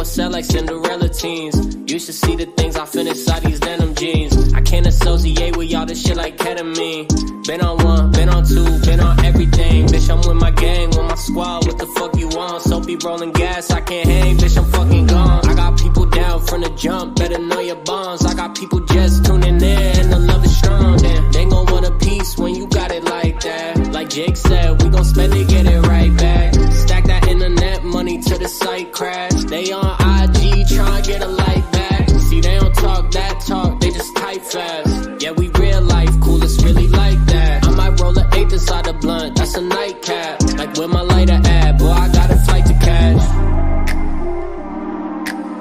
upset like Cinderella teens. You should see the things I fit inside these denim jeans. I can't associate with y'all, this shit like ketamine. Been on one, been on two, been on everything. Bitch, I'm with my gang, with my squad, what the fuck you want? Soapy rolling gas, I can't hang, bitch, I'm fucking gone. I got people down from the jump, better know your bonds. I got people just tuning in, and the love is strong. Damn, they gon' want a piece when you got it like that. Like Jake said, we gon' spend it, get it right back. Stack that internet money till the site crash. They on IG tryna get a like back. See, they don't talk that talk, they just type fast. Yeah, we real life, cool, it's really like that. I might roll an eighth inside the blunt, that's a nightcap. Like where my lighter at, boy, I got a flight to catch.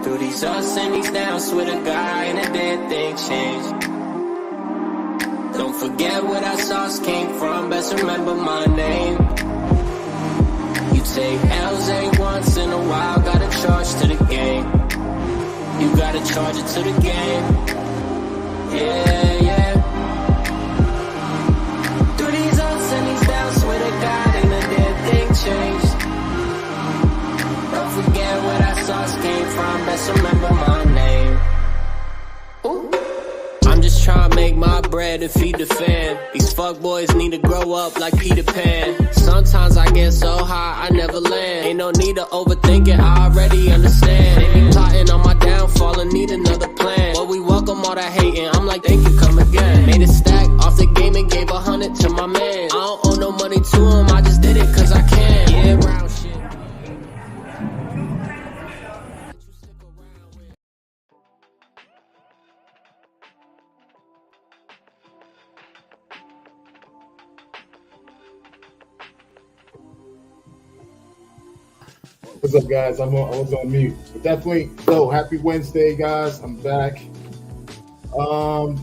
Through these ups and these downs, with a guy and a dead thing changed. Don't forget where that sauce came from, best remember my name. You take L's ain't once in a while, gotta charge to the game. You gotta charge it to the game. Yeah, yeah. Through these ups and these downs, swear to God, ain't a dead thing changed. Don't forget where that sauce came from, best remember my name. Ooh. I'm just trying to make my bread and feed the fam. These fuckboys need to grow up like Peter Pan. Sometimes I get so high, I never land. Ain't no need to overthink it, I already understand. They be plotting on my downfall and need another plan. But we welcome all that hating, I'm like, thank you, come again. Made a stack off the game and gave 100 to my man. I don't owe no money to him, I just did it cause I can. Yeah, round shit. What's up, guys? I was on mute. But definitely, happy Wednesday, guys. I'm back.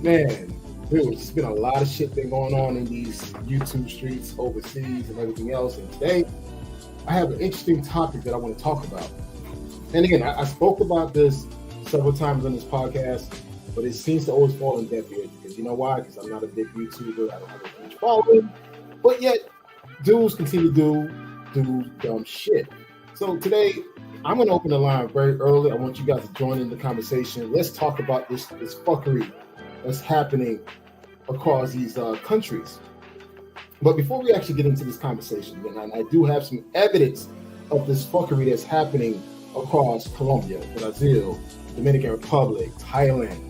Man, dude, it's been a lot of shit been going on in these YouTube streets overseas and everything else. And today, I have an interesting topic that I want to talk about. And again, I spoke about this several times on this podcast, but it seems to always fall in deaf ears because you know why? Because I'm not a big YouTuber. I don't have a huge following. But yet, dudes continue to do dumb shit. So today, I'm going to open the line very early. I want you guys to join in the conversation. Let's talk about this fuckery that's happening across these countries. But before we actually get into this conversation, and I do have some evidence of this fuckery that's happening across Colombia, Brazil, Dominican Republic, Thailand.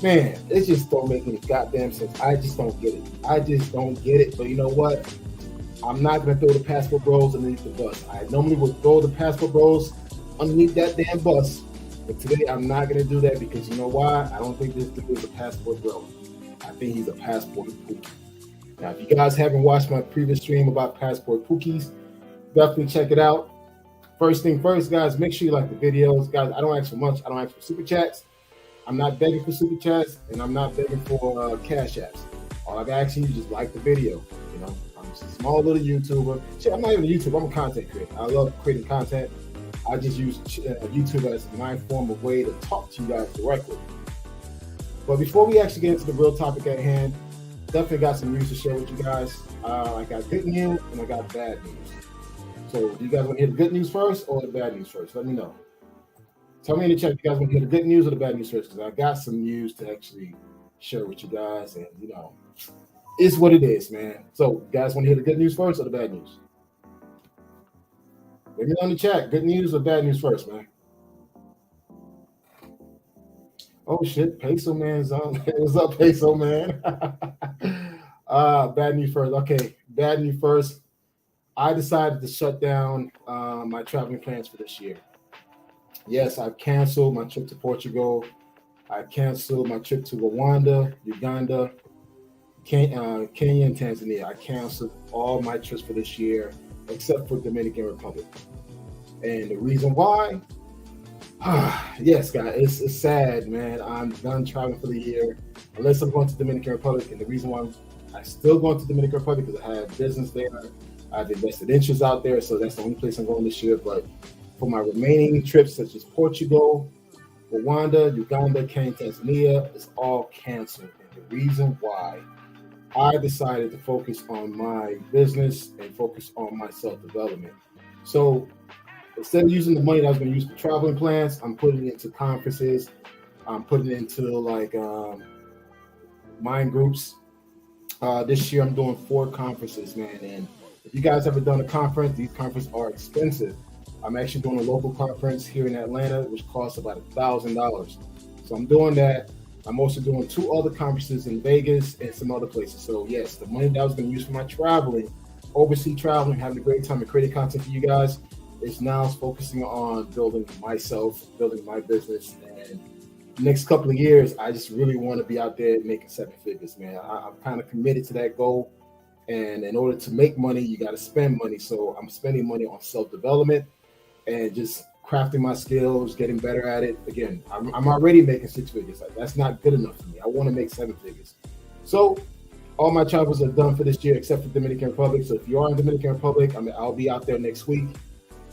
Man, it just don't make any goddamn sense. I just don't get it. But you know what? I'm not going to throw the passport bros underneath the bus. I normally would throw the passport bros underneath that damn bus. But today I'm not going to do that because you know why? I don't think this dude is a passport bro. I think he's a passport pookie. Now, if you guys haven't watched my previous stream about passport pookies, definitely check it out. First thing first, guys, make sure you like the videos. Guys, I don't ask for much. I don't ask for super chats. I'm not begging for super chats, and I'm not begging for cash apps. All I'm asking you is just like the video. You know, I'm just a small little YouTuber. Shit, I'm not even a YouTuber. I'm a content creator. I love creating content. I just use YouTube as my form of way to talk to you guys directly. But before we actually get into the real topic at hand, definitely got some news to share with you guys. I got good news and I got bad news. So do you guys want to hear the good news first or the bad news first? Let me know. Tell me in the chat if you guys want to hear the good news or the bad news first, because I got some news to actually share with you guys. And, you know, it's what it is, man. So you guys want to hear the good news first or the bad news? Let me know in the chat. Good news or bad news first, man? Oh, shit. Peso Man's on. What's up, Peso Man? Bad news first. Okay, bad news first. I decided to shut down my traveling plans for this year. Yes, I've canceled my trip to Portugal. I canceled my trip to Rwanda, Uganda, Kenya, and Tanzania. I canceled all my trips for this year except for Dominican Republic. And the reason why? Yes, guys, it's sad, man. I'm done traveling for the year unless I'm going to Dominican Republic. And the reason why I'm still going to Dominican Republic because I have business there. I have invested interests out there, so that's the only place I'm going this year. But for my remaining trips, such as Portugal, Rwanda, Uganda, Kenya, Tanzania, it's all canceled. And the reason why I decided to focus on my business and focus on my self-development. So instead of using the money that I was going to use for traveling plans, I'm putting it into conferences. I'm putting it into like mind groups. This year I'm doing 4 conferences, man. And if you guys ever done a conference, these conferences are expensive. I'm actually doing a local conference here in Atlanta, which costs about $1,000. So I'm doing that. I'm also doing 2 other conferences in Vegas and some other places. So yes, the money that I was going to use for my traveling, overseas traveling, having a great time and creating content for you guys, is now focusing on building myself, building my business. And next couple of years, I just really want to be out there making 7 figures, man. I'm kind of committed to that goal. And in order to make money, you got to spend money. So I'm spending money on self-development and just crafting my skills, getting better at it. Again, I'm already making 6 figures. Like, that's not good enough for me. I want to make 7 figures. So all my travels are done for this year except for Dominican Republic. So if you are in Dominican Republic, I'll be out there next week.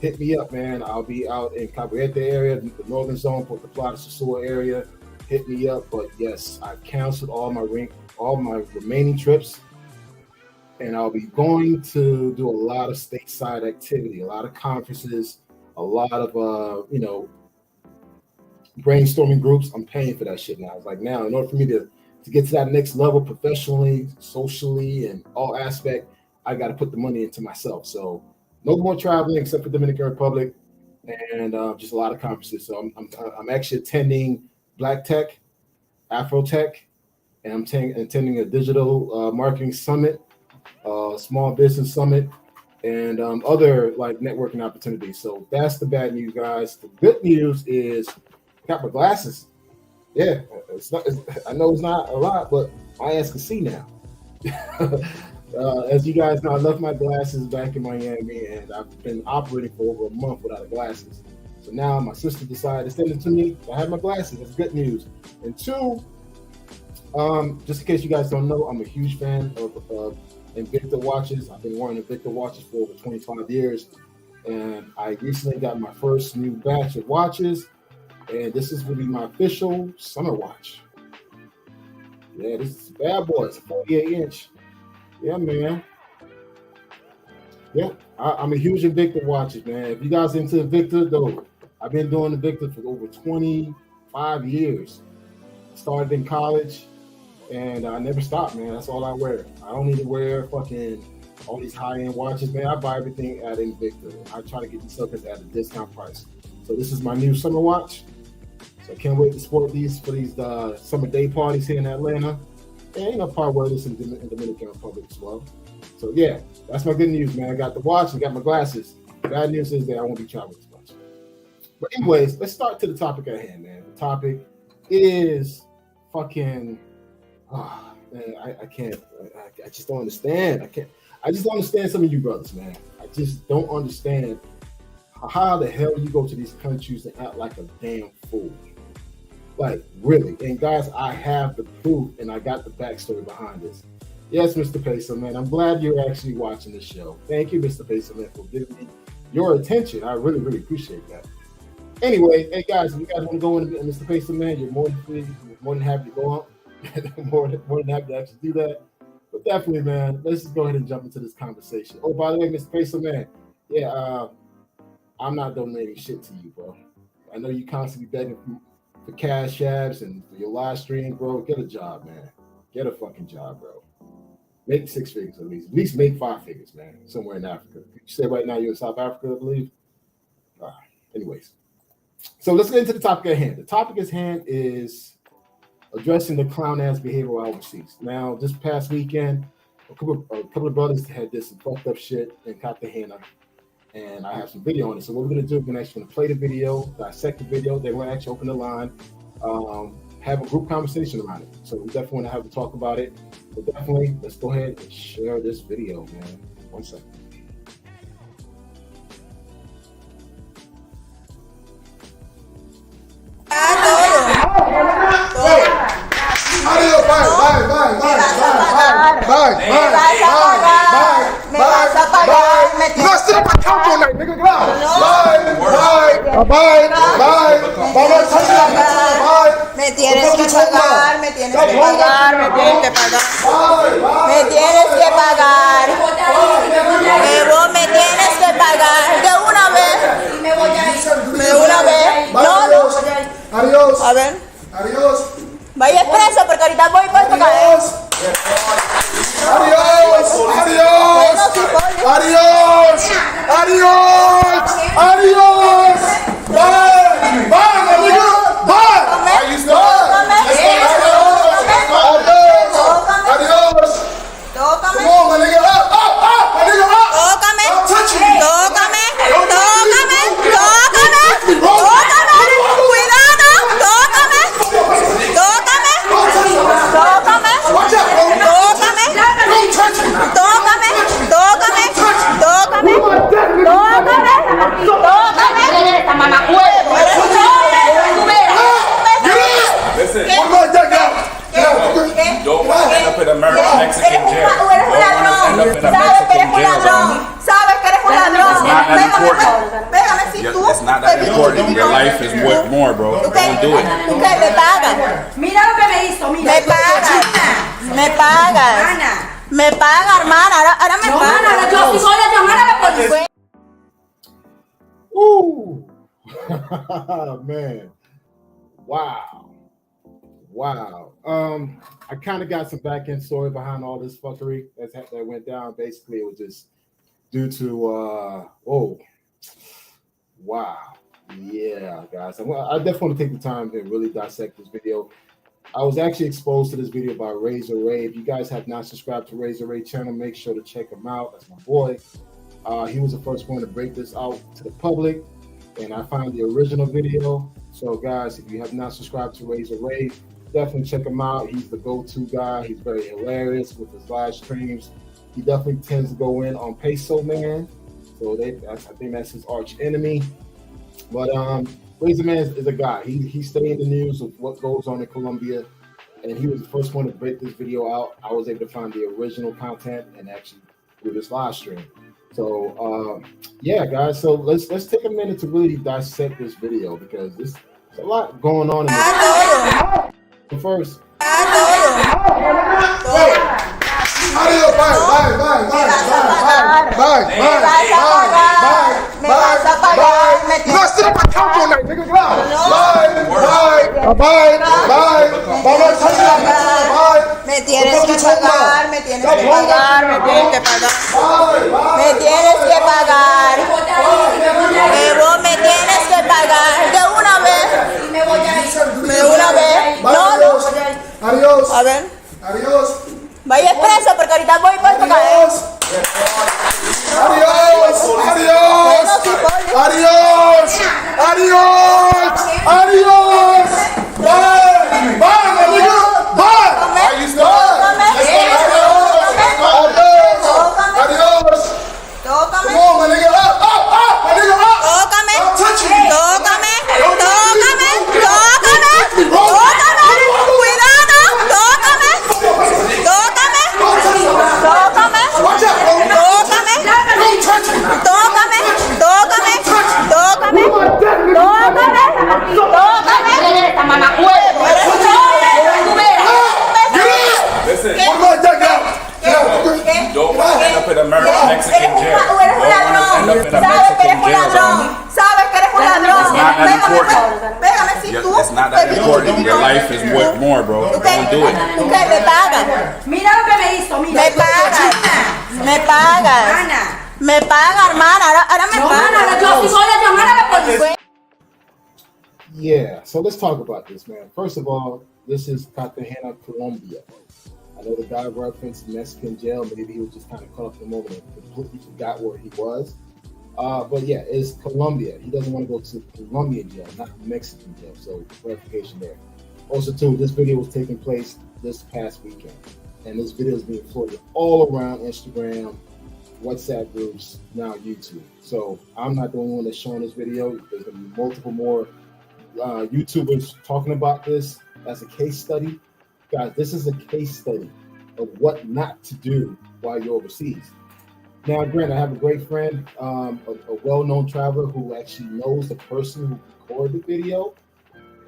Hit me up, man. I'll be out in Cabarete area, the northern zone, Puerto Plata, Sosúa area. Hit me up. But yes, I canceled all my remaining trips. And I'll be going to do a lot of stateside activity, a lot of conferences, a lot of brainstorming groups. I'm paying for that shit now. It's like, now, in order for me to get to that next level professionally, socially, and all aspect, I got to put the money into myself. So no more traveling except for Dominican Republic, and just a lot of conferences. So I'm actually attending Black Tech, Afro Tech, and I'm attending a digital marketing summit, small business summit, and other like networking opportunities. So that's the bad news, guys. The good news is I got my glasses. Yeah, I know it's not a lot, but my ass can see now. As you guys know, I left my glasses back in Miami, and I've been operating for over a month without glasses. So now my sister decided to send it to me. I have my glasses. That's good news. And 2, just in case you guys don't know, I'm a huge fan of Invicta watches. I've been wearing Invicta watches for over 25 years, and I recently got my first new batch of watches, and this will be my official summer watch. Yeah, this is a bad boy. It's a 48-inch. Yeah, man. Yeah, I'm a huge Invicta watches, man. If you guys into Invicta, though, I've been doing Invicta for over 25 years. I started in college, and I never stopped, man. That's all I wear. I don't need to wear fucking all these high-end watches, man. I buy everything at Invicta. I try to get these suckers at a discount price. So this is my new summer watch. So I can't wait to sport these for these summer day parties here in Atlanta. And probably wear this in Dominican Republic as well. So yeah, that's my good news, man. I got the watch and got my glasses. The bad news is that I won't be traveling as much. But anyways, let's start to the topic at hand, man. The topic is fucking. Man, I can't. I just don't understand. I just don't understand some of you brothers, man. I just don't understand how the hell you go to these countries and act like a damn fool. Like, really. And guys, I have the proof, and I got the backstory behind this. Yes, Mr. Pacer, man, I'm glad you're actually watching this show. Thank you, Mr. Pacer, man, for giving me your attention. I really, really appreciate that. Anyway, hey, guys, if you guys want to go in, Mr. Pacer, man, you're more than happy to go on. more than happy to actually do that. But definitely, man, let's just go ahead and jump into this conversation. Oh, by the way, Mr. Pacer, man, yeah, I'm not donating shit to you, bro. I know you constantly begging for cash apps and for your live stream, bro. Get a job, man. Get a fucking job, bro. Make 6 figures at least. At least make 5 figures, man. Somewhere in Africa. You say right now you're in South Africa, I believe. Anyways, so let's get into the topic at hand. The topic at hand is addressing the clown ass behavior overseas. Now, this past weekend, a couple of brothers had this some fucked up shit in Cartagena, and I have some video on it. So what we're gonna do, we're actually gonna play the video, dissect the video. Then we're gonna actually open the line, have a group conversation around it. So we definitely want to have to talk about it. But definitely, let's go ahead and share this video, man. 1 second. Me tienes que pagar, me tienes que pagar, me tienes que pagar. Me tienes que pagar. Me tienes que pagar de una vez. A ver. Adiós. Vaya preso porque ahorita voy por tu Adiós. Adiós. Bueno, sí, Adiós. Adiós. Adiós. Adiós. Bye. Bye, my nigga. Bye. Are you still Adiós. Tócame. Come on, my nigga. Up, my nigga, up. Tócame. Don't touch me. Tócame. Tócame. Tócame. Tócame. Cuidado. Tócame. Tócame. Tócame. Watch out, bro. Tócame. Don't touch me. Tócame. Tócame. Tócame. Listen. What about that guy? Don't want to end up in a Mexican jail. Tú eres un ladrón. Sabes que eres un ladrón. Sabes que eres un ladrón. It's not that important. Pégame si tú. It's not that important. Your life is worth more, bro. Don't do it. Tú que me pagas. Mira lo que me hizo, mira. Me pagas. Me pagas. Ana. Me paga, hermana. Ahora me No, paga. Ana, yo si soy la llamada de policía. Ooh. Man. Wow. I kind of got some back end story behind all this fuckery that went down. Basically, it was just due to yeah, guys. I definitely want to take the time to really dissect this video. I was actually exposed to this video by Razor Ray. If you guys have not subscribed to Razor Ray channel, make sure to check him out. That's my boy. He was the first one to break this out to the public, and I found the original video. So guys, if you have not subscribed to Razor Ray, definitely check him out. He's the go-to guy. He's very hilarious with his live streams. He definitely tends to go in on Peso Man. So I think that's his arch enemy. But Razor Man is a guy. He stayed in the news of what goes on in Colombia, and he was the first one to break this video out. I was able to find the original content and actually do this live stream. So yeah, guys. So let's take a minute to really dissect this video because there's a lot going on in this. First. Adiós, bye. You gotta sit on my couch all night, nigga. Get out. Bye. Don't touch me. Bye. Me tienes que pagar, me tienes que pagar, me tienes que pagar. Me tienes que pagar. Vos me tienes que pagar. De una vez. De una vez. No. Adiós. A ver. Adiós. Vaya preso porque ahorita voy por tu Adiós. Bueno, sí, poli. Adiós. Bye, my nigga. Bye. Are you still Adiós. Tócame. Come on, my nigga. Up, my nigga, up. Tócame. Don't touch me. Tócame. Cuidado. Tócame. Watch out, bro. Tócame. Don't touch me. Tócame. Listen. What about that guy? Don't want to end up in a Mexican jail. Tú eres un ladrón. Sabes que eres un ladrón. Sabes que eres un ladrón. It's not that important. Pégame si tú. It's not that important. Your life is worth more, bro. Don't do it. Tú que me pagas. Mira lo que me hizo, mira. Me pagas. Me pagas. Ana. Me paga, hermana. Ahora me No, paga. Ana, yo si soy la llamada de policía. Yeah, so let's talk about this, man. First of all, this is Cartagena, Colombia. I know the guy referenced Mexican jail. Maybe he was just kind of caught up in the moment and completely forgot where he was. But yeah, it's Colombia. He doesn't want to go to Colombian jail, not Mexican jail. So clarification there. Also, too, this video was taking place this past weekend, and this video is being floated all around Instagram, WhatsApp groups, now YouTube. So I'm not the only one that's showing this video. There's going to be multiple more YouTubers talking about this as a case study. Guys, this is a case study of what not to do while you're overseas. Now, granted, I have a great friend, a well-known traveler who actually knows the person who recorded the video,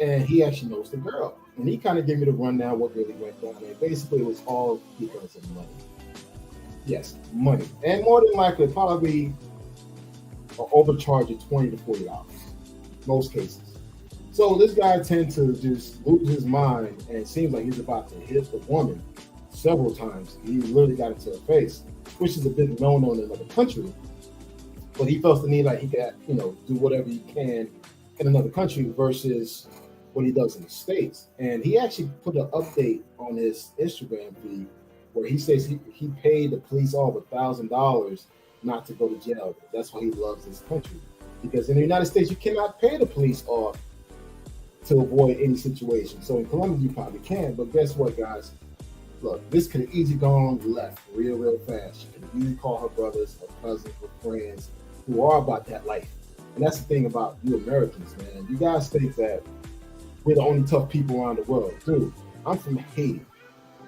and he actually knows the girl. And he kind of gave me the rundown what really went down. And basically, it was all because of money. Yes, money. And more than likely, probably an overcharge of $20 to $40, most cases. So this guy tends to just lose his mind, and it seems like he's about to hit the woman several times. He literally got into her face, which is a big no-no in another country. But he felt the need like he could, do whatever he can in another country versus what he does in the States. And he actually put an update on his Instagram feed where he says he paid the police over $1,000 not to go to jail. That's why he loves this country. Because in the United States, you cannot pay the police off to avoid any situation. So in Colombia, you probably can. But guess what, guys? Look, this could have easily gone left real fast. She could have easily called her brothers, her cousins, her friends who are about that life. And that's the thing about you Americans, man. You guys think that we're the only tough people around the world. Dude, I'm from Haiti.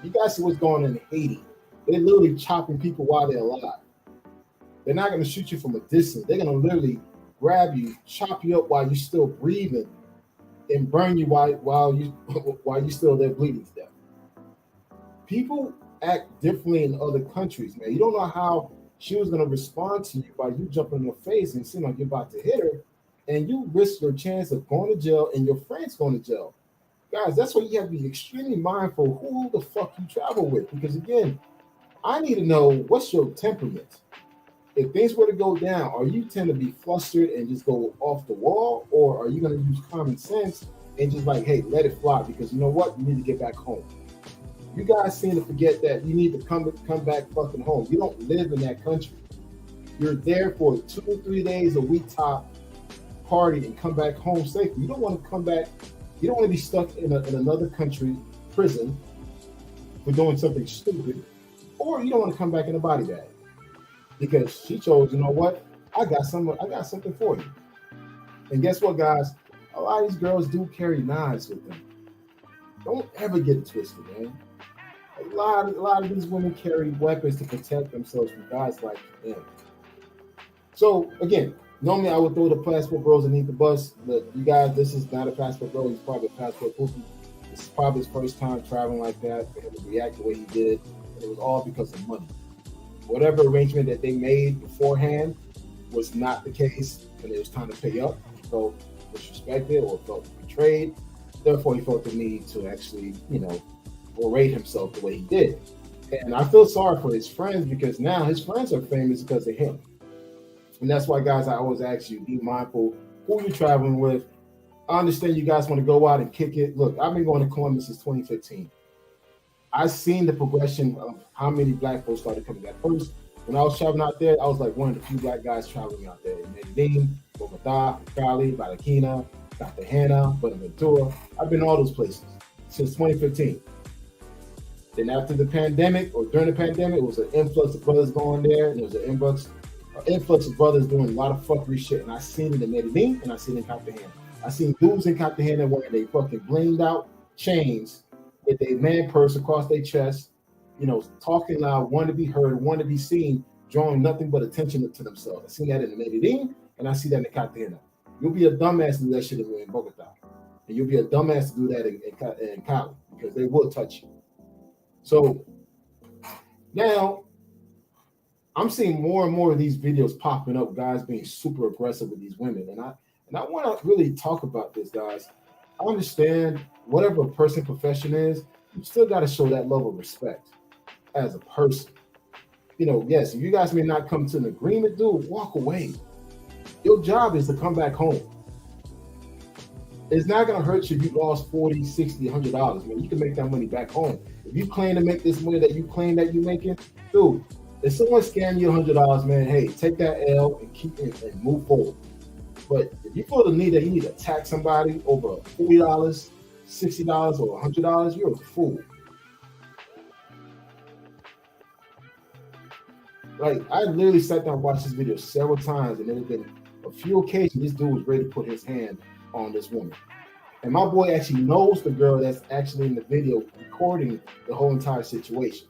You guys see what's going on in Haiti. They're literally chopping people while they're alive. They're not going to shoot you from a distance. They're going to literally grab you, chop you up while you're still breathing, and burn you while you still there bleeding to death. People act differently in other countries, man. You don't know how she was going to respond to you by you jumping in her face and seem like you're about to hit her, and you risk your chance of going to jail and your friends going to jail. Guys, that's why you have to be extremely mindful who the fuck you travel with. Because again, I need to know what's your temperament. If things were to go down, are you tend to be flustered and just go off the wall, or are you going to use common sense and just like, hey, let it fly? Because you know what? You need to get back home. You guys seem to forget that you need to come back fucking home. You don't live in that country. You're there for 2 or 3 days a week top, party, and come back home safely. You don't want to come back. You don't want to be stuck in another country prison for doing something stupid, or you don't want to come back in a body bag because she chose, you know what? I got something for you. And guess what, guys? A lot of these girls do carry knives with them. Don't ever get it twisted, man. A lot of these women carry weapons to protect themselves from guys like them. So again, normally I would throw the passport bros underneath the bus, but you guys, this is not a passport bro. He's probably a passport poopy. This is probably his first time traveling like that, for him to react the way he did, and it was all because of money. Whatever arrangement that they made beforehand was not the case, and it was time to pay up. He felt disrespected or felt betrayed. Therefore, he felt the need to actually, berate himself the way he did. And I feel sorry for his friends because now his friends are famous because of him. And that's why, guys, I always ask you, be mindful who you're traveling with. I understand you guys want to go out and kick it. Look, I've been going to Colombia since 2015. I've seen the progression of how many black folks started coming back. First, when I was traveling out there, I was like one of the few black guys traveling out there. In Medellin, Bogota, Cali, Barranquilla, Cartagena, Buenaventura. I've been all those places since 2015. Then after the pandemic, or during the pandemic, it was an influx of brothers going there, and there was an influx of brothers doing a lot of fuckery shit. And I seen it in Medellin, and I seen it in Cartagena. I seen dudes in Cartagena wearing they fucking blinged out chains with a man purse across their chest, talking loud, wanting to be heard, wanting to be seen, drawing nothing but attention to themselves. I seen that in Medellin, and I see that in Cartagena. You'll be a dumbass to do that shit in Bogota. And you'll be a dumbass to do that in Cali, because they will touch you. So now I'm seeing more and more of these videos popping up, guys being super aggressive with these women. And I want to really talk about this, guys. I understand whatever a person's profession is, you still got to show that level of respect as a person. Yes, if you guys may not come to an agreement, dude, walk away. Your job is to come back home. It's not going to hurt you if you lost $40, $60, $100, man. You can make that money back home. If you claim to make this money that you claim that you're making, dude, if someone's scamming you $100, man, hey, take that L and keep it and move forward. But if you feel the need that you need to tax somebody over $40, $60, or $100, you're a fool. Like, I literally sat down and watched this video several times, and there have been a few occasions this dude was ready to put his hand on this woman. And my boy actually knows the girl that's actually in the video recording the whole entire situation.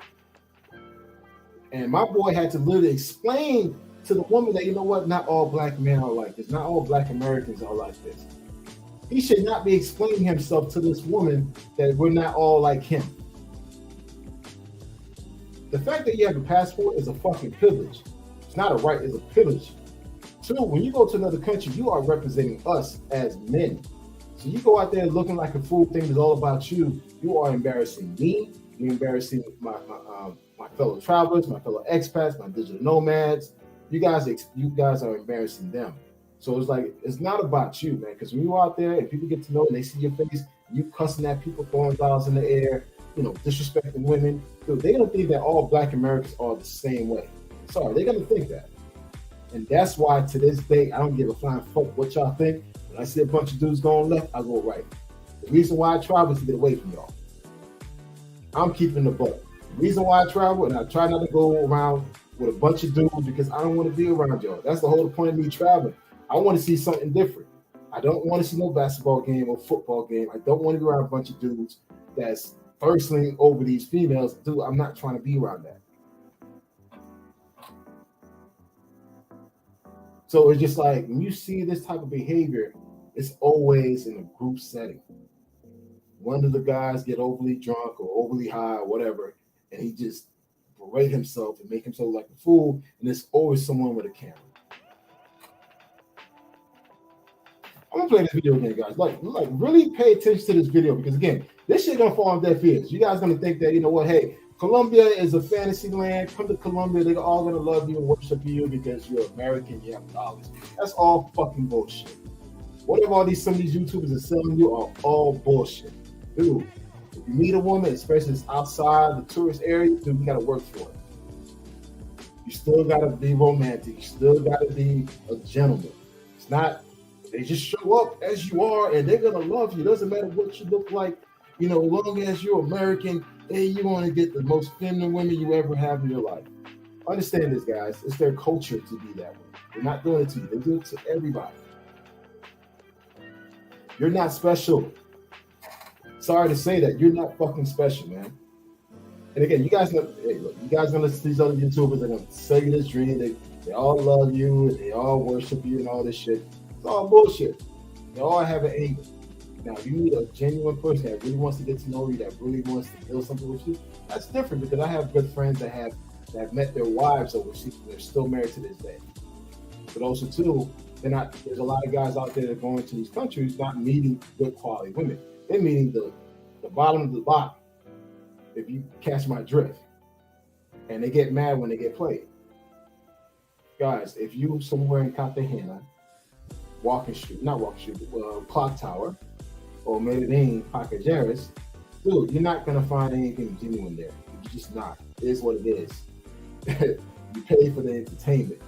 And my boy had to literally explain to the woman that, not all black men are like this. Not all black Americans are like this. He should not be explaining himself to this woman that we're not all like him. The fact that you have a passport is a fucking privilege. It's not a right, it's a privilege. Two, when you go to another country, you are representing us as men. So So you go out there looking like a fool, thinking it's all about you. You are embarrassing me. You're embarrassing my fellow travelers, my fellow expats, my digital nomads. You guys are embarrassing them. So it's like, it's not about you, man. Because when you're out there and people get to know and they see your face, you cussing at people, throwing dollars in the air, disrespecting women, dude, they're gonna think that all Black Americans are the same way. Sorry, they're gonna think that. And that's why to this day, I don't give a flying fuck what y'all think. When I see a bunch of dudes going left, I go right. The reason why I travel is to get away from y'all. I'm keeping the buck. The reason why I travel, and I try not to go around with a bunch of dudes because I don't want to be around y'all. That's the whole point of me traveling. I want to see something different. I don't want to see no basketball game or football game. I don't want to be around a bunch of dudes that's thirsting over these females. Dude, I'm not trying to be around that. So it's just like, when you see this type of behavior, it's always in a group setting. One of the guys get overly drunk or overly high or whatever, and he just berate himself and make himself like a fool, and there's always someone with a camera. I'm gonna play this video again, guys. Like really pay attention to this video, because again, this shit gonna fall on deaf ears. You guys gonna think that, you know what, hey, Colombia is a fantasy land. Come to Colombia, they're all gonna love you and worship you because you're American, you have dollars. That's all fucking bullshit. Whatever some of these YouTubers are selling you are all bullshit. Dude, if you meet a woman, especially it's outside the tourist area, dude, you gotta work for it. You still gotta be romantic. You still gotta be a gentleman. It's not, they just show up as you are and they're gonna love you. Doesn't matter what you look like, as long as you're American, hey, you want to get the most feminine women you ever have in your life. Understand this, guys. It's their culture to be that way. They're not doing it to you. They do it to everybody. You're not special. Sorry to say that. You're not fucking special, man. And again, you guys know, hey, look, you guys gonna listen to these other YouTubers. They're gonna sell you this dream. They all love you. They all worship you and all this shit. It's all bullshit. They all have an angle. Now, if you meet a genuine person that really wants to get to know you, that really wants to build something with you, that's different, because I have good friends that have met their wives overseas and they're still married to this day. But also, too, there's a lot of guys out there that are going to these countries not meeting good quality women. They're meeting the bottom of the bottom, if you catch my drift. And they get mad when they get played. Guys, if you somewhere in Cartagena, Clock Tower, or Medellin, Pacajeras, dude, you're not gonna find anything genuine there. You're just not. It is what it is. You pay for the entertainment.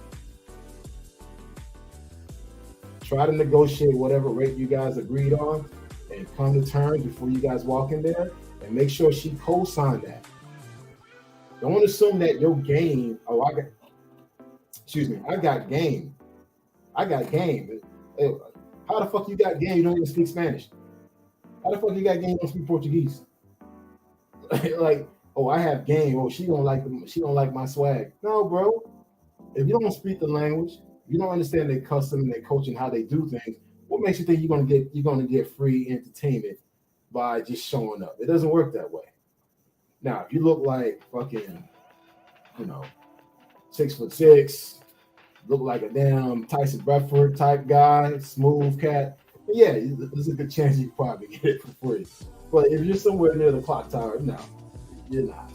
Try to negotiate whatever rate you guys agreed on and come to terms before you guys walk in there, and make sure she co-signed that. Don't assume that your game, I got game. I got game. Hey, how the fuck you got game? You don't even speak Spanish. How the fuck you got game? You don't speak Portuguese. Like, oh, I have game. Oh, she don't like my swag. No, bro. If you don't speak the language, you don't understand their custom and their culture and how they do things, what makes you think you're gonna get free entertainment by just showing up? It doesn't work that way. Now, if you look like fucking, 6'6", look like a damn Tyson Bradford type guy, smooth cat, yeah, there's a good chance you can probably get it for free. But if you're somewhere near the clock tower, no, you're not.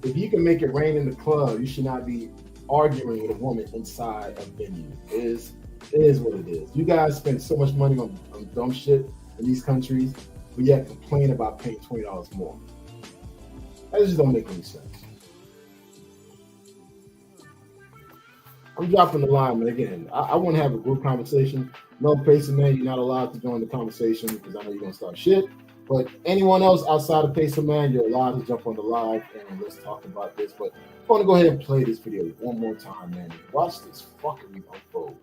If you can make it rain in the club, you should not be arguing with a woman inside a venue. It is what it is. You guys spend so much money on dumb shit in these countries, but yet complain about paying $20 more. That just don't make any sense. I'm dropping the line, but again, I want to have a group conversation. No, Payson Man, you're not allowed to join the conversation because I know you're going to start shit. But anyone else outside of Payson Man, you're allowed to jump on the live and let's talk about this. But I want to go ahead and play this video one more time, man. Watch this fucking unfold.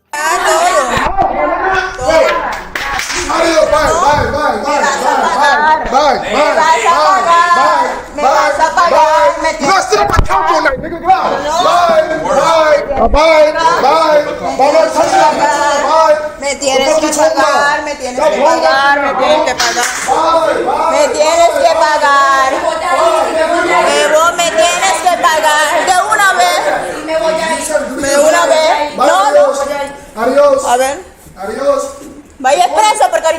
Me tienes que pagar, me tienes que pagar, me tienes que pagar. Me tienes que pagar. Vos me tienes que pagar. De una vez. De una vez. No. Adiós. A ver. Adiós. Vaya expreso porque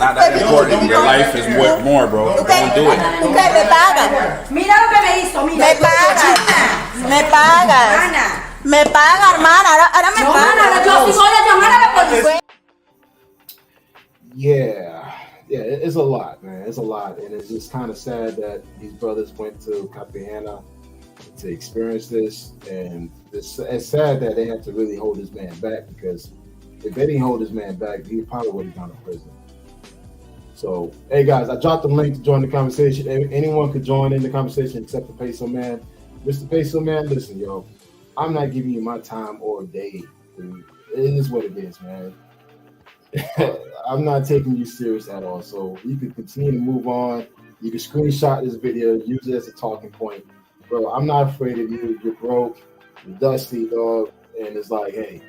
not that important. Your life is what more, bro. ¿Tú qué? Don't do it. ¿Tú qué me pagas? Mira lo que me hizo, mira. Me pagas. Me pagas. Ana. Me paga, hermana. Ahora me No, paga. Ana, yo sí voy a llamar a la policía. Yeah, it's a lot, man. It's a lot, and it's just kind of sad that these brothers went to Cartagena to experience this, and it's sad that they have to really hold this man back, because if they didn't hold this man back, he probably would have gone to prison. So, hey guys, I dropped the link to join the conversation. Anyone could join in the conversation except the Peso Man. Mr. Peso Man, listen, yo, I'm not giving you my time or day, dude. It is what it is, man. I'm not taking you serious at all. So you can continue to move on. You can screenshot this video, use it as a talking point. Bro, I'm not afraid of you. You're broke, you're dusty, dog. And it's like, hey,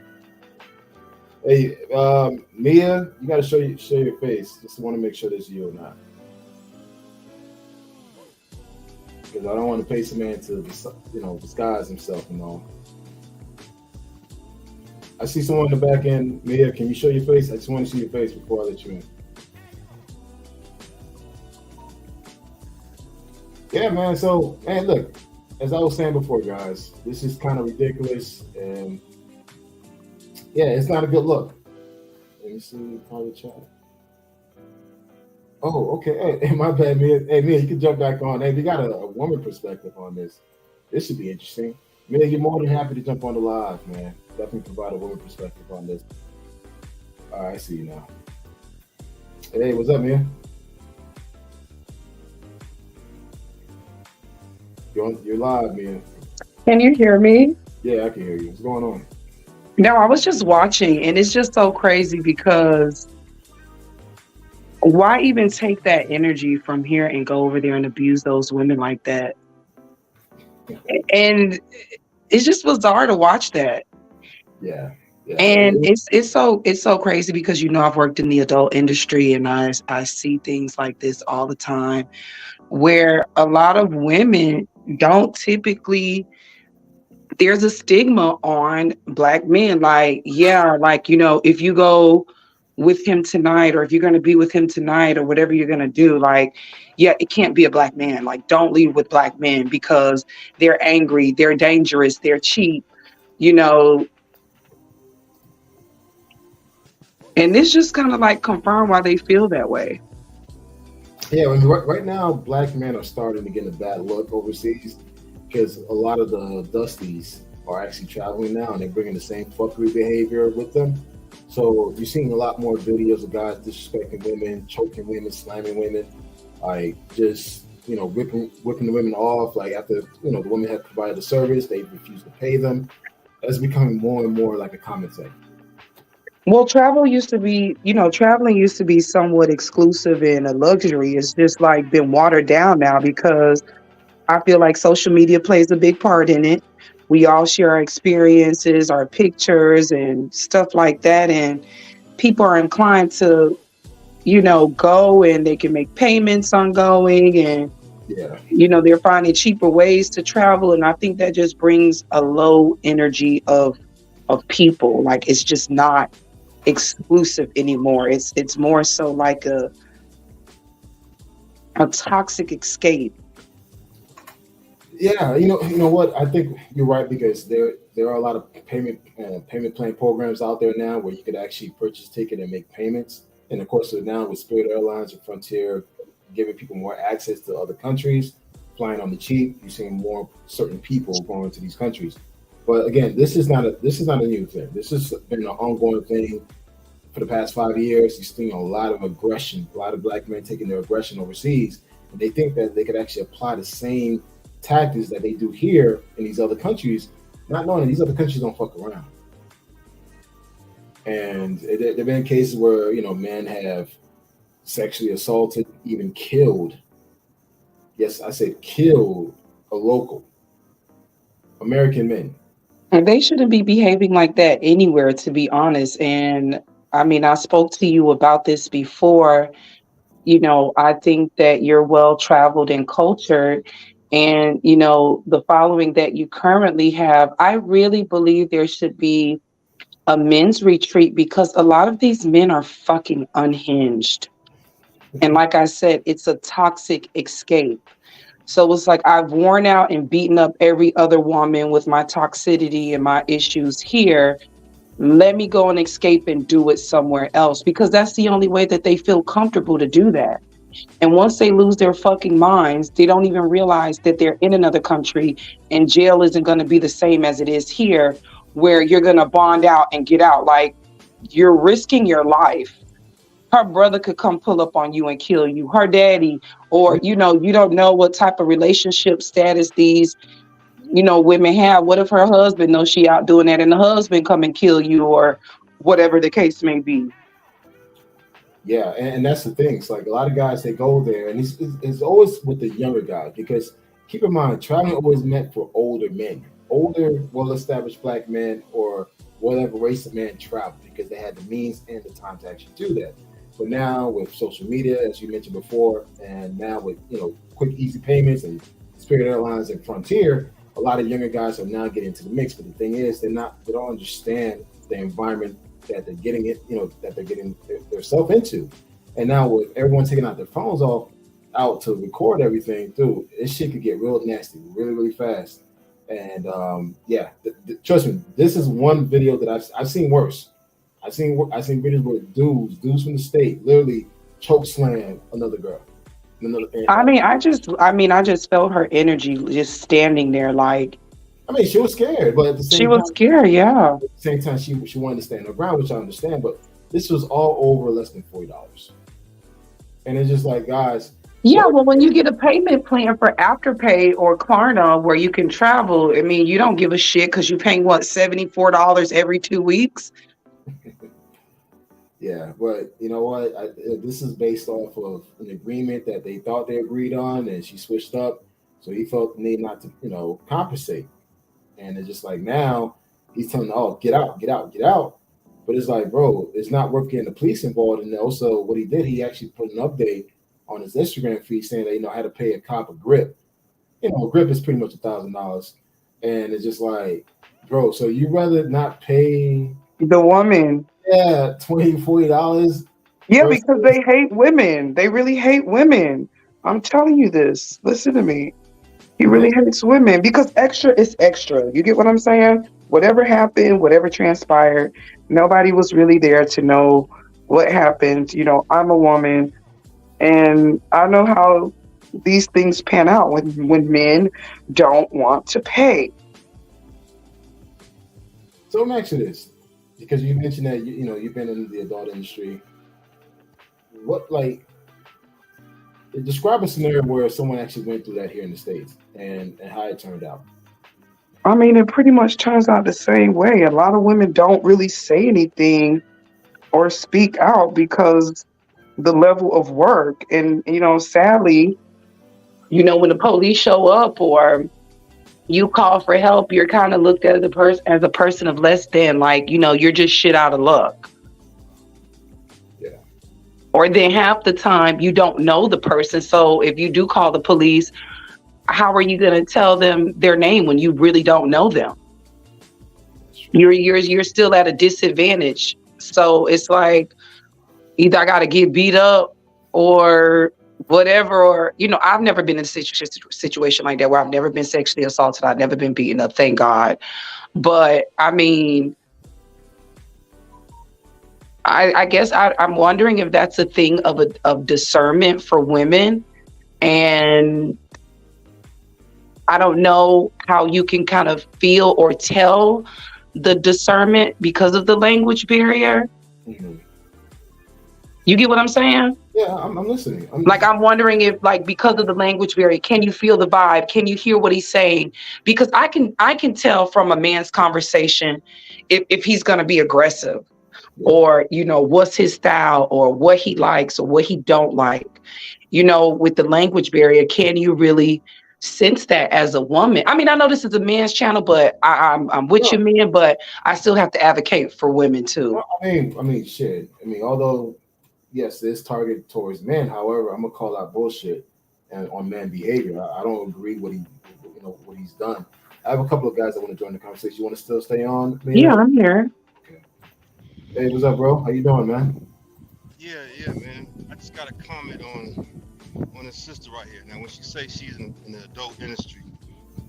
Mia, you gotta show your face. Just want to make sure this is you or not. Because I don't want to pay some man to, disguise himself and all. I see someone in the back end. Mia, can you show your face? I just want to see your face before I let you in. Yeah, man. So, man, look, as I was saying before, guys, this is kind of ridiculous. And, yeah, it's not a good look. Let me see part of the chat. Oh, okay. Hey, my bad, Mia. Hey, Mia, you can jump back on. Hey, we got a woman perspective on this. This should be interesting. Mia, you're more than happy to jump on the live, man. Definitely provide a woman perspective on this. All right, I see you now. Hey, what's up, Mia? You're live, Mia. Can you hear me? Yeah, I can hear you. What's going on? No, I was just watching, and it's just so crazy because why even take that energy from here and go over there and abuse those women like that? And it's just bizarre to watch that. Yeah. And it's so crazy because I've worked in the adult industry, and I see things like this all the time, where a lot of women don't typically. There's a stigma on Black men, if you go with him tonight, or if you're going to be with him tonight, or whatever you're going to do, it can't be a Black man. Don't leave with Black men because they're angry, they're dangerous, they're cheap, And this just kind of confirm why they feel that way. Yeah, I mean, right now, Black men are starting to get a bad look overseas because a lot of the dusties are actually traveling now, and they're bringing the same fuckery behavior with them. So you're seeing a lot more videos of guys disrespecting women, choking women, slamming women, just whipping the women off. After the women have provided the service, they refuse to pay them. That's becoming more and more like a common thing. Well, traveling used to be somewhat exclusive and a luxury. It's just been watered down now because I feel like social media plays a big part in it. We all share our experiences, our pictures and stuff like that. And people are inclined to, go, and they can make payments on going, and, they're finding cheaper ways to travel. And I think that just brings a low energy of people. It's just not exclusive anymore. It's more so like a toxic escape. Yeah, you know what? I think you're right, because there are a lot of payment plan programs out there now where you could actually purchase a ticket and make payments. And of course, so now with Spirit Airlines and Frontier giving people more access to other countries, flying on the cheap, you're seeing more certain people going to these countries. But again, this is not a new thing. This has been an ongoing thing for the past 5 years. You're seeing a lot of aggression, a lot of Black men taking their aggression overseas, and they think that they could actually apply the same tactics that they do here in these other countries, not knowing that these other countries don't fuck around. And there have been cases where men have sexually assaulted, even killed. Yes, I said killed a local American men. And they shouldn't be behaving like that anywhere, to be honest. And I mean, I spoke to you about this before. I think that you're well traveled and cultured, and the following that you currently have, I really believe there should be a men's retreat, because a lot of these men are fucking unhinged. And like I said, it's a toxic escape. So it's like I've worn out and beaten up every other woman with my toxicity and my issues here. Let me go and escape and do it somewhere else because that's the only way that they feel comfortable to do that. And once they lose their fucking minds, they don't even realize that they're in another country and jail isn't going to be the same as it is here, where you're going to bond out and get out. Like you're risking your life. Her brother could come pull up on you and kill you. Her daddy, or, you don't know what type of relationship status these, women have. What if her husband knows she out doing that and the husband come and kill you or whatever the case may be? Yeah, and that's the thing. It's like a lot of guys, they go there, and it's always with the younger guys because keep in mind, traveling always meant for older men, older, well-established black men or whatever race of man travel because they had the means and the time to actually do that. But now with social media, as you mentioned before, and now with quick, easy payments and Spirit Airlines and Frontier, a lot of younger guys are now getting into the mix. But the thing is, they don't understand the environment that they're getting that they're getting themselves into. And now with everyone taking out their phones out to record everything, dude, this shit could get real nasty really, really fast. And trust me, this is one video that I've seen worse. I've seen videos where dudes from the state literally choke slam another girl. I just felt her energy just standing there like. She was scared, but at the same time, she was scared. Yeah. At the same time, she wanted to stand her ground, which I understand. But this was all over less than $40, and it's just like, guys. Yeah, well, when you get a payment plan for Afterpay or Klarna where you can travel, you don't give a shit because you're paying $74 every 2 weeks. Yeah, but you know what? This is based off of an agreement that they thought they agreed on, and she switched up, so he felt the need not to, compensate. And it's just like now he's telling them, oh, get out. But it's like, bro, it's not worth getting the police involved. And also what he did, he actually put an update on his Instagram feed saying that, I had to pay a cop a grip. A grip is pretty much $1,000. And it's just like, bro, so you rather not pay the woman. Yeah, $20-$40. Yeah, because they hate women. They really hate women. I'm telling you this. Listen to me. He really hates women because extra is extra. You get what I'm saying? Whatever happened, whatever transpired, nobody was really there to know what happened. I'm a woman and I know how these things pan out when men don't want to pay. So let me ask you this, because you mentioned that you've been in the adult industry. Describe a scenario where someone actually went through that here in the States and how it turned out. It pretty much turns out the same way. A lot of women don't really say anything or speak out because the level of work. And, sadly, when the police show up or you call for help, you're kind of looked at as a person of less than, like, you're just shit out of luck. Yeah. Or then half the time you don't know the person. So if you do call the police, how are you going to tell them their name when you really don't know them? You're still at a disadvantage. So it's like either I got to get beat up or whatever, or I've never been in a situation like that where I've never been sexually assaulted. I've never been beaten up, thank God. But I guess I'm wondering if that's a thing of discernment for women, and I don't know how you can kind of feel or tell the discernment because of the language barrier. Mm-hmm. You get what I'm saying? Yeah, I'm listening. I'm wondering if, because of the language barrier, can you feel the vibe? Can you hear what he's saying? Because I can tell from a man's conversation if he's going to be aggressive, or, what's his style, or what he likes or what he don't like. With the language barrier, can you really sense that as a woman? I know this is a man's channel, but I'm with you, men, but I still have to advocate for women too. Shit. Although yes, it's targeted towards men. However, I'm gonna call out bullshit on man behavior. I don't agree what he's done. I have a couple of guys that want to join the conversation. You want to still stay on? Yeah, I'm here. Okay. Hey, what's up, bro? How you doing, man? Yeah, man. I just got a comment on his sister right here. Now, when she say she's in the adult industry,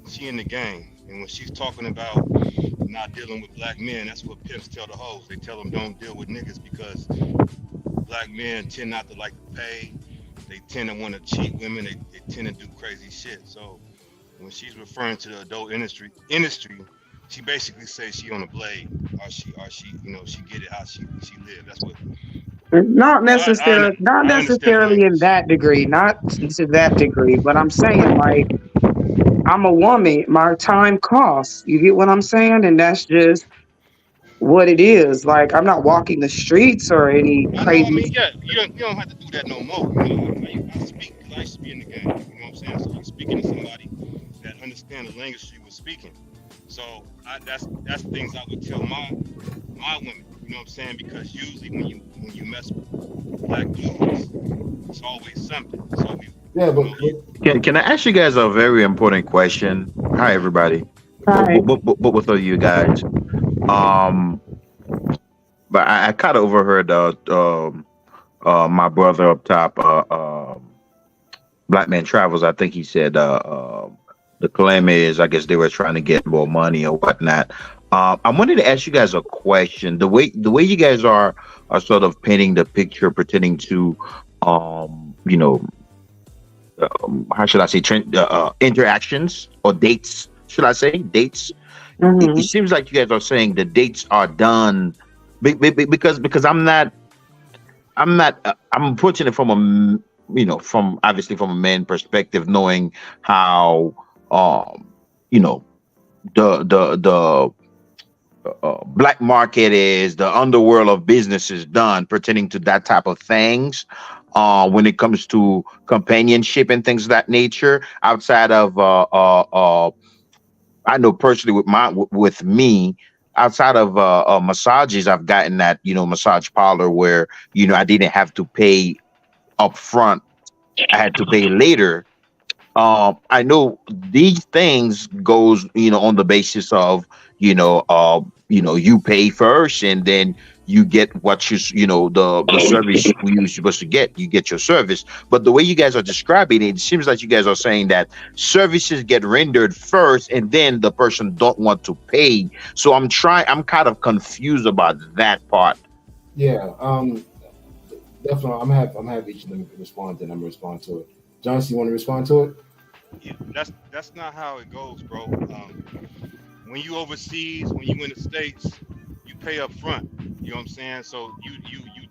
she in the game, and when she's talking about not dealing with black men, that's what pimps tell the hoes. They tell them don't deal with niggas because black men tend not to like to pay. They tend to want to cheat women. They tend to do crazy shit. So when she's referring to the adult industry, she basically says she on a blade, or she, she get it how she live. That's what. Not So necessarily, not I understand the necessarily in language. that degree, not to that degree, but I'm saying like I'm a woman, my time costs. You get what I'm saying? And that's just what it is. Like I'm not walking the streets or any I know. I crazy. mean, yeah, you don't have to do that no more. I speak because I used to be in the game. You know what I'm saying? So I'm speaking to somebody that understands the language she was speaking. So that's things I would tell my women. You know what I'm saying? Because usually when you mess with black dudes, it's always something. So Yeah, you but, know, but Can I ask you guys a very important question? Hi, everybody. Right. But with all you guys, um, but I kind of overheard my brother up top, Black Man Travels. I think he said the claim is, I guess they were trying to get more money or whatnot. I wanted to ask you guys a question. The way you guys are sort of painting the picture, pretending to, you know, how should I say, interactions or dates? Should I say dates? It Hmm. seems like you guys are saying the dates are done because I'm approaching it from from obviously from a man perspective, knowing how you know the black market is, the underworld of business is done pertaining to that type of things. When it comes to companionship and things of that nature, outside of I know personally with me, outside of massages, I've gotten that massage parlor where I didn't have to pay up front. I had to pay later. I know these things goes on the basis of you pay first and then you get what the service you're supposed to get. You get your service. But the way you guys are describing it, it seems like you guys are saying that services get rendered first and then the person don't want to pay. So I'm kind of confused about that part. yeah, definitely. I'm gonna have each of them respond, and I'm gonna respond to it. Johnson, you want to respond to it? yeah, that's not how it goes, bro. When you overseas, when you in the states, you pay up front. You know what I'm saying? So you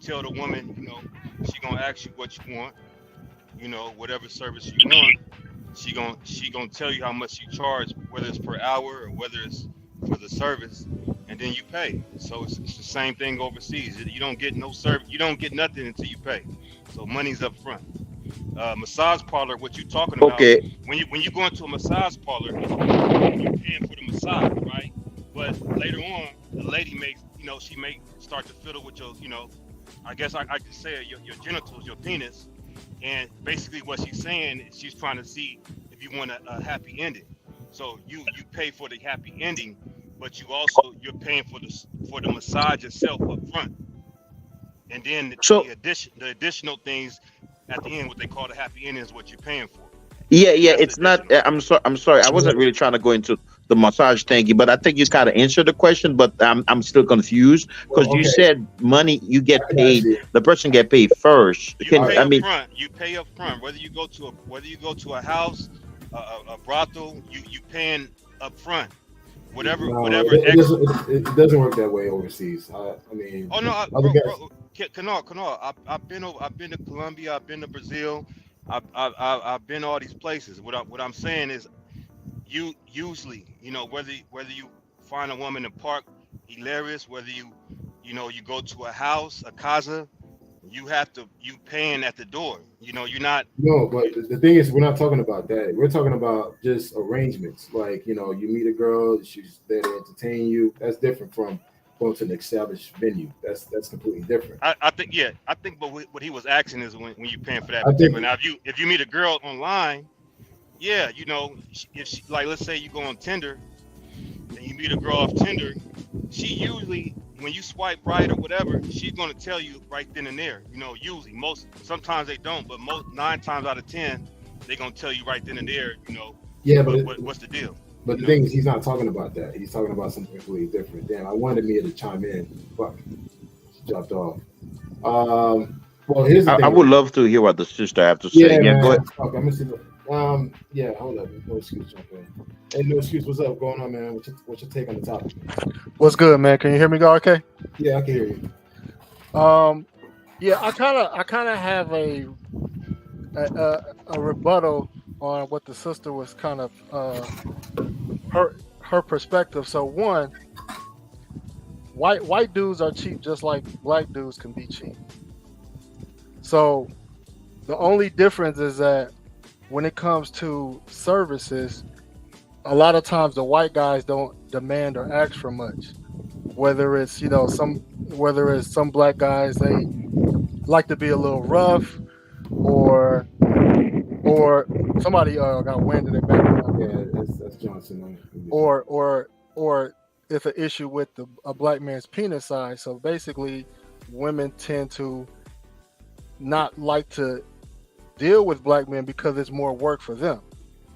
tell the woman, she gonna ask you what you want, whatever service you want. She gonna tell you how much you charge, whether it's per hour or whether it's for the service, and then you pay. So it's the same thing overseas. You don't get no service, you don't get nothing until you pay. So money's up front. Massage parlor, what you talking about? Okay. When you go into a massage parlor, you're paying for the massage, right? But later on, the lady she may start to fiddle with your, I guess I could say it, your genitals, your penis, and basically what she's saying is she's trying to see if you want a happy ending. So you pay for the happy ending, but you're paying for the massage itself up front, and then So the additional things at the end, what they call the happy ending, is what you're paying for. yeah, That's the it's not. additional. I'm sorry. I wasn't really trying to go into the massage thingy, but I think you kind of answered the question. But I'm still confused because Well, you okay, said money. You get I got paid. you. The person get paid first. You Can pay All I up mean? front. You pay up front. Whether you go to a house, a brothel, you paying up front. Whatever No, whatever it ex. doesn't. It doesn't work that way overseas. I mean, Oh no, other bro, guys. bro, Canal. I've been to Colombia. I've been to Brazil. I've been all these places. What I'm saying is, you usually, whether you find a woman in the park, hilarious, whether you go to a house, a casa, you paying at the door. You're not. No, but the thing is, we're not talking about that. We're talking about just arrangements. Like, you meet a girl, she's there to entertain you. That's different from going to an established venue. That's completely different. I think, yeah, I think, but what he was asking is when you paying for that I particular. think, Now, if you meet a girl online, yeah, if like let's say you go on Tinder and you meet a girl off Tinder, she usually when you swipe right or whatever, she's gonna tell you right then and there. Usually sometimes they don't, but 9 times out of 10, they're gonna tell you right then and there. Yeah, but what's the deal? But the thing is, he's not talking about that. He's talking about something completely different. Damn, I wanted Mia to chime in. Fuck, she dropped off. Well, here's the thing. I would love to hear what the sister have to say. Yeah, man. Go ahead. Okay, I'm gonna see. Yeah, hold up. No excuse, jump in. Hey, no excuse. What's up? Going on, man? What's your take on the topic? What's good, man? Can you hear me, go okay? Yeah, I can hear you. Yeah, I kind of have a rebuttal on what the sister was kind of her perspective. So one, white dudes are cheap just like black dudes can be cheap. So the only difference is that when it comes to services, a lot of times the white guys don't demand or ask for much. Whether it's some black guys, they like to be a little rough, or somebody got wind in their background. Yeah, that's Johnson. Or it's an issue with a black man's penis size. So basically, women tend to not like to deal with black men because it's more work for them,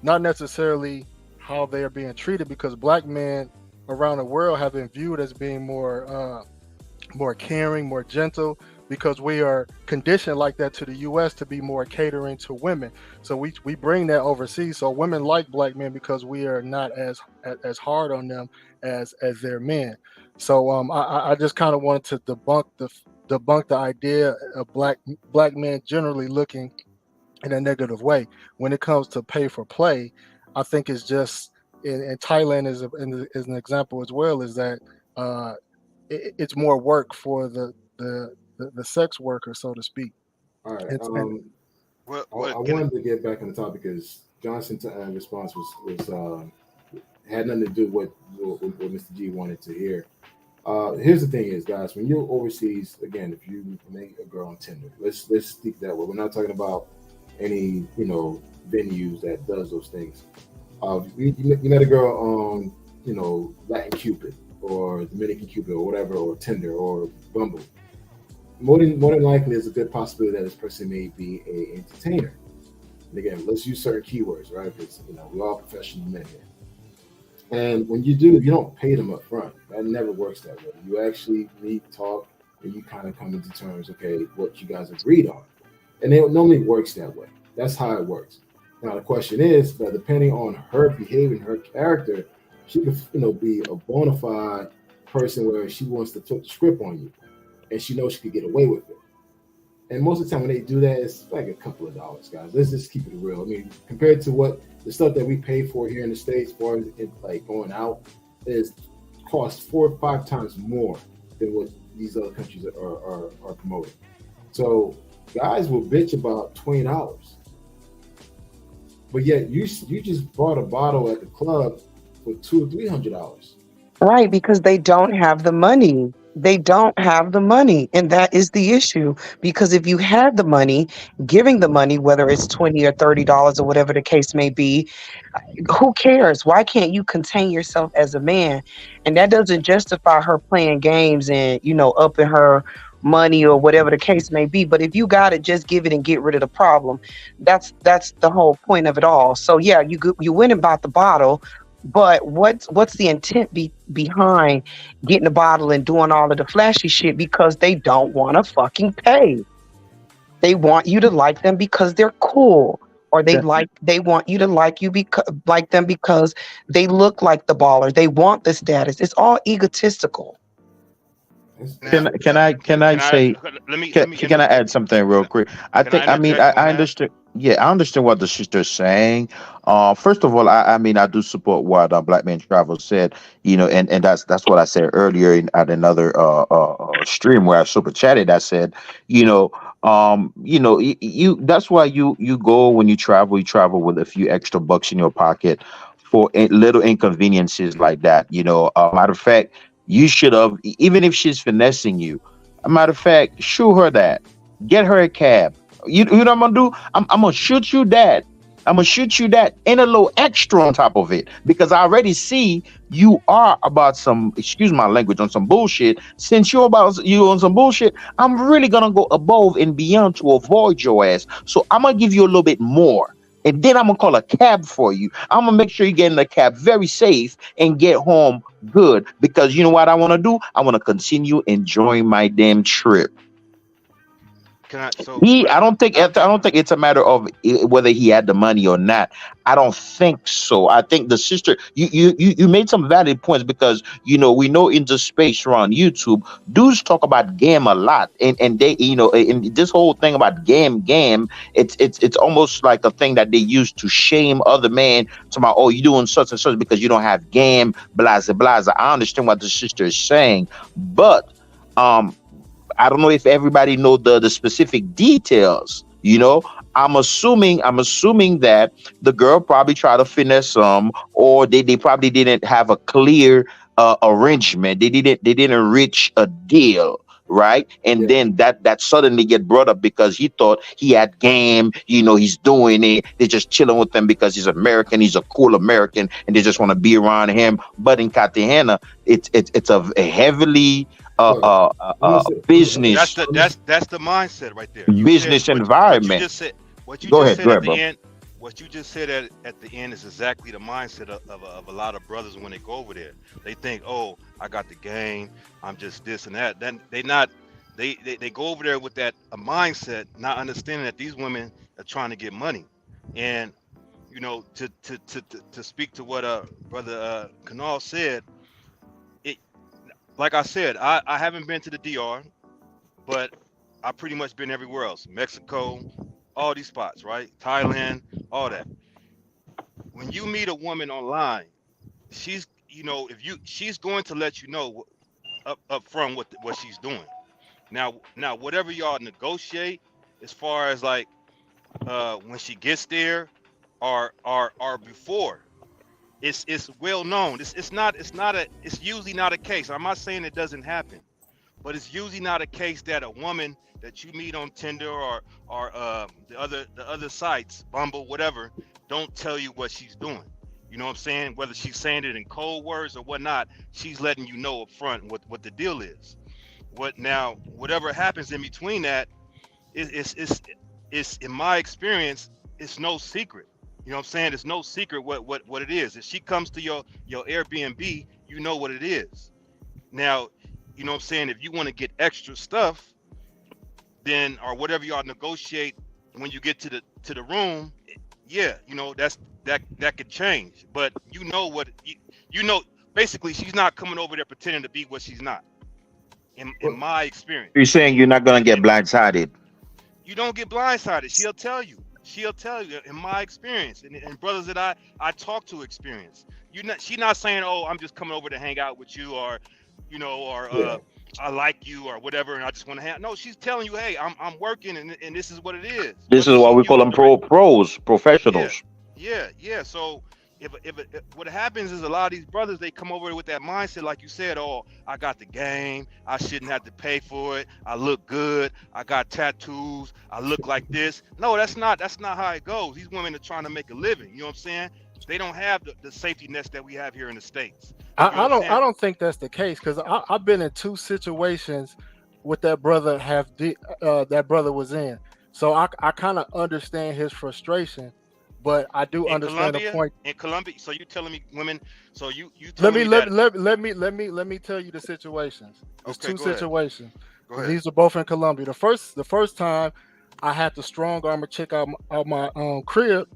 not necessarily how they are being treated, because black men around the world have been viewed as being more caring, more gentle, because we are conditioned like that to the U.S. to be more catering to women. So we bring that overseas. So women like black men because we are not as hard on them as their men. So I just kind of wanted to debunk the idea of black men generally looking in a negative way. When it comes to pay for play, I think it's just in Thailand is an example as well, is that it's more work for the sex worker, so to speak. All right. I wanted to get back on the topic because Johnson's response was had nothing to do with what Mr. G wanted to hear. Here's the thing is, guys, when you're overseas, again, if you meet a girl on Tinder, let's speak that way. We're not talking about any venues that does those things. You met a girl on Latin Cupid or Dominican Cupid or whatever, or Tinder or Bumble. More than likely, there's a good possibility that this person may be an entertainer. And again, let's use certain keywords, right? Because we're all professional men here. And when you don't pay them up front. That never works that way. You actually meet, talk, and you kind of come into terms, okay, what you guys agreed on. And it normally works that way. That's how it works. Now the question is that depending on her behavior and her character, she could be a bona fide person where she wants to flip the script on you, and she knows she could get away with it. And most of the time when they do that, it's like a couple of dollars, guys. Let's just keep it real. I mean, compared to what the stuff that we pay for here in the States, as far as like going out, is costs 4 or 5 times more than what these other countries are promoting. So guys will bitch about $20, but yet you just bought a bottle at the club for $200 or $300. Right, because they don't have the money. They don't have the money, and that is the issue. Because if you had the money, giving the money, whether it's $20 or $30 or whatever the case may be, who cares? Why can't you contain yourself as a man? And that doesn't justify her playing games and upping her money or whatever the case may be. But if you got it, just give it and get rid of the problem. That's the whole point of it all. So yeah, you went and bought the bottle. But what's the intent behind getting the bottle and doing all of the flashy shit? Because they don't want to fucking pay. They want you to like them because they're cool, or they want you to like them because they look like the baller. They want the status. It's all egotistical. Can I add something real quick? I understand. Yeah, I understand what the sister's saying. First of all, I do support what Black Men Travel said. And that's what I said earlier at another stream where I super chatted. I said, that's why you go when you travel with a few extra bucks in your pocket for little inconveniences like that. Matter of fact, you should have, even if she's finessing you. Matter of fact, show her that. Get her a cab. You know what I'm gonna do? I'm gonna shoot you, Dad. I'm gonna shoot you, Dad. And I'm gonna take you to the club. And I'm gonna I'm gonna shoot you that and a little extra on top of it because I already see you are about some, excuse my language, on some bullshit. Since you on some bullshit, I'm really gonna go above and beyond to avoid your ass. So I'm gonna give you a little bit more. And then I'm gonna call a cab for you. I'm gonna make sure you get in the cab very safe and get home good. Because you know what I want to do? I want to continue enjoying my damn trip. Can I? So I don't think it's a matter of whether he had the money or not. I don't think so. I think the sister, you made some valid points because we know in the space around YouTube, dudes talk about game a lot, and they and this whole thing about game, it's almost like a thing that they use to shame other men. To my, oh, you doing such and such because you don't have game, blah blah blah. I understand what the sister is saying, but I don't know if everybody know the specific details. I'm assuming that the girl probably tried to finesse some, or they probably didn't have a clear arrangement. They didn't reach a deal, right? And then that suddenly get brought up because he thought he had game. He's doing it. They're just chilling with him because he's American. He's a cool American, and they just want to be around him. But in Cartagena, it's a heavily business. That's the mindset right there. Business environment. What you Go just ahead, said at bro. the end. What you just said at the end is exactly the mindset of a lot of brothers when they go over there. They think, oh, I got the game. I'm just this and that. Then they go over there with that a mindset, not understanding that these women are trying to get money. And to speak to what brother Kanal said, like I said, I haven't been to the DR, but I pretty much been everywhere else. Mexico, all these spots, right? Thailand, all that. When you meet a woman online, she's going to let you know up front what she's doing. Now whatever y'all negotiate as far as like when she gets there or before, it's well known. It's usually not a case. I'm not saying it doesn't happen, but it's usually not a case that a woman that you meet on Tinder or the other sites, Bumble, whatever, don't tell you what she's doing. You know what I'm saying? Whether she's saying it in cold words or whatnot, she's letting you know up front what the deal is. Whatever happens in between that, it's in my experience, it's no secret. You know what I'm saying? It's no secret what it is. If she comes to your Airbnb, you know what it is. Now, you know what I'm saying? If you want to get extra stuff, then or whatever y'all negotiate when you get to the room, that could change. But basically she's not coming over there pretending to be what she's not. In my experience. You're saying you're not gonna get blindsided. You don't get blindsided. She'll tell you in my experience and brothers that I talk to experience. She's not saying, oh, I'm just coming over to hang out with you or I like you or whatever and I just want to hang. No, she's telling you, hey, I'm working and this is what it is. This is what we call them professionals. Yeah. So if what happens is a lot of these brothers, they come over with that mindset, like you said, oh, I got the game, I shouldn't have to pay for it, I look good, I got tattoos, I look like this. No, that's not how it goes. These women are trying to make a living. You know what I'm saying? They don't have the safety nets that we have here in the States. I don't think that's the case because I've been in two situations with that brother that brother was in. So I kind of understand his frustration. But I do understand the point. In Colombia, so you telling me women? So you let me tell you the situations. There's two situations. These are both in Colombia. The first time I had to strong arm a chick out my crib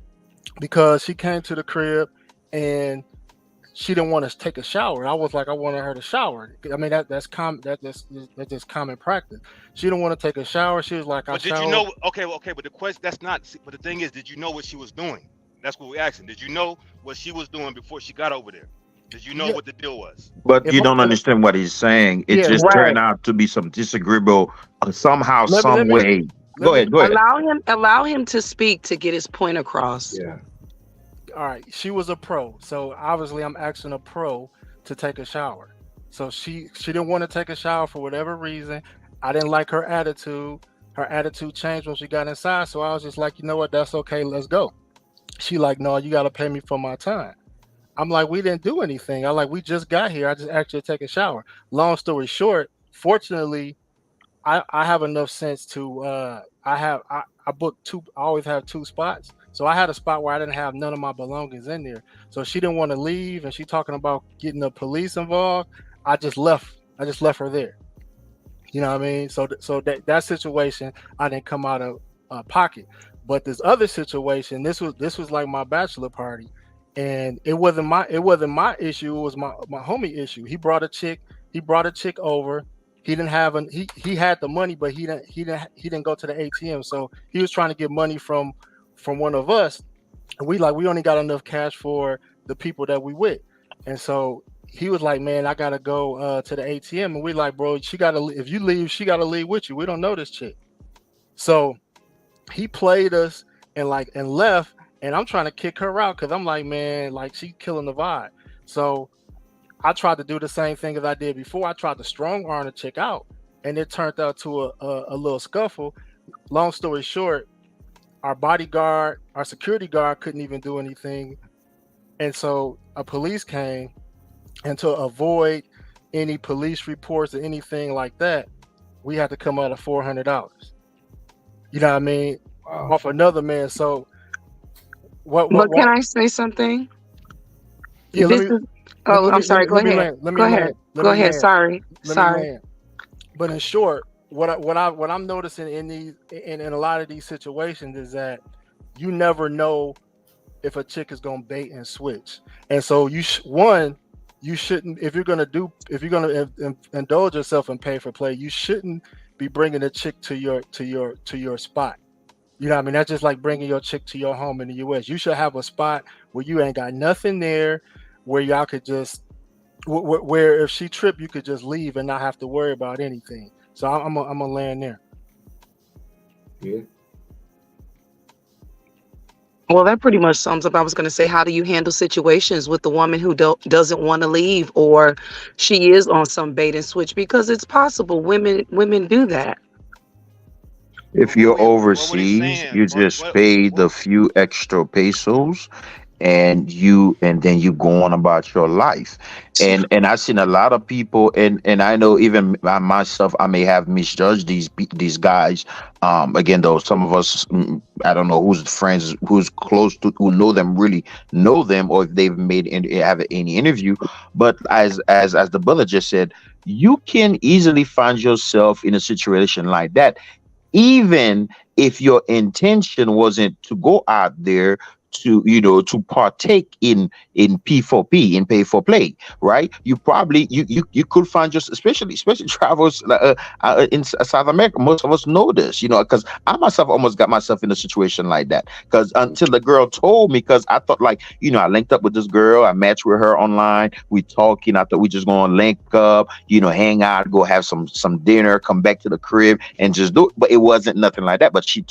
because she came to the crib and she didn't want to take a shower. I was like, I wanted her to shower. I mean that's just common practice. She didn't want to take a shower. She was like, but did you know? Okay, but the question that's not. But the thing is, did you know what she was doing? That's what we're asking. Did you know what she was doing before she got over there? Did you know what the deal was? But you don't understand what he's saying. It just turned out to be some disagreeable somehow, some way. Go ahead. Allow him to speak to get his point across. Yeah. All right, she was a pro, so obviously I'm asking a pro to take a shower. So she didn't want to take a shower for whatever reason. I didn't like her attitude. Her attitude changed when she got inside, so I was just like, you know what, that's okay, let's go. She like, no, you got to pay me for my time. I'm like, we didn't do anything. I like, we just got here. I just asked you to take a shower. Long story short, fortunately, I have enough sense to I booked two. I always have two spots. So I had a spot where I didn't have none of my belongings in there. So she didn't want to leave, and she talking about getting the police involved. I just left. I just left her there. You know what I mean? So that situation, I didn't come out of pocket. But this other situation, this was like my bachelor party, and it wasn't my issue. It was my homie issue. He brought a chick. He brought a chick over. He didn't have he had the money, but he didn't go to the ATM. So he was trying to get money from one of us. And we only got enough cash for the people that we with. And so he was like, man, I gotta go to the ATM. And we like, bro, if you leave, she gotta leave with you. We don't know this chick. So he played us and left. And I'm trying to kick her out because I'm like, man, like she killing the vibe. So I tried to do the same thing as I did before. I tried to strong arm the chick out, and it turned out to a little scuffle. Long story short, our bodyguard, our security guard couldn't even do anything. And so a police came, and to avoid any police reports or anything like that, we had to come out of $400. You know what I mean? Wow. Off another man. So what can I say something? Yeah, I'm sorry. Go ahead. Go ahead. Sorry. But in short, what I'm noticing in a lot of these situations is that you never know if a chick is gonna bait and switch. And so you shouldn't, if you're gonna indulge yourself and pay for play, you shouldn't be bringing a chick to your spot. You know what I mean? That's just like bringing your chick to your home in the U.S. You should have a spot where you ain't got nothing there, where y'all could just, where if she trip, you could just leave and not have to worry about anything. So I'm gonna land there. Yeah. Well, that pretty much sums up. I was going to say, how do you handle situations with the woman who doesn't want to leave, or she is on some bait and switch? Because it's possible women do that. If you're overseas, you just pay the few extra pesos and then you go on about your life. And I've seen a lot of people, and I know even myself, I may have misjudged these guys. Again, though, some of us, I don't know who's friends, who's close to, who know them, really know them, or if they've have any interview. But as the brother just said, you can easily find yourself in a situation like that, even if your intention wasn't to go out there to partake in P4P, in pay for play, right? You probably you could find just especially travelers in South America. Most of us know this, because I myself almost got myself in a situation like that, because until the girl told me, because I thought I linked up with this girl, I matched with her online, we talking, I thought we just gonna link up, hang out, go have some dinner, come back to the crib and just do it. But it wasn't nothing like that. But she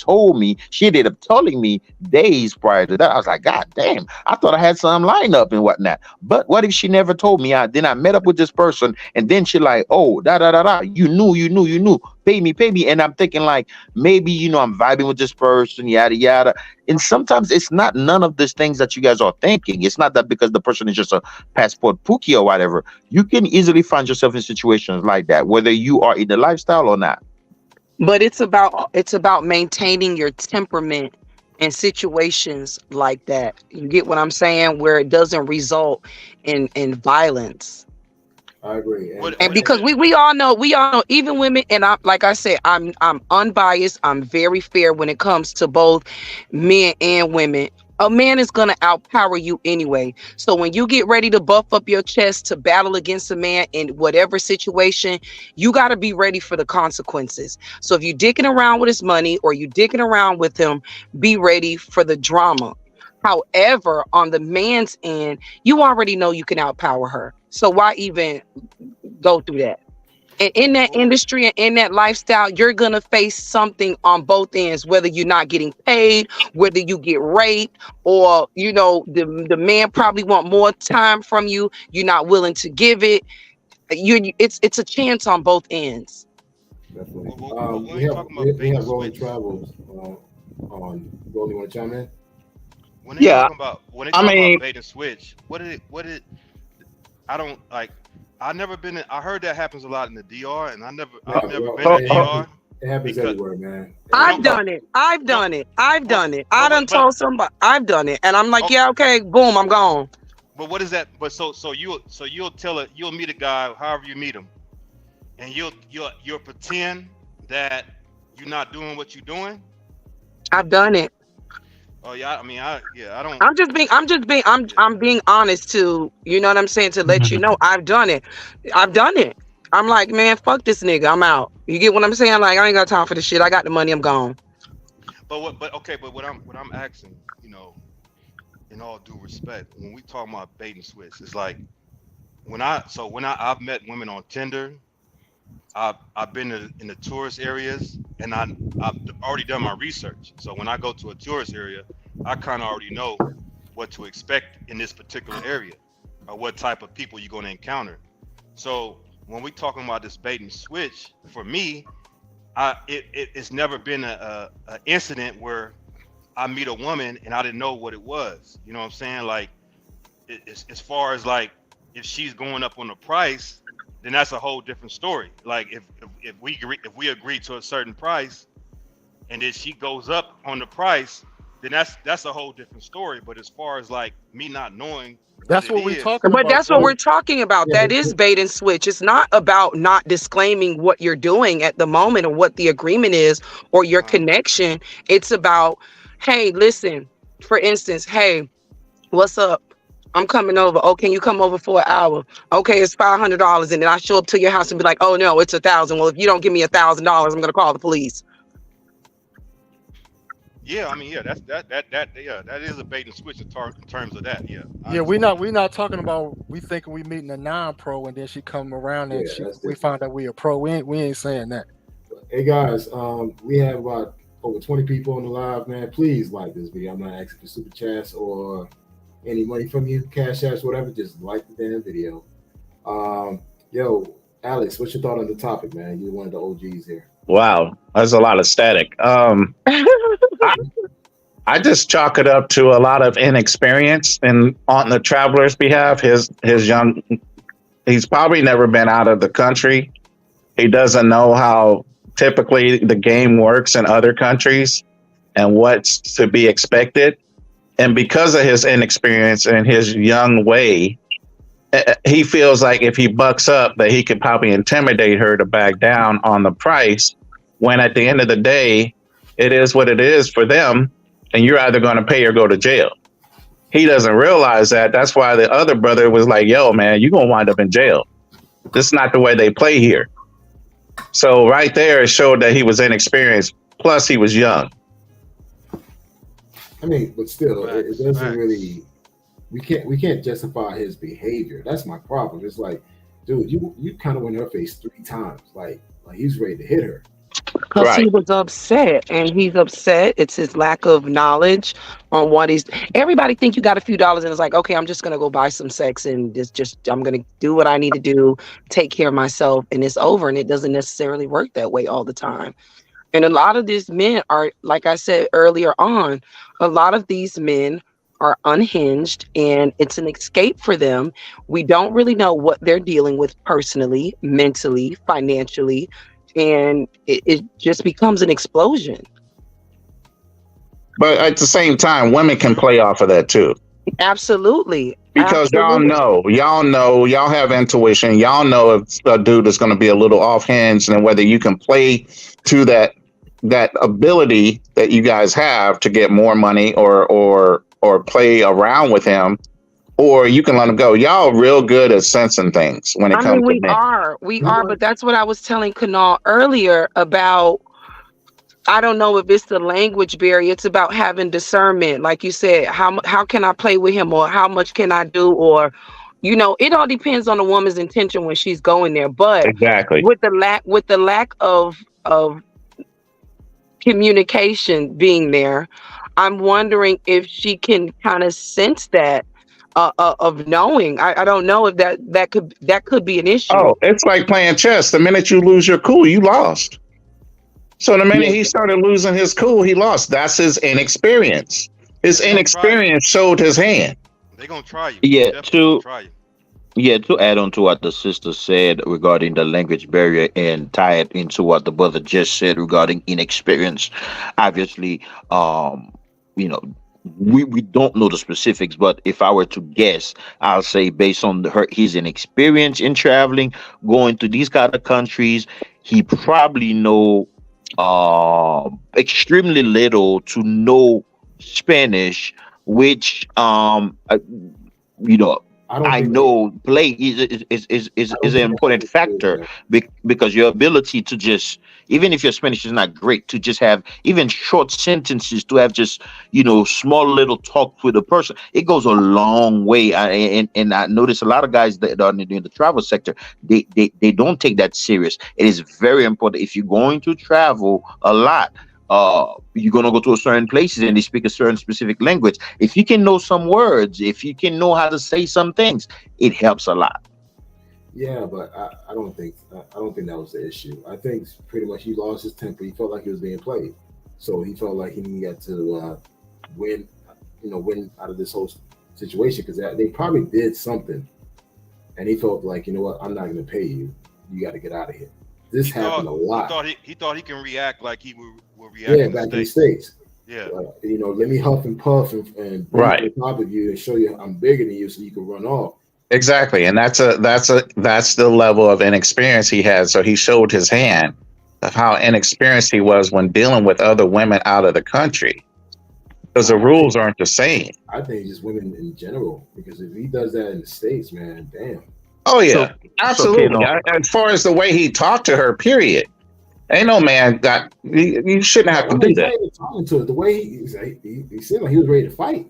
ended up telling me days prior to that. I was like, God damn, I thought I had some lined up and whatnot. But what if she never told me? Then I met up with this person, and then she like, oh, you knew, pay me. And I'm thinking maybe, I'm vibing with this person, yada, yada. And sometimes it's not none of these things that you guys are thinking. It's not that because the person is just a passport pookie or whatever. You can easily find yourself in situations like that, whether you are in the lifestyle or not. But it's about maintaining your temperament in situations like that. You get what I'm saying? Where it doesn't result in violence. I agree. And because we all know, even women, and like I said, I'm unbiased. I'm very fair when it comes to both men and women. A man is going to outpower you anyway. So when you get ready to buff up your chest to battle against a man in whatever situation, you got to be ready for the consequences. So if you're dicking around with his money or you dicking around with him, be ready for the drama. However, on the man's end, you already know you can outpower her. So why even go through that? And in that industry and in that lifestyle, you're going to face something on both ends, whether you're not getting paid, whether you get raped, or, the man probably want more time from you. You're not willing to give it. It's a chance on both ends. Definitely. We have Rolling Travels on. Rolling, you want to chime in? when they Yeah, talking about I mean, bait and switch, what it I don't like. I never been. I heard that happens a lot in the DR, and Yeah, I've never well, been to DR it happens because everywhere, man. I've no, done it. I've no, done it. I've but done it. I done but told somebody I've done it, and I'm like, oh, yeah, okay, boom, I'm gone. but what is that? But you'll tell it. You'll meet a guy, however you meet him, and you'll pretend that you're not doing what you're doing. I've done it. Oh yeah, I mean I don't. I'm being honest to, you know what I'm saying, to let you know I've done it. I've done it. I'm like, man, fuck this nigga. I'm out. You get what I'm saying? Like, I ain't got time for this shit. I got the money. I'm gone. But what I'm asking, in all due respect, when we talk about bait and switch, it's like I've met women on Tinder. I've been in the tourist areas, and I've already done my research. So when I go to a tourist area, I kind of already know what to expect in this particular area, or what type of people you're going to encounter. So when we talking about this bait and switch, for me, it's never been a incident where I meet a woman and I didn't know what it was. You know what I'm saying? Like, as far as like, if she's going up on the price, then that's a whole different story. Like if we agree to a certain price, and then she goes up on the price, then that's a whole different story. But as far as like me not knowing, That's what we're talking But about. that's what So we're talking about. Yeah, That is bait and switch. It's not about not disclaiming what you're doing at the moment or what the agreement is or your connection. It's about, hey, listen, for instance, hey, what's up? I'm coming over. Oh, can you come over for an hour? Okay, it's $500. And then I show up to your house and be like, oh no, it's $1,000. Well, if you don't give me $1,000, I'm gonna call the police. yeah, I mean, yeah, that is a bait and switch in terms of that. Yeah, I yeah, understand. we're not talking about we thinking we meeting a non-pro and then she come around and Yeah, that's we different. find out we a pro. We ain't saying that. Hey guys, we have about over 20 people on the live, man. Please like this video. I'm not asking for super chats or any money from you, cash apps, whatever. Just like the damn video. Yo, Alex, what's your thought on the topic, man? You're one of the OGs here. wow, that's a lot of static. I just chalk it up to a lot of inexperience and on the traveler's behalf. He's probably never been out of the country. He doesn't know how typically the game works in other countries and what's to be expected. And because of his inexperience and his young way, he feels like if he bucks up that he could probably intimidate her to back down on the price, when at the end of the day, it is what it is for them, and you're either going to pay or go to jail. He doesn't realize that. That's why the other brother was like, yo, man, you're going to wind up in jail. This is not the way they play here. So right there, it showed that he was inexperienced. Plus, he was young. I mean, but still, it Facts, doesn't facts. really. We can't justify his behavior. That's my problem. It's like, dude, you kind of went in her face 3 times. Like he's ready to hit her. Because he was upset, and he's upset. It's his lack of knowledge on what he's. Everybody think you got a few dollars, and it's like, okay, I'm just gonna go buy some sex, and I'm gonna do what I need to do, take care of myself, and it's over. And it doesn't necessarily work that way all the time. And a lot of these men are, like I said earlier on, a lot of these men are unhinged, and it's an escape for them. We don't really know what they're dealing with personally, mentally, financially, and it just becomes an explosion. But at the same time, women can play off of that too. Absolutely. Because Absolutely. y'all have intuition. Y'all know if a dude is going to be a little offhand, and whether you can play to that ability that you guys have to get more money or play around with him, or you can let him go. Y'all real good at sensing things when it I comes mean, to men. we are, but that's what I was telling Kunal earlier about. I don't know if it's the language barrier. It's about having discernment. Like you said, how can I play with him, or how much can I do, or, it all depends on the woman's intention when she's going there. But Exactly. with the lack of communication being there, I'm wondering if she can kind of sense that of knowing. I don't know if that could be an issue. Oh, it's like playing chess. The minute you lose your cool, you lost. So the minute he started losing his cool, he lost. That's his inexperience. His They gonna try you. inexperience showed his hand. They gonna try you. They Yeah, definitely gonna to try you. yeah, to add on to what the sister said regarding the language barrier and tie it into what the brother just said regarding inexperience. Obviously, you know, we don't know the specifics, but if I were to guess, I'll say based on his inexperience in traveling, going to these kind of countries, he probably know extremely little to no Spanish, which you know I don't I think that. know play I is don't an think that's important what it is, factor man. because your ability to just, even if your Spanish is not great, to just have even short sentences, to have just small little talk with a person, it goes a long way. And I notice a lot of guys that are in the travel sector, they don't take that serious. It is very important if you're going to travel a lot. You're gonna go to a certain places and they speak a certain specific language. If you can know some words, if you can know how to say some things, it helps a lot. Yeah, but I don't think that was the issue. I think pretty much he lost his temper. He felt like he was being played, so he felt like he needed to win, win out of this whole situation because they probably did something, and he felt like, you know what, I'm not going to pay you. You got to get out of here. This He happened thought a he lot. thought he thought he can react like he would react Yeah, in the back in the states. states. Yeah. Let me huff and puff and breathe Right. on top of you and show you I'm bigger than you, so you can run off. Exactly. And that's the level of inexperience he had. So he showed his hand of how inexperienced he was when dealing with other women out of the country. Because the I think rules aren't the same. I think just women in general. Because if he does that in the states, man, damn. Oh So yeah. so Absolutely. Kano, As far as the way he talked to her, period. Ain't no man got you shouldn't have to No, do he's not that. even talking to her. The way he seemed like he was ready to fight.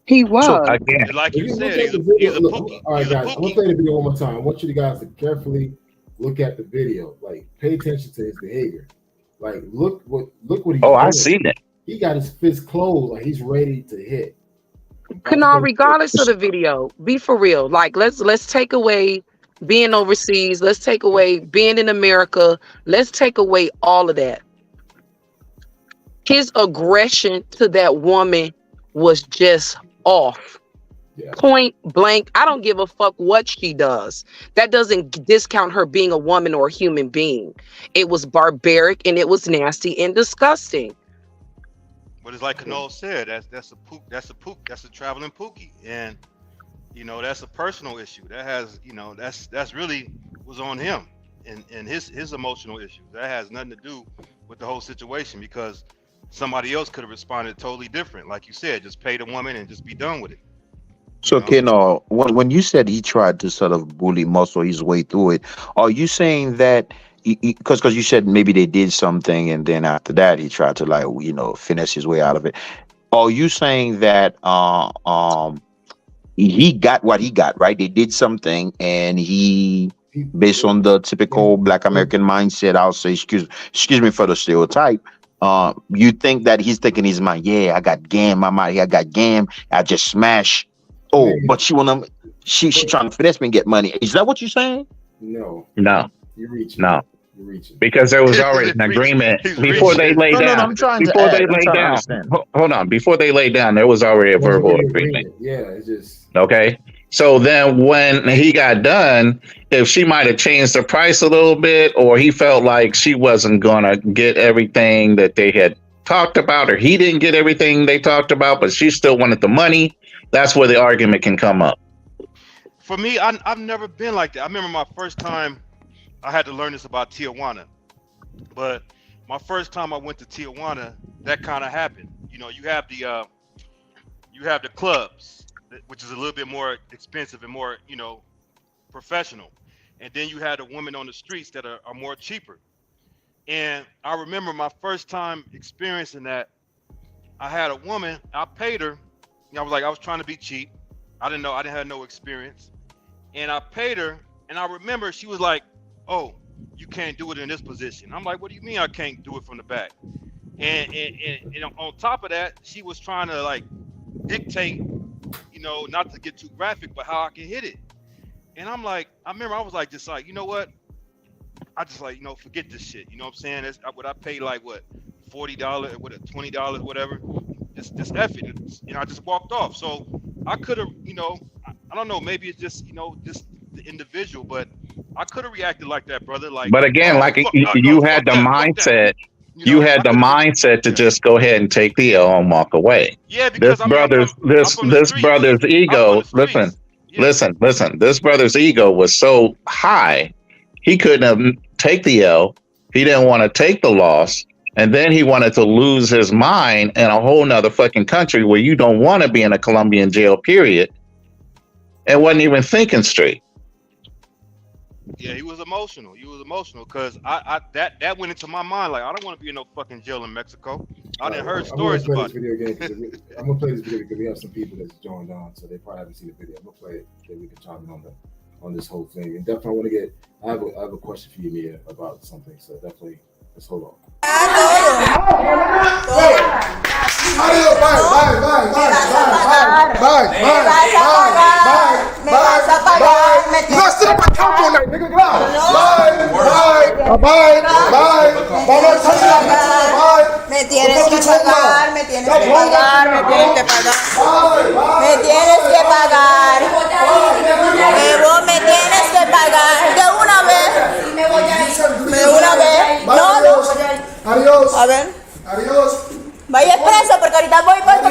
He so was. Again, And like If you you look said, at he's the a video, he's a look, pookie. all right, He's a guys, I'm gonna pookie. play the video one more time. I want you guys to carefully look at the video. Like, pay attention to his behavior. Like, look what he's oh, I doing. seen it. He got his fist closed, like he's ready to hit. Watch Canal, this. regardless of the video, be for real. Like let's take away being overseas. Let's take away being in America. Let's take away all of that. His aggression to that woman was just off. Yeah. Point blank. I don't give a fuck what she does. That doesn't discount her being a woman or a human being. It was barbaric and it was nasty and disgusting. But it's like Canol said, that's a pook, that's a traveling pookie, and that's a personal issue. That has that's really was on him and his emotional issues. That has nothing to do with the whole situation because somebody else could have responded totally different. Like you said, just pay the woman and just be done with it. You so know? Kano, when you said he tried to sort of bully muscle his way through it, are you saying that? Because you said maybe they did something and then after that he tried to like finesse his way out of it. Are you saying that he got what he got, right? They did something and he, He, based on the typical Black he, American mindset, I'll say, excuse me for the stereotype. You think that he's thinking in his mind, yeah, I got game, I'm out here, I got game, I just smash. Oh, maybe, but she trying to finesse me and get money. Is that what you're saying? no, No, you're reaching. no. You're reaching. Because there was already an agreement He's before they reaching. lay No, down. I'm trying to Before they add. I'm lay trying to down. understand. Hold on. Before they lay down, there was already a There's verbal already agreement. Yeah, it's just Okay. So then when he got done, if she might have changed the price a little bit, or he felt like she wasn't gonna get everything that they had talked about, or he didn't get everything they talked about, but she still wanted the money, that's where the argument can come up. For me, I've never been like that. I remember my first time I had to learn this about Tijuana, but my first time I went to Tijuana, that kind of happened. You have the clubs, which is a little bit more expensive and more professional, and then you had the women on the streets that are more cheaper. And I remember my first time experiencing that. I had a woman, I paid her. I was trying to be cheap. I didn't know, I didn't have no experience. And I paid her, and I remember she was like, "Oh, you can't do it in this position." I'm like, "What do you mean I can't do it from the back?" And on top of that, she was trying to like dictate, not to get too graphic, but how I can hit it. And I'm like, I remember I was like, just like, you know what? I just like, forget this shit. You know what I'm saying? Would I pay like what, $40, what, $20, whatever? just F it. I just walked off. So I could have, I don't know, maybe it's just, just the individual, but I could have reacted like that, brother. Like, But again, oh, like fuck, no, you had fuck the that, fuck that. mindset. You had the mindset to just go ahead and take the L and walk away. Yeah, because I'm from this brother's ego. Listen. This brother's ego was so high, he couldn't have take the L. He didn't want to take the loss, and then he wanted to lose his mind in a whole nother fucking country where you don't want to be in a Colombian jail. Period. And wasn't even thinking straight. Yeah, he was emotional. Because that went into my mind. Like, I don't want to be in no fucking jail in Mexico. I didn't heard stories about it. I'm gonna play this video because we have some people that's joined on, so they probably haven't seen the video. I'm gonna play it so we can chime in on this whole thing. And definitely, I want to get. I have a question for you, Mia, about something. So definitely, let's hold on. Me tienes que pagar, me tienes que pagar, me tienes que pagar. Me tienes que pagar. Vos me tienes que pagar de una vez. De una vez. No. Adiós. A ver. Adiós. Vaya expreso porque ahorita voy por tu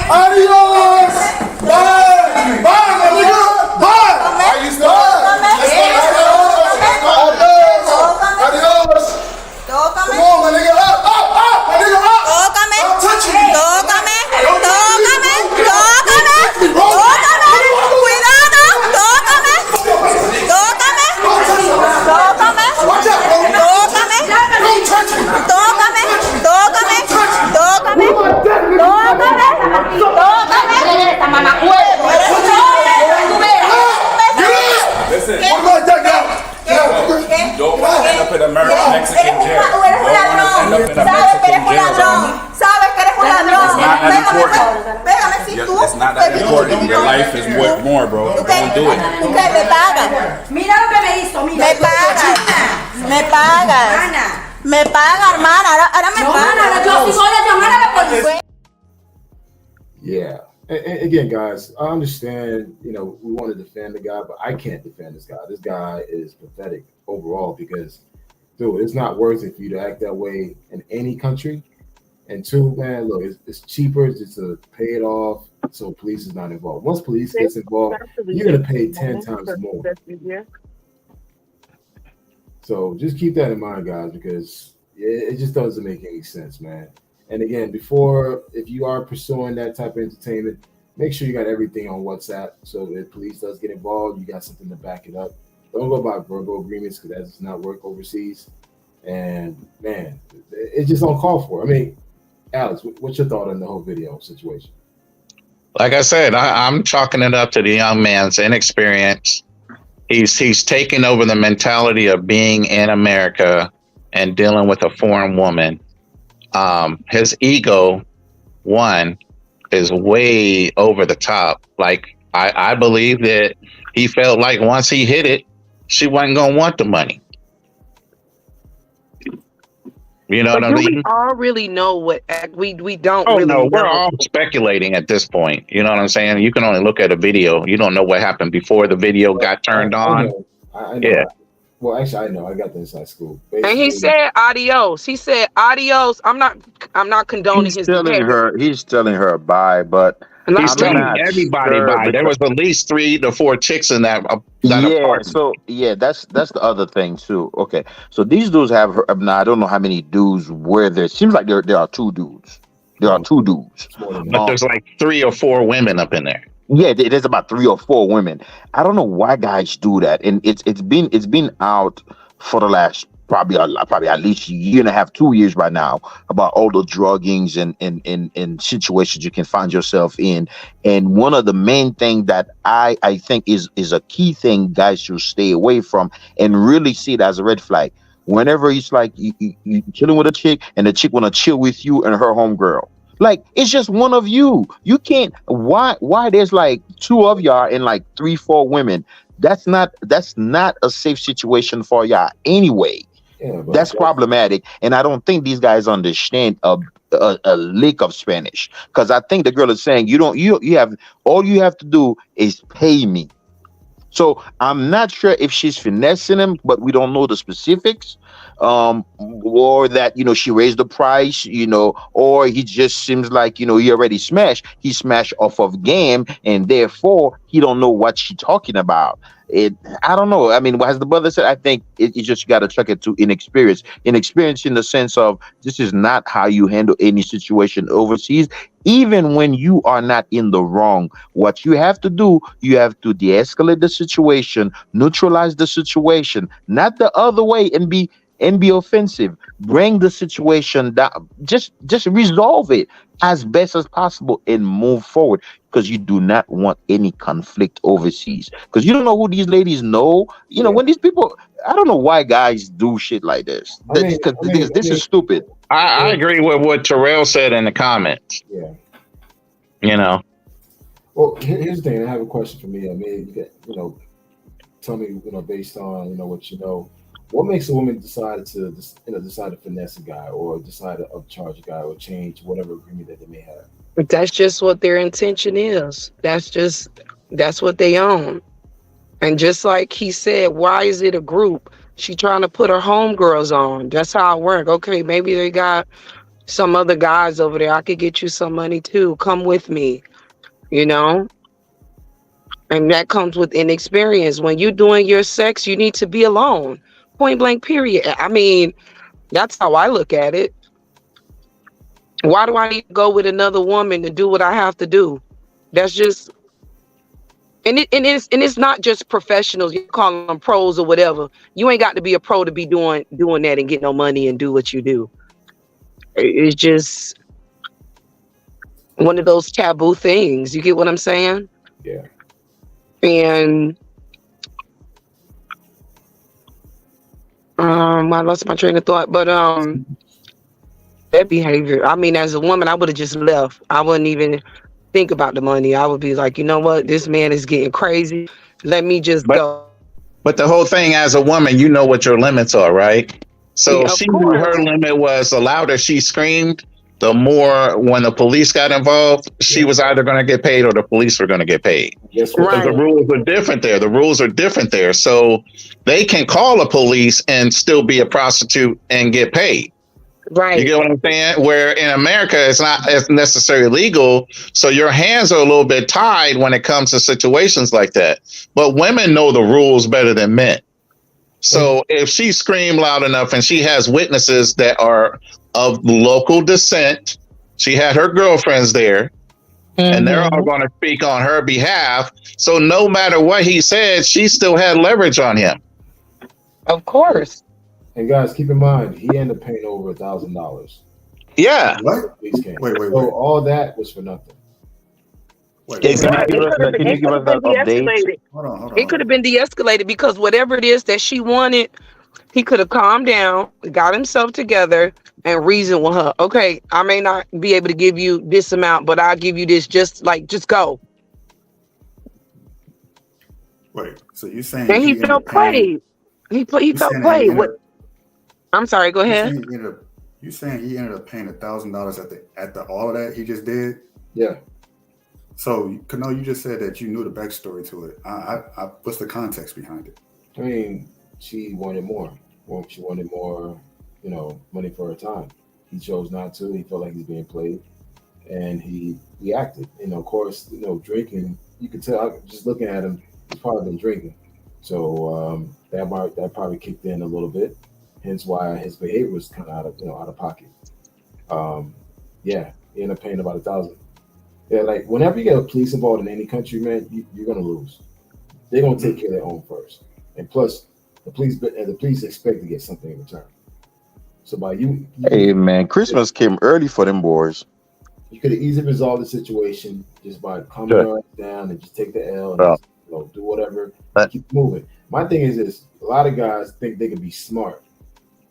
Adiós. Bye. Bye, my nigga. Bye. Are you still Adiós. Come on, my nigga. Up, my nigga, up. Tócame. Don't touch me. Tócame. Cuidado. Tócame. Watch out, bro. Don't touch me. Listen. What about that now? You don't want to end up in a Mexican jail. Tú eres un ladrón. Sabes que eres un ladrón. It's not that important. Pégame si tú. It's not that important. Your life is worth more, bro. Don't do it. ¿Tú qué me pagas? Mira lo que me hizo, mira. Me paga, hermana. Ahora me paga. Yo si voy a llamar a la policía. Yeah. And again, guys, I understand, we want to defend the guy, but I can't defend this guy. This guy is pathetic overall because, dude, it's not worth it for you to act that way in any country. And two, man, look, it's cheaper just to pay it off so police is not involved. Once police gets involved, you're going to pay 10 times more. So just keep that in mind, guys, because it just doesn't make any sense, man. And again, if you are pursuing that type of entertainment, make sure you got everything on WhatsApp. So if police does get involved, you got something to back it up. Don't go by verbal agreements because that does not work overseas. And man, it just don't call for it. I mean, Alex, what's your thought on the whole video situation? Like I said, I'm chalking it up to the young man's inexperience. He's taking over the mentality of being in America and dealing with a foreign woman. His ego, one, is way over the top. Like I believe that he felt like once he hit it, she wasn't gonna want the money. You know what I mean? We all really know what we don't. Oh really no, know. we're all speculating at this point. You know what I'm saying? You can only look at a video. You don't know what happened before the video got turned on. I know. Yeah. Well, actually, I know. I got the inside scoop. And he said adios. He said adios. I'm not condoning his behavior. He's telling her bye, but He's I'm telling not everybody sure bye. There was at least 3 to 4 chicks in that apartment. So that's the other thing too. Okay, so these dudes have. Now I don't know how many dudes were there. Seems like there are 2 dudes. There are 2 dudes, but there's like 3 or 4 women up in there. Yeah, there's about 3 or 4 women. I don't know why guys do that, and it's been out for the last probably at least a year and a half, 2 years by now about all the druggings and situations you can find yourself in. And one of the main things that I think is a key thing guys should stay away from and really see it as a red flag. Whenever it's like you chilling with a chick and the chick want to chill with you and her homegirl. Like, it's just one of you. You can't. Why there's like 2 of y'all and like 3, 4 women. That's not a safe situation for y'all anyway. Yeah, but That's problematic, and I don't think these guys understand a lick of Spanish. Because I think the girl is saying you have all you have to do is pay me. So I'm not sure if she's finessing him, but we don't know the specifics. Or that she raised the price, or he just seems like he already smashed. He smashed off of game, and therefore he don't know what she talking about. I don't know. I mean, as the brother said, I think it just got to check it to inexperience. Inexperience in the sense of this is not how you handle any situation overseas, even when you are not in the wrong. What you have to do, you have to de-escalate the situation, neutralize the situation, not the other way, and be offensive. Bring the situation down. Just resolve it as best as possible and move forward, because you do not want any conflict overseas, because you don't know who these ladies know. When these people, I don't know why guys do shit like this. Because this is stupid. I agree with what Terrell said in the comments. Yeah. Well, here's the thing. I have a question for me. I mean, tell me, based on what you know, what makes a woman decide to finesse a guy, or decide to upcharge a guy, or change whatever agreement that they may have? That's just what their intention is. That's what they own. And just like he said, why is it a group? She trying to put her homegirls on. That's how it works. Okay, maybe they got some other guys over there. I could get you some money too. Come with me, And that comes with inexperience. When you're doing your sex, you need to be alone. Point blank, period. I mean, that's how I look at it. Why do I need to go with another woman to do what I have to do? That's just, and it's not just professionals. You call them pros or whatever. You ain't got to be a pro to be doing that and get no money and do what you do. It's just one of those taboo things. You get what I'm saying? Yeah. And I lost my train of thought, but that behavior. I mean, as a woman, I would have just left. I wouldn't even think about the money. I would be like, you know what? This man is getting crazy. Let me just go. But the whole thing, as a woman, you know what your limits are, right? So Yeah, she knew her limit was the louder she screamed, the more when the police got involved, she was either going to get paid or the police were going to get paid. Yes, because the rules are different there. The rules are different there. So they can call a police and still be a prostitute and get paid. Right. You get what I'm saying? Where in America, it's not as necessarily legal. So your hands are a little bit tied when it comes to situations like that. But women know the rules better than men. So if she screamed loud enough and she has witnesses that are of local descent, she had her girlfriends there, and they're all going to speak on her behalf. So no matter what he said, she still had leverage on him. Of course. And guys, keep in mind, he ended up paying over $1,000. Yeah. What? Wait. So all that was for nothing. It could have been de-escalated because whatever it is that she wanted, he could have calmed down, got himself together, and reasoned with her. Okay, I may not be able to give you this amount, but I'll give you this. Just go. Wait, so you're saying? And he felt played. He felt played. I'm sorry. Go ahead. You saying he ended up paying $1,000 at the all of that he just did? Yeah. So, Kano, you just said that you knew the backstory to it. What's the context behind it? I mean, she wanted more. She wanted more, money for her time. He chose not to. He felt like he's being played, and he reacted. Of course, drinking. You could tell just looking at him. He's probably been drinking, so that probably kicked in a little bit. Hence why his behavior was kind of out of pocket. He ended up paying about $1,000. Yeah, like whenever you get a police involved in any country, man, you're gonna lose. They're gonna take care of their own first, and plus, the police expect to get something in return. So by you hey man, Christmas came early for them boys. You could have easily resolved the situation just by calming her down and just take the L and just, do whatever, keep moving. My thing is this: a lot of guys think they can be smart.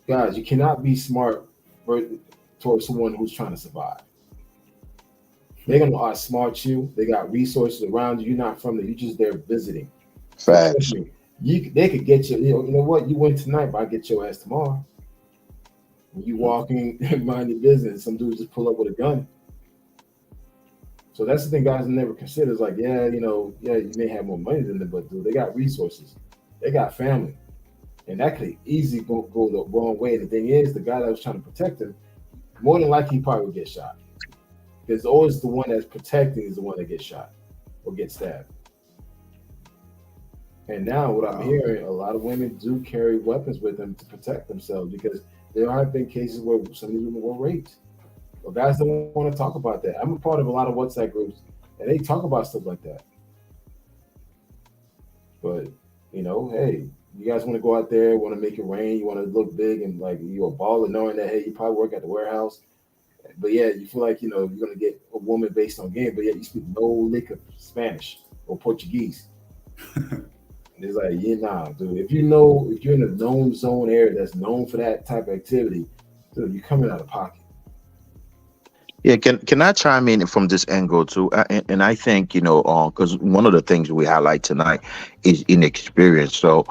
Guys, you cannot be smart towards someone who's trying to survive. They're gonna outsmart you. They got resources around you. You're not from there. You're just there visiting. So trust Facts. me, they could get you. You know what? You win tonight, but I get your ass tomorrow. When you walking and mind your business, some dudes just pull up with a gun. So that's the thing guys never consider. It's like, yeah, you may have more money than them, but dude, they got resources. They got family. And that could easily go the wrong way. The thing is, the guy that was trying to protect him, more than likely he probably would get shot. Because always the one that's protecting is the one that gets shot or gets stabbed. And now what I'm hearing, a lot of women do carry weapons with them to protect themselves because there have been cases where some of these women were raped. Well, guys don't want to talk about that. I'm a part of a lot of WhatsApp groups, and they talk about stuff like that. But, hey, you guys want to go out there, want to make it rain, you want to look big and like you're a baller knowing that, hey, you probably work at the warehouse. But yeah, you feel like, you're going to get a woman based on game, but yet you speak no lick of Spanish or Portuguese. And it's like, dude, if you're in a known zone area that's known for that type of activity, dude, you're coming out of pocket. Yeah, can I chime in from this angle too? And I think because one of the things we highlight tonight is inexperience. So,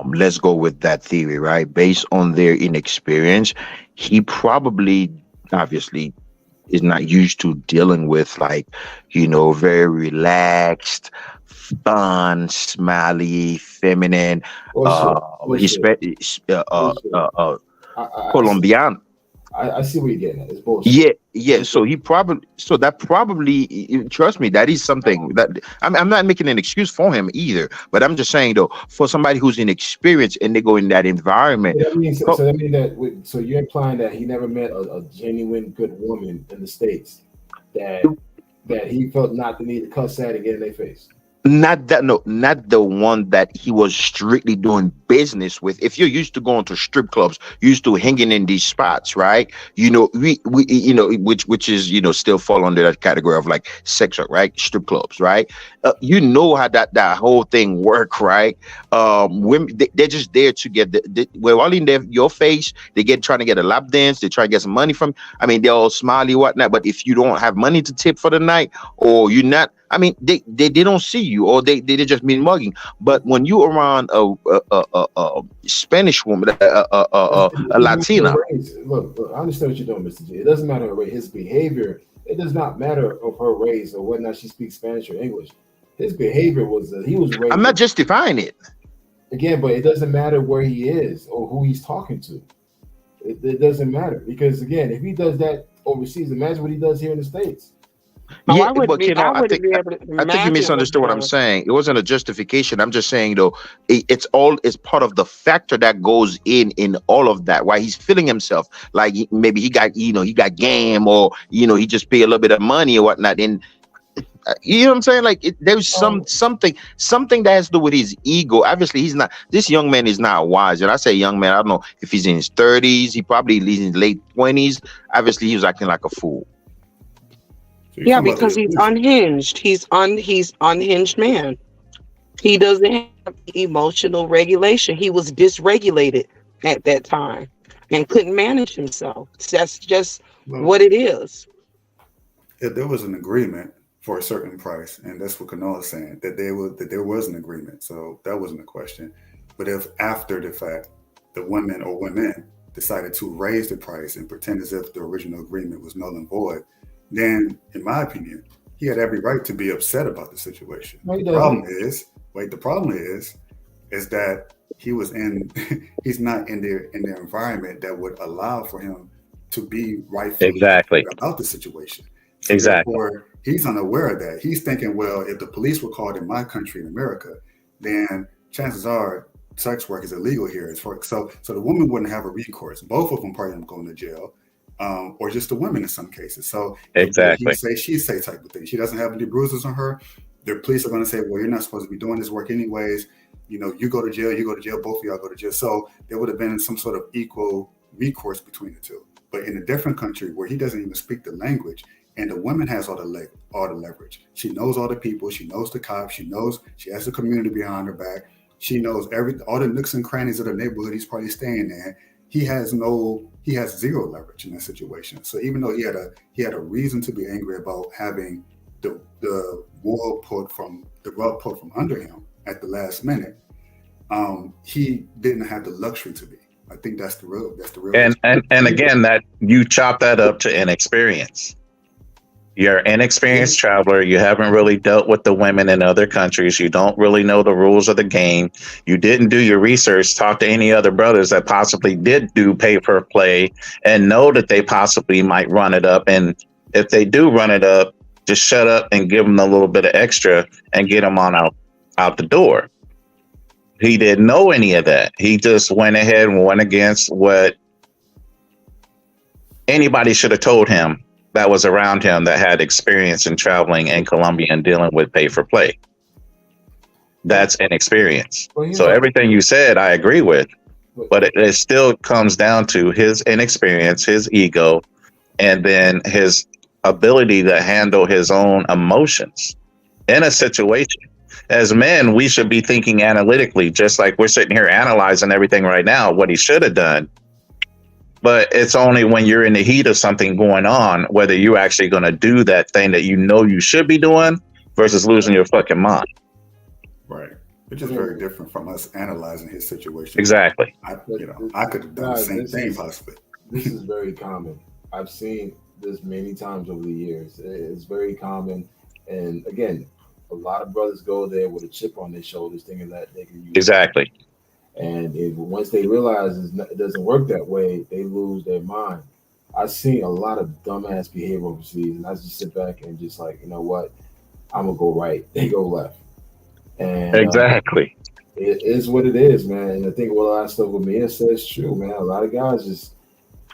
let's go with that theory, right? Based on their inexperience, he probably, obviously, is not used to dealing with very relaxed, fun, smiley, feminine, Colombian. I see where you're getting at. It's bullshit. Yeah. So that probably, trust me, that is something that I'm not making an excuse for him either. But I'm just saying though, for somebody who's inexperienced and they go in that environment. So you're implying that he never met a genuine good woman in the States that he felt not the need to cuss at and get in their face. Not the one that he was strictly doing business with. If you're used to going to strip clubs, used to hanging in these spots, right? We which is still fall under that category of like sex, right? Strip clubs, right? How that whole thing work, right? Women they're just there to get we're all in your face. They trying to get a lap dance. They try to get some money from. I mean, they're all smiley, whatnot. But if you don't have money to tip for the night, or you're not. I mean, they don't see you, or they just mean mugging. But when you around a Spanish woman, a Latina, look, I understand what you're doing, Mr. G. It doesn't matter his behavior. It does not matter of her race or whether or not she speaks Spanish or English. His behavior was he was raised. I'm not justifying it again, but it doesn't matter where he is or who he's talking to. It doesn't matter because again, if he does that overseas, imagine what he does here in the States. I think you misunderstood what I'm saying. It wasn't a justification. I'm just saying though, it's part of the factor that goes in all of that. Why he's feeling himself like maybe he got game, or he just pay a little bit of money or whatnot. And you know what I'm saying? Like there's something that has to do with his ego. Obviously, this young man is not wise. And I say young man, I don't know if he's in his 30s. He probably is in his late 20s. Obviously, he was acting like a fool. Yeah, because he's unhinged. He's unhinged man. He doesn't have emotional regulation. He was dysregulated at that time and couldn't manage himself. That's just what it is. If there was an agreement for a certain price, and that's what Kanal is saying, that there was an agreement, so that wasn't a question. But if after the fact the women or women decided to raise the price and pretend as if the original agreement was null and void, then, in my opinion, he had every right to be upset about the situation. No, the problem is that he's not in their environment that would allow for him to be rightfully about the situation. So exactly. Therefore, he's unaware of that. He's thinking, well, if the police were called in my country in America, then chances are sex work is illegal here. So the woman wouldn't have a recourse. Both of them probably going to jail. Or just the women in some cases. So exactly, he say, she say type of thing. She doesn't have any bruises on her. The police are going to say, well, you're not supposed to be doing this work anyways. You go to jail, both of y'all go to jail. So there would have been some sort of equal recourse between the two. But in a different country where he doesn't even speak the language, and the woman has all the leverage. She knows all the people. She knows the cops. She knows she has the community behind her back. She knows all the nooks and crannies of the neighborhood he's probably staying in. He has zero leverage in that situation. So even though he had a reason to be angry about having the rug pulled from under him at the last minute, he didn't have the luxury to be. I think that's the real. And again, that you chop that up to inexperience. You're an inexperienced traveler. You haven't really dealt with the women in other countries. You don't really know the rules of the game. You didn't do your research, talk to any other brothers that possibly did do pay for play and know that they possibly might run it up. And if they do run it up, just shut up and give them a little bit of extra and get them on out the door. He didn't know any of that. He just went ahead and went against what anybody should have told him that was around him that had experience in traveling in Colombia and dealing with pay for play. That's an experience. So everything you said, I agree with, but it still comes down to his inexperience, his ego, and then his ability to handle his own emotions in a situation. As men, we should be thinking analytically, just like we're sitting here analyzing everything right now, what he should have done. But it's only when you're in the heat of something going on, whether you're actually going to do that thing that you know you should be doing versus losing your fucking mind. Right. Which is very different from us analyzing his situation. Exactly. I could have done the same thing possibly. This is very common. I've seen this many times over the years. It's very common. And again, a lot of brothers go there with a chip on their shoulders thinking that they can use Exactly. it. And once they realize it doesn't work that way, they lose their mind. I've seen a lot of dumbass behavior overseas, and I just sit back and just like, you know what? I'm going to go right. They go left. And exactly. It is what it is, man. And I think what a lot of stuff with me says true, man. A lot of guys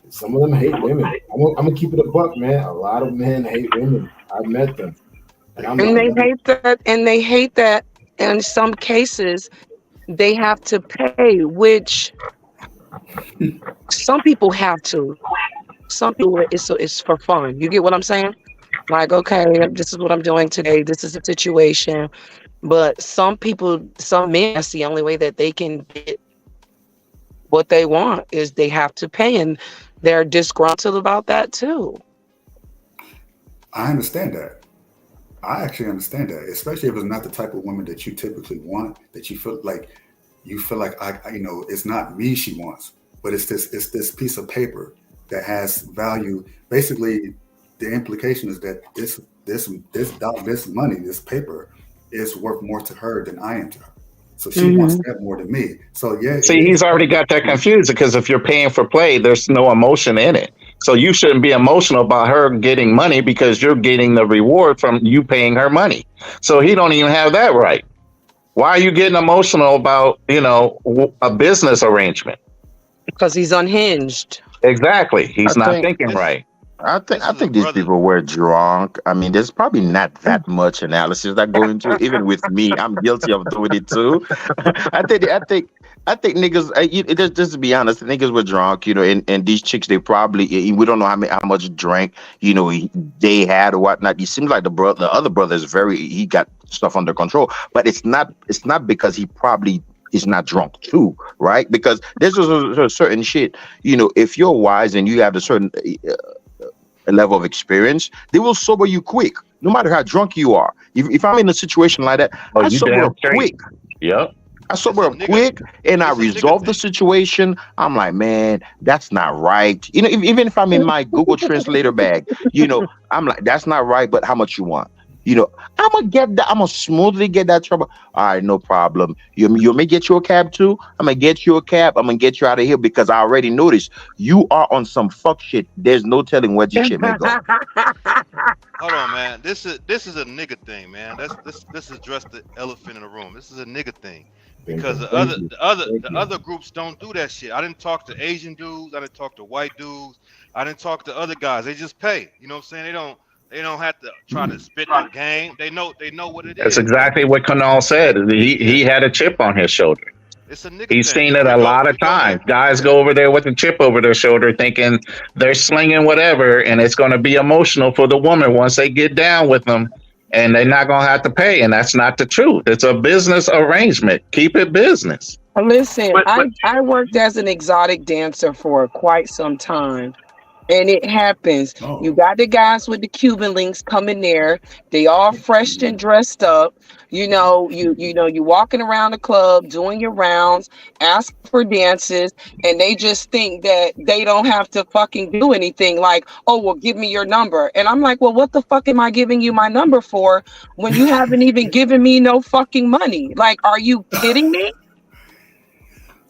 some of them hate women. I'm going to keep it a buck, man. A lot of men hate women. I've met them. And they hate that. In some cases, they have to pay, which some people have to. Some people, it's for fun. You get what I'm saying? Like, okay, this is what I'm doing today. This is the situation. But some men, that's the only way that they can get what they want is they have to pay. And they're disgruntled about that too. I understand that. I actually understand that, especially if it's not the type of woman that you typically want, that you feel like it's not me she wants, but it's this piece of paper that has value. Basically, the implication is that this money, this paper, is worth more to her than I am to her. So she wants that more than me. So yeah. See, he's already got that confused because if you're paying for play, there's no emotion in it. So you shouldn't be emotional about her getting money because you're getting the reward from you paying her money. So he don't even have that right. Why are you getting emotional about, a business arrangement? Because he's unhinged. Exactly. He's not thinking right. I think these people were drunk. I mean, there's probably not that much analysis that go into it. Even with me, I'm guilty of doing it too. I think niggas. Just to be honest, the niggas were drunk. And these chicks, they probably we don't know how much drink they had or whatnot. It seems like the other brother is he got stuff under control, but it's not because he probably is not drunk too, right? Because there's a certain shit. If you're wise and you have a certain level of experience, they will sober you quick, no matter how drunk you are. If I'm in a situation like that, I sober up quick. Yep. I sober up quick and I resolve the situation. I'm like, man, that's not right. Even if I'm in my Google Translator bag, I'm like, that's not right, but how much you want? I'm gonna smoothly get that trouble. All right, no problem. You may get you a cab too. I'm gonna get you a cab. I'm gonna get you out of here because I already noticed you are on some fuck shit. There's no telling where this shit may go. Hold on, man. This is a nigga thing, man. This is just the elephant in the room. This is a nigga thing. Because the other groups don't do that shit. I didn't talk to Asian dudes. I didn't talk to white dudes. I didn't talk to other guys. They just pay. You know what I'm saying? They don't have to try to spit the game. They know what it is. That's exactly what Kunal said. He had a chip on his shoulder. It's a nigga He's thing. seen it a lot of times. Guys go over there with a chip over their shoulder thinking they're slinging whatever, and it's going to be emotional for the woman once they get down with them, and they're not going to have to pay, and that's not the truth. It's a business arrangement. Keep it business. Listen, I worked as an exotic dancer for quite some time. And it happens. Oh. You got the guys with the Cuban links coming there. They all fresh and dressed up. You know, you walking around the club, doing your rounds, ask for dances, and they just think that they don't have to fucking do anything. Like, oh, well, give me your number. And I'm like, well, what the fuck am I giving you my number for when you haven't even given me no fucking money? Like, are you kidding me?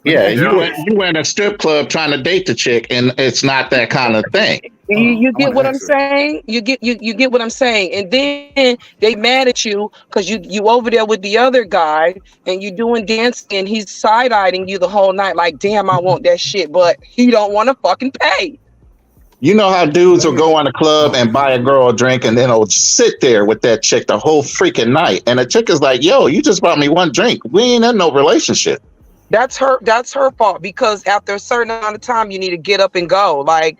Yeah, you were in a strip club trying to date the chick, and it's not that kind of thing. You get what I'm saying? You get what I'm saying. And then they mad at you because you over there with the other guy and you doing dancing and he's side-eyeing you the whole night like, damn, I want that shit, but he don't want to fucking pay. You know how dudes will go in a club and buy a girl a drink and then will sit there with that chick the whole freaking night. And the chick is like, yo, you just bought me one drink. We ain't in no relationship. That's her fault, because after a certain amount of time you need to get up and go. Like,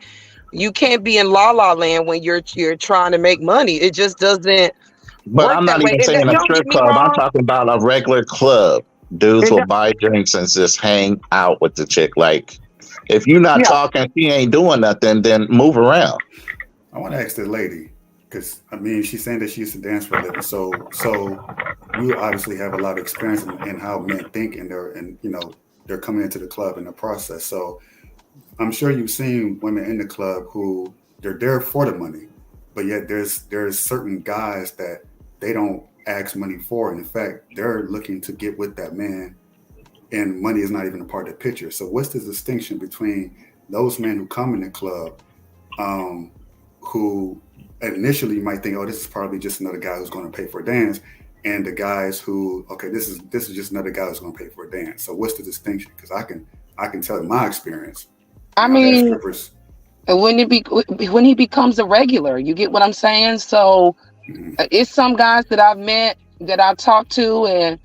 you can't be in la la land when you're trying to make money. It just doesn't But work I'm that not way. even And saying a don't strip get me club. I'm wrong. talking about a regular club. Dudes And will buy drinks and just hang out with the chick. Like, if you're not Yeah. talking, she ain't doing nothing, then move around. I want to ask the lady, because I mean, she's saying that she used to dance for a living. So you obviously have a lot of experience in how men think, and they're coming into the club in the process. So I'm sure you've seen women in the club who they're there for the money, but yet there's certain guys that they don't ask money for. And in fact, they're looking to get with that man, and money is not even a part of the picture. So what's the distinction between those men who come in the club, who initially might think, oh, this is probably just another guy who's going to pay for a dance, and the guys who, okay, this is just another guy who's going to pay for a dance? So what's the distinction? Because I can tell in my experience. I mean, when he becomes a regular, you get what I'm saying? So it's some guys that I've met, that I talk to, and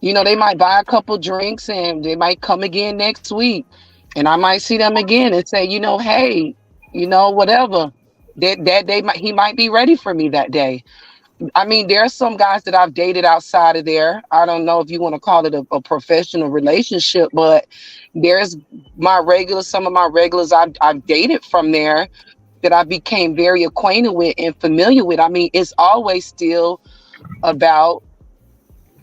they might buy a couple drinks and they might come again next week, and I might see them again and say, hey, whatever, that day he might be ready for me that day. I mean, there are some guys that I've dated outside of there. I don't know if you want to call it a professional relationship, but there's some of my regulars I've dated from there that I became very acquainted with and familiar with. I mean, it's always still about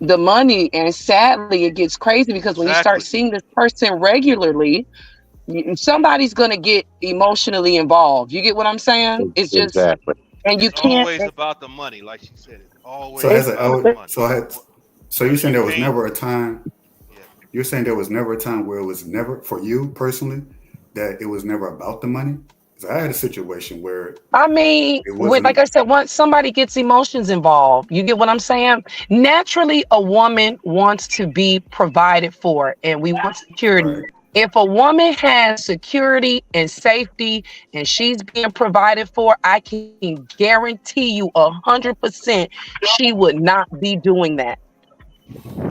the money, and sadly it gets crazy because when you start seeing this person regularly, somebody's gonna get emotionally involved. You get what I'm saying? It's just exactly. And you it's can't always about the money, like she said. It's always about the money. So you're saying there was never a time? You're saying there was never a time where it was never, for you personally, that it was never about the money? Because I had a situation where, I mean, like I said, once somebody gets emotions involved, you get what I'm saying? Naturally, a woman wants to be provided for, and we want security. Right. If a woman has security and safety and she's being provided for, I can guarantee you 100% she would not be doing that.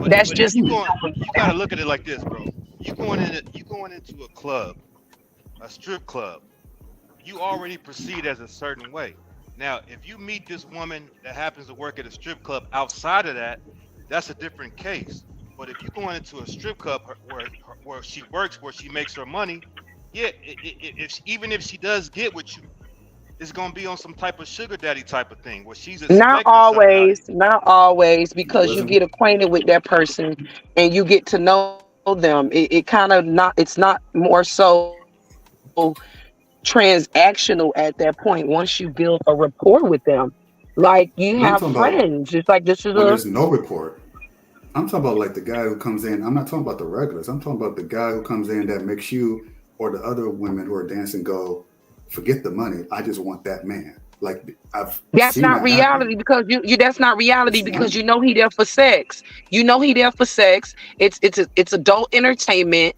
That's just you gotta look at it like this, bro. You going into a club, a strip club, you already proceed as a certain way. Now, if you meet this woman that happens to work at a strip club outside of that, that's a different case. But if you're going into a strip club where she works, where she makes her money, yeah, even if she does get with you, it's gonna be on some type of sugar daddy type of thing where she's not always, because you get acquainted with that person and you get to know them. It's not more so transactional at that point. Once you build a rapport with them, like you have friends, it's like this is there's no rapport. I'm talking about like the guy who comes in. I'm not talking about the regulars. I'm talking about the guy who comes in that makes you or the other women who are dancing go, forget the money. I just want that man. Like that's not reality because you that's not reality because you know he there for sex. You know he there for sex. It's adult entertainment.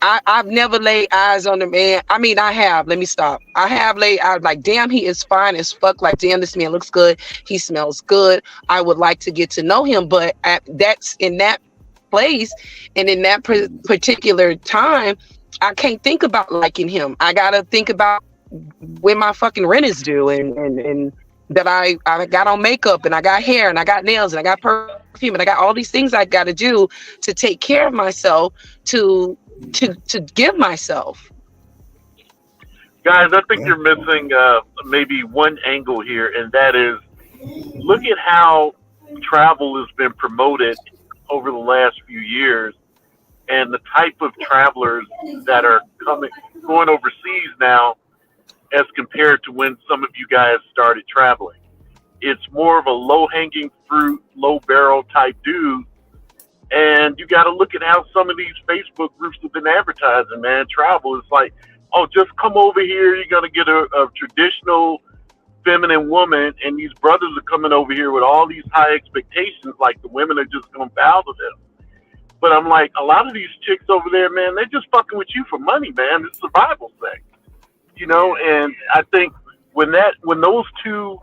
I've never laid eyes on the man. I mean, I have. Let me stop. I have laid eyes like, damn, he is fine as fuck. Like, damn, this man looks good. He smells good. I would like to get to know him. But that's in that place and in that particular time, I can't think about liking him. I got to think about when my fucking rent is due and that I got on makeup and I got hair and I got nails and I got perfume and I got all these things I got to do to take care of myself to give myself. Guys, I think you're missing maybe one angle here, and that is look at how travel has been promoted over the last few years, and the type of travelers that are going overseas now, as compared to when some of you guys started traveling. It's more of a low-hanging fruit, low-barrel type dude. And you got to look at how some of these Facebook groups have been advertising, man. Travel is like, oh, just come over here. You're going to get a traditional feminine woman. And these brothers are coming over here with all these high expectations, like the women are just going to bow to them. But I'm like, a lot of these chicks over there, man, they're just fucking with you for money, man. It's survival thing, you know? And I think when those two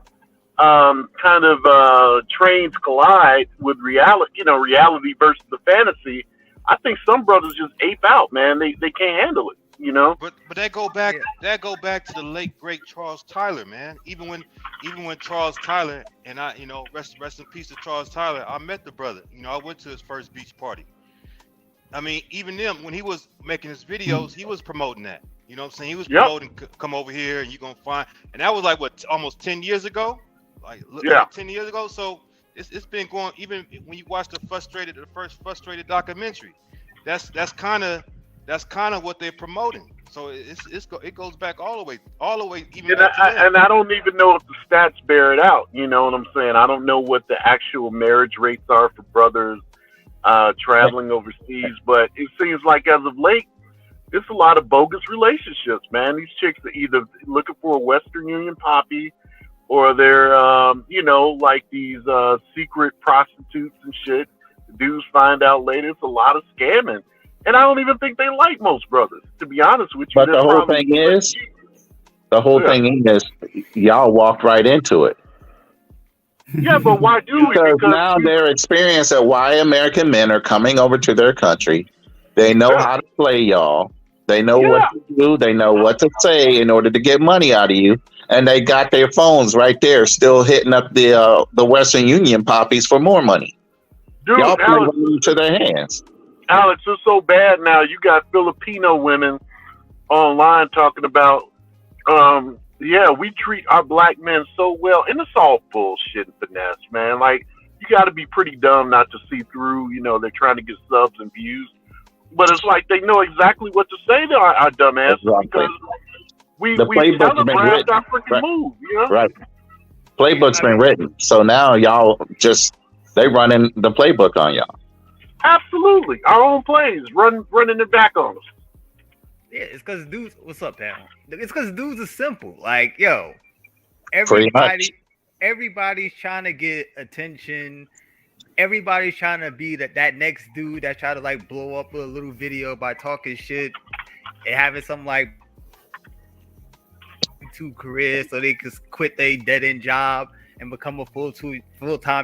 kind of trains collide with reality, you know, reality versus the fantasy, I think some brothers just ape out, man. They can't handle it, you know. But that go back to the late great Charles Tyler, man. Even when Charles Tyler, and I, you know, rest in peace to Charles Tyler, I met the brother. You know, I went to his first beach party. I mean, even them, when he was making his videos, he was promoting that. You know what I'm saying? He was promoting, come over here and you're gonna find, and that was like what, almost 10 years ago. Like 10 years ago. So it's been going. Even when you watch the first frustrated documentary, that's kind of what they're promoting. So it goes back all the way. Even and I don't even know if the stats bear it out. You know what I'm saying? I don't know what the actual marriage rates are for brothers traveling overseas, but it seems like as of late, it's a lot of bogus relationships, man. These chicks are either looking for a Western Union poppy, or they're, you know, like these secret prostitutes and shit. Dudes find out later. It's a lot of scamming. And I don't even think they like most brothers, to be honest with you. But the whole thing is, y'all walked right into it. Yeah, but why do we? Because now they're experiencing why American men are coming over to their country. They know how to play y'all. They know what to do. They know what to say in order to get money out of you. And they got their phones right there, still hitting up the Western Union poppies for more money. Dude, y'all play into their hands. Alex, it's so bad now. You got Filipino women online talking about, we treat our black men so well. And it's all bullshit and finesse, man. Like, you got to be pretty dumb not to see through, you know, they're trying to get subs and views. But it's like they know exactly what to say to our dumb asses because we playbook's been written. our freaking move, you know? Right. Playbook's been written. So now y'all they running the playbook on y'all. Absolutely. Our own plays running it back on us. Yeah, it's because dudes, what's up, pal? It's because dudes are simple. Like, yo, everybody's trying to get attention. Everybody's trying to be that next dude that try to like blow up a little video by talking shit and having some like YouTube career so they could quit their dead end job and become a full-time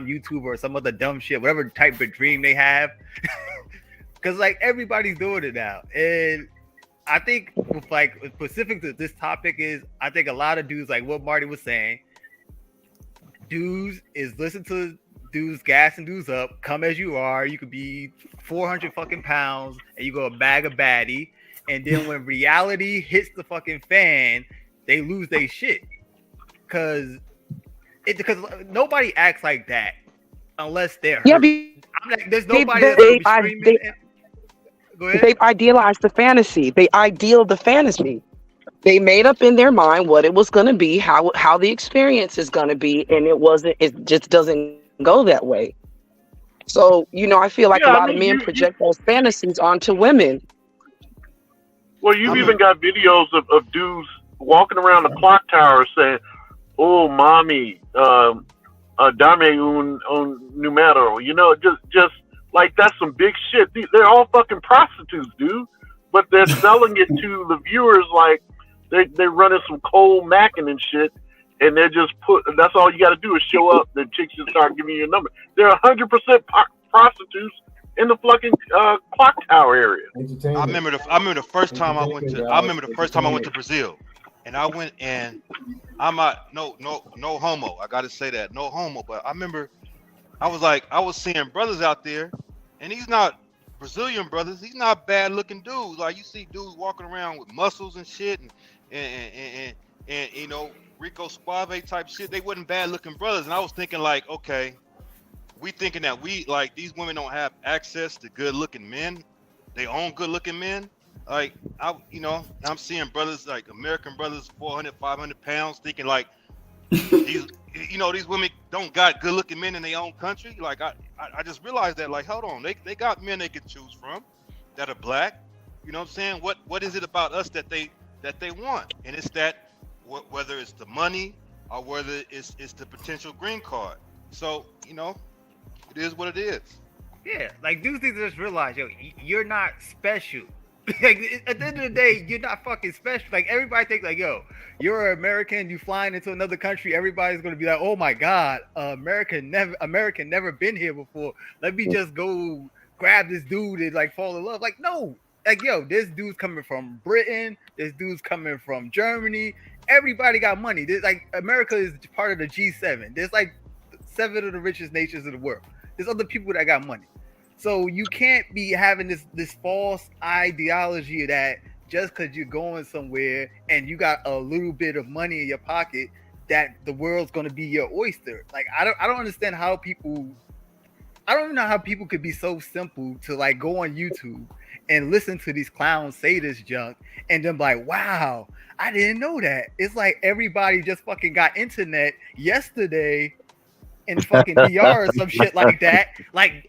YouTuber or some other dumb shit, whatever type of dream they have. Because like everybody's doing it now, and I think with like specific to this topic is I think a lot of dudes, like what Marty was saying, dudes is listen to dudes gassing dudes up, come as you are. You could be 400 fucking pounds and you go a bag of baddie. And then when reality hits the fucking fan, they lose their shit. Because nobody acts like that unless they're hurt. I'm like, there's nobody that's gonna be screaming. Go ahead. They've idealized the fantasy. They idealed the fantasy. They made up in their mind what it was going to be, how the experience is going to be, and it just doesn't go that way. So, you know, I feel like a lot of men project those fantasies onto women. Well, you've even got videos of dudes walking around the clock tower saying, "Oh, mommy, dame un numero." You know, just like that's some big shit. They're all fucking prostitutes, dude. But they're selling it to the viewers like they're running some cold macking and shit. And they're just that's all you got to do is show up. The chicks just start giving you a number. There are 100% prostitutes in the fucking clock tower area. I remember the first time I went to Brazil, and I went and I'm not no homo. I got to say that, no homo. But I remember I was seeing brothers out there, and these not Brazilian brothers, he's not bad looking dude. Like you see dudes walking around with muscles and shit, and you know Rico Suave type shit. They wasn't bad looking brothers, and I was thinking like, okay, we thinking that we like these women don't have access to good looking men. They own good looking men. Like I'm seeing brothers like American brothers, 400, 500 pounds, thinking like these women don't got good looking men in their own country. Like I just realized that, like, hold on, they got men they can choose from that are black. You know what I'm saying? What is it about us that they want? And it's that whether it's the money or whether it's the potential green card. So it is what it is. Yeah, like dudes need to just realize, yo, you're not special. Like at the end of the day, you're not fucking special. Like everybody thinks, like, yo, you're an American, you flying into another country, everybody's gonna be like, oh my god, American never been here before. Let me just go grab this dude and like fall in love. Like, no, like, yo, this dude's coming from Britain, this dude's coming from Germany. Everybody got money. There's like America is part of the G7. There's like 7 of the richest nations in the world. There's other people that got money. So you can't be having this false ideology that just because you're going somewhere and you got a little bit of money in your pocket, that the world's gonna be your oyster. Like I don't understand how people. I don't even know how people could be so simple to like go on YouTube and listen to these clowns say this junk and then like, wow, I didn't know that. It's like everybody just fucking got internet yesterday in fucking DR or some shit like that. Like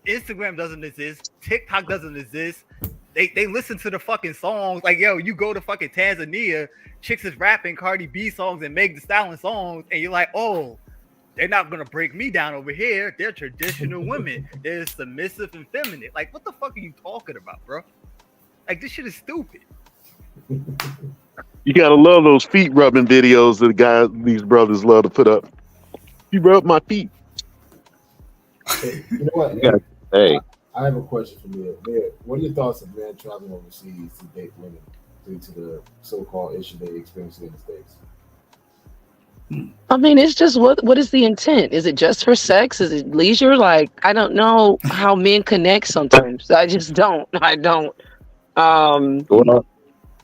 Instagram doesn't exist. TikTok doesn't exist. They listen to the fucking songs. Like, yo, you go to fucking Tanzania, chicks is rapping Cardi B songs and Meg Thee Stallion songs, and you're like, oh, they're not gonna break me down over here. They're traditional women. They're submissive and feminine. Like, what the fuck are you talking about, bro? Like, this shit is stupid. You gotta love those feet rubbing videos that these brothers love to put up. You rub my feet. Hey, you know what? Yeah. Hey, I have a question for you. Man, what are your thoughts of men traveling overseas to date women due to the so-called issue they experience in the States? I mean, it's just what is the intent? Is it just for sex? Is it leisure? Like, I don't know how men connect sometimes. I just don't. I don't. Well,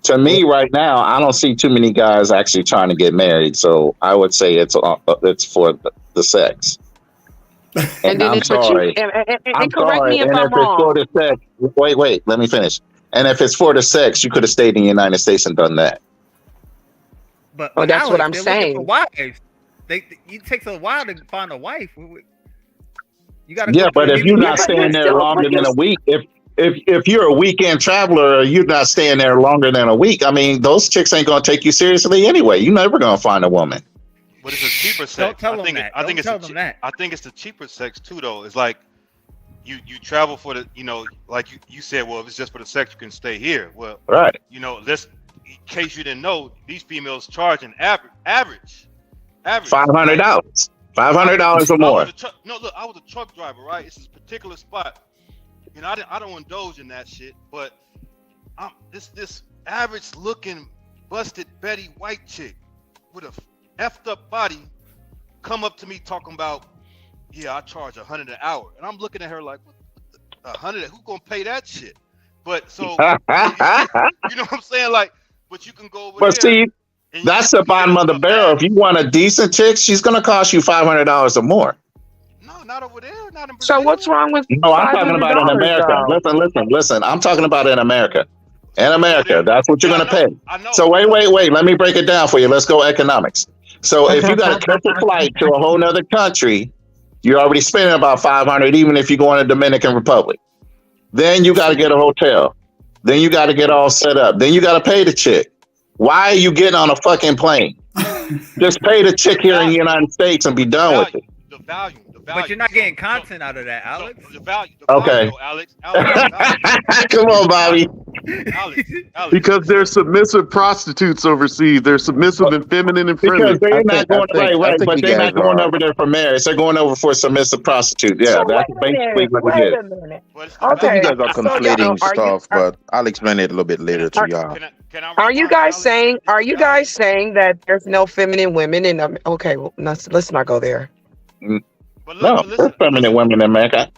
to me right now, I don't see too many guys actually trying to get married. So I would say it's for the sex. And then I'm it's what sorry. and correct me if And I'm if it's for wrong. the sex, wait, let me finish. And if it's for the sex, you could have stayed in the United States and done that. But Oh, that's what I'm they're looking for saying. wives. It takes a while to find a wife. You gotta Yeah, go but through if you're Yeah, not but staying you're there still, longer than a week, if you're a weekend traveler, you're not staying there longer than a week. I mean, those chicks ain't gonna take you seriously anyway. You're never gonna find a woman. But it's a cheaper sex. Don't tell I them think that. I think Don't it's tell them that. I think it's the cheaper sex too, though. It's like you travel for the like you said. Well, if it's just for the sex, you can stay here. Well, Right. Let's in case you didn't know, these females charge an average. $500. $500 or more. I was a truck driver, right? It's this particular spot. I don't indulge in that shit, but this average looking busted Betty White chick with a effed up body come up to me talking about, yeah, I charge $100 an hour, and I'm looking at her like, what, 100? Who gonna pay that shit? But so you know what I'm saying? Like, but you can go over But there. see, that's the bottom of the barrel. If you want a decent chick, she's gonna cost you $500 or more. No, not over there. Not in So what's wrong with No, I'm talking about in $500 America. though? Listen. I'm talking about in America. In America, that's what you're gonna pay. So wait. Let me break it down for you. Let's go economics. So if you got to catch a flight to a whole nother country, you're already spending about $500, even if you go in the Dominican Republic. Then you got to get a hotel. Then you got to get all set up. Then you got to pay the chick. Why are you getting on a fucking plane? Just pay the chick here in the United States and be done with it. The value. But you're not getting content out of that, Alex. The value, Okay. though, Alex. Come on, Bobby. Alex. Because they're submissive prostitutes overseas. They're submissive and feminine and friendly. Because they're not going but they're not going over there for marriage. They're going over for a submissive prostitute. Yeah, So that's basically what it is. I think you guys are So, conflating are you- stuff, but I'll explain it a little bit later to y'all. Are you guys saying that there's no feminine women in okay, well, let's not go there. No, there's feminine women in America.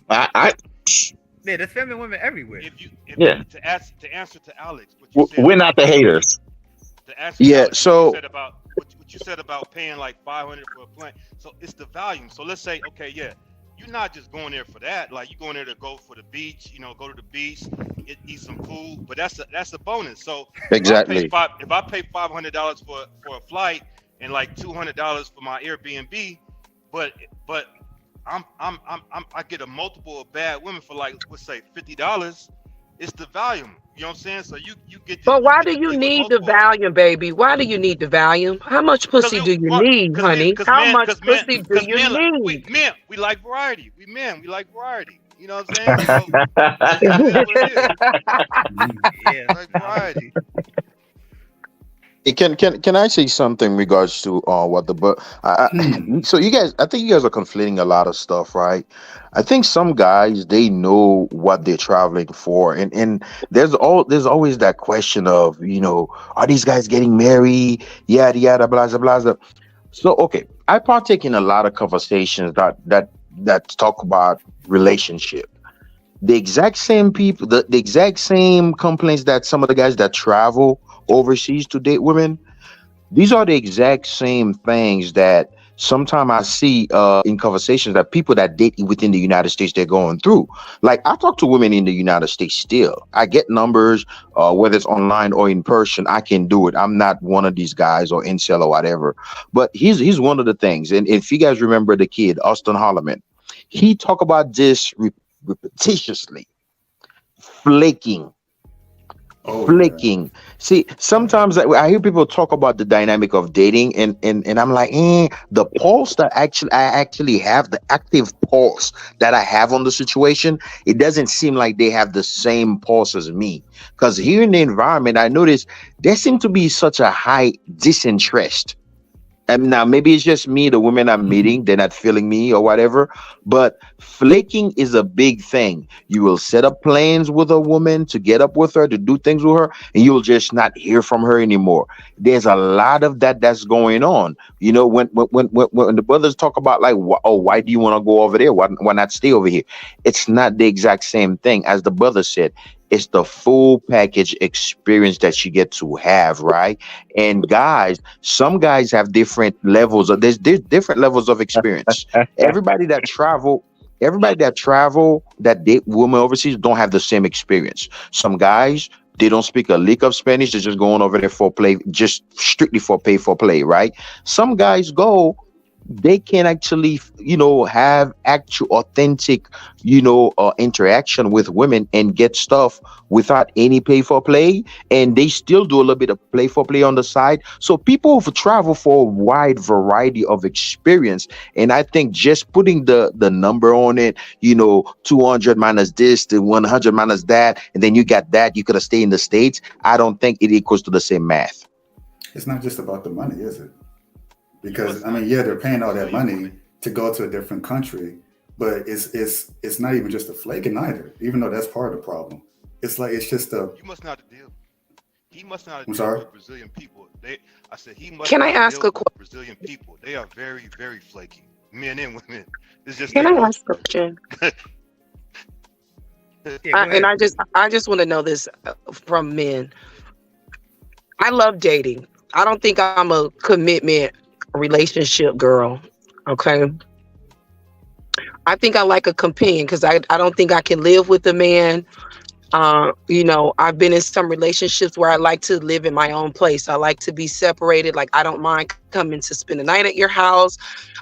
Yeah, there's feminine women everywhere. Yeah. To answer to Alex, what you said We're not the haters. to answer Yeah, Alex, so- what you said about paying like 500 for a plane. So it's the volume. So let's say, okay, yeah, you're not just going there for that. Like you're going there to go for the beach, go to the beach, eat some food. But that's a bonus. So Exactly. if I pay $500 for a flight and like $200 for my Airbnb, but I get a multiple of bad women for like, let's say $50. It's the volume. You know what I'm saying? So you get. But why do you need the volume, baby? Why do you need the volume? How much pussy do you need, honey? How much pussy do you need? We like variety. We like variety. You know what I'm saying? So, that's what it is. Yeah, like variety. Can I say something in regards to what the but so you guys, I think you guys are conflating a lot of stuff, right? I think some guys, they know what they're traveling for, and there's always that question of, are these guys getting married, yada yada blah blah blah. So okay, I partake in a lot of conversations that talk about relationship. The exact same people, the exact same complaints that some of the guys that travel overseas to date women, these are the exact same things that sometimes I see in conversations that people that date within the United States, they're going through. Like I talk to women in the United States still. I get numbers, whether it's online or in person, I can do it. I'm not one of these guys or incel or whatever. But here's one of the things. And if you guys remember the kid, Austin Holloman, he talked about this repetitiously. Flaking. See, sometimes I hear people talk about the dynamic of dating, and I'm like, the pulse that I actually have, the active pulse that I have on the situation, it doesn't seem like they have the same pulse as me. Because here in the environment, I notice there seems to be such a high disinterest. And now maybe it's just me, the women I'm meeting, they're not feeling me or whatever. But flaking is a big thing. You will set up plans with a woman to get up with her, to do things with her, and you'll just not hear from her anymore. There's a lot of that's going on. When the brothers talk about like, why do you want to go over there? Why not stay over here? It's not the exact same thing as the brother said. It's the full package experience that you get to have, right? And guys, some guys have different levels of there's different levels of experience. Everybody that travel that date women overseas don't have the same experience. Some guys, they don't speak a lick of Spanish. They're just going over there for play, just strictly for pay for play, right? Some guys they can actually, have actual authentic, interaction with women and get stuff without any pay for play. And they still do a little bit of play for play on the side. So people travel for a wide variety of experience. And I think just putting the number on it, 200 minus this, the 100 minus that, and then you got that, you could have stayed in the States. I don't think it equals to the same math. It's not just about the money, is it? Because they're paying all that money to go to a different country, but it's not even just a flaking either. Even though that's part of the problem, it's just a. You must not deal. He must not I'm deal sorry? with Brazilian people. I said he must. Can I not ask deal a with Brazilian people? They are very, very flaky, men and women. It's just. Can I ask a question? I just want to know this from men. I love dating. I don't think I'm a commitment relationship girl. Okay. I think I like a companion because I don't think I can live with a man. I've been in some relationships where I like to live in my own place. I like to be separated. Like I don't mind coming to spend the night at your house.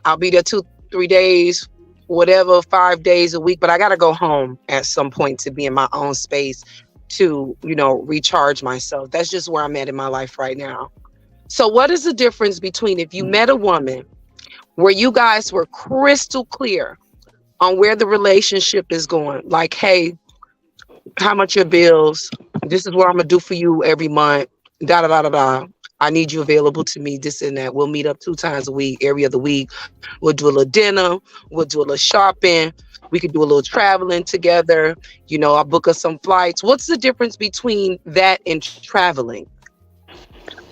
I'll be there 2-3 days, whatever, 5 days a week, but I got to go home at some point to be in my own space to, recharge myself. That's just where I'm at in my life right now. So what is the difference between if you met a woman where you guys were crystal clear on where the relationship is going? Like, hey, how much your bills? This is what I'm going to do for you every month. Da, da, da, da, da. I need you available to me, this and that. We'll meet up 2 times a week, every other week. We'll do a little dinner. We'll do a little shopping. We could do a little traveling together. I'll book us some flights. What's the difference between that and traveling?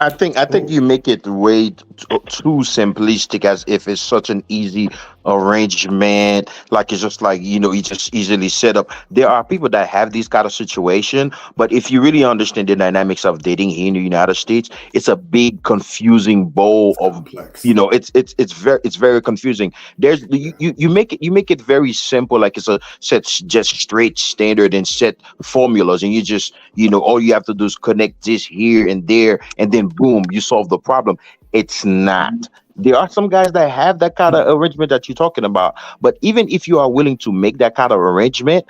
I think you make it way too simplistic, as if it's such an easy arrangement. Like it's just like you just easily set up. There are people that have these kind of situation, but if you really understand the dynamics of dating here in the United States, it's a big confusing bowl of Complex. it's very confusing. You make it very simple, like it's a set just straight standard and set formulas, and you just all you have to do is connect this here and there, and then boom, you solve the problem. It's not. There are some guys that have that kind of arrangement that you're talking about, but even if you are willing to make that kind of arrangement,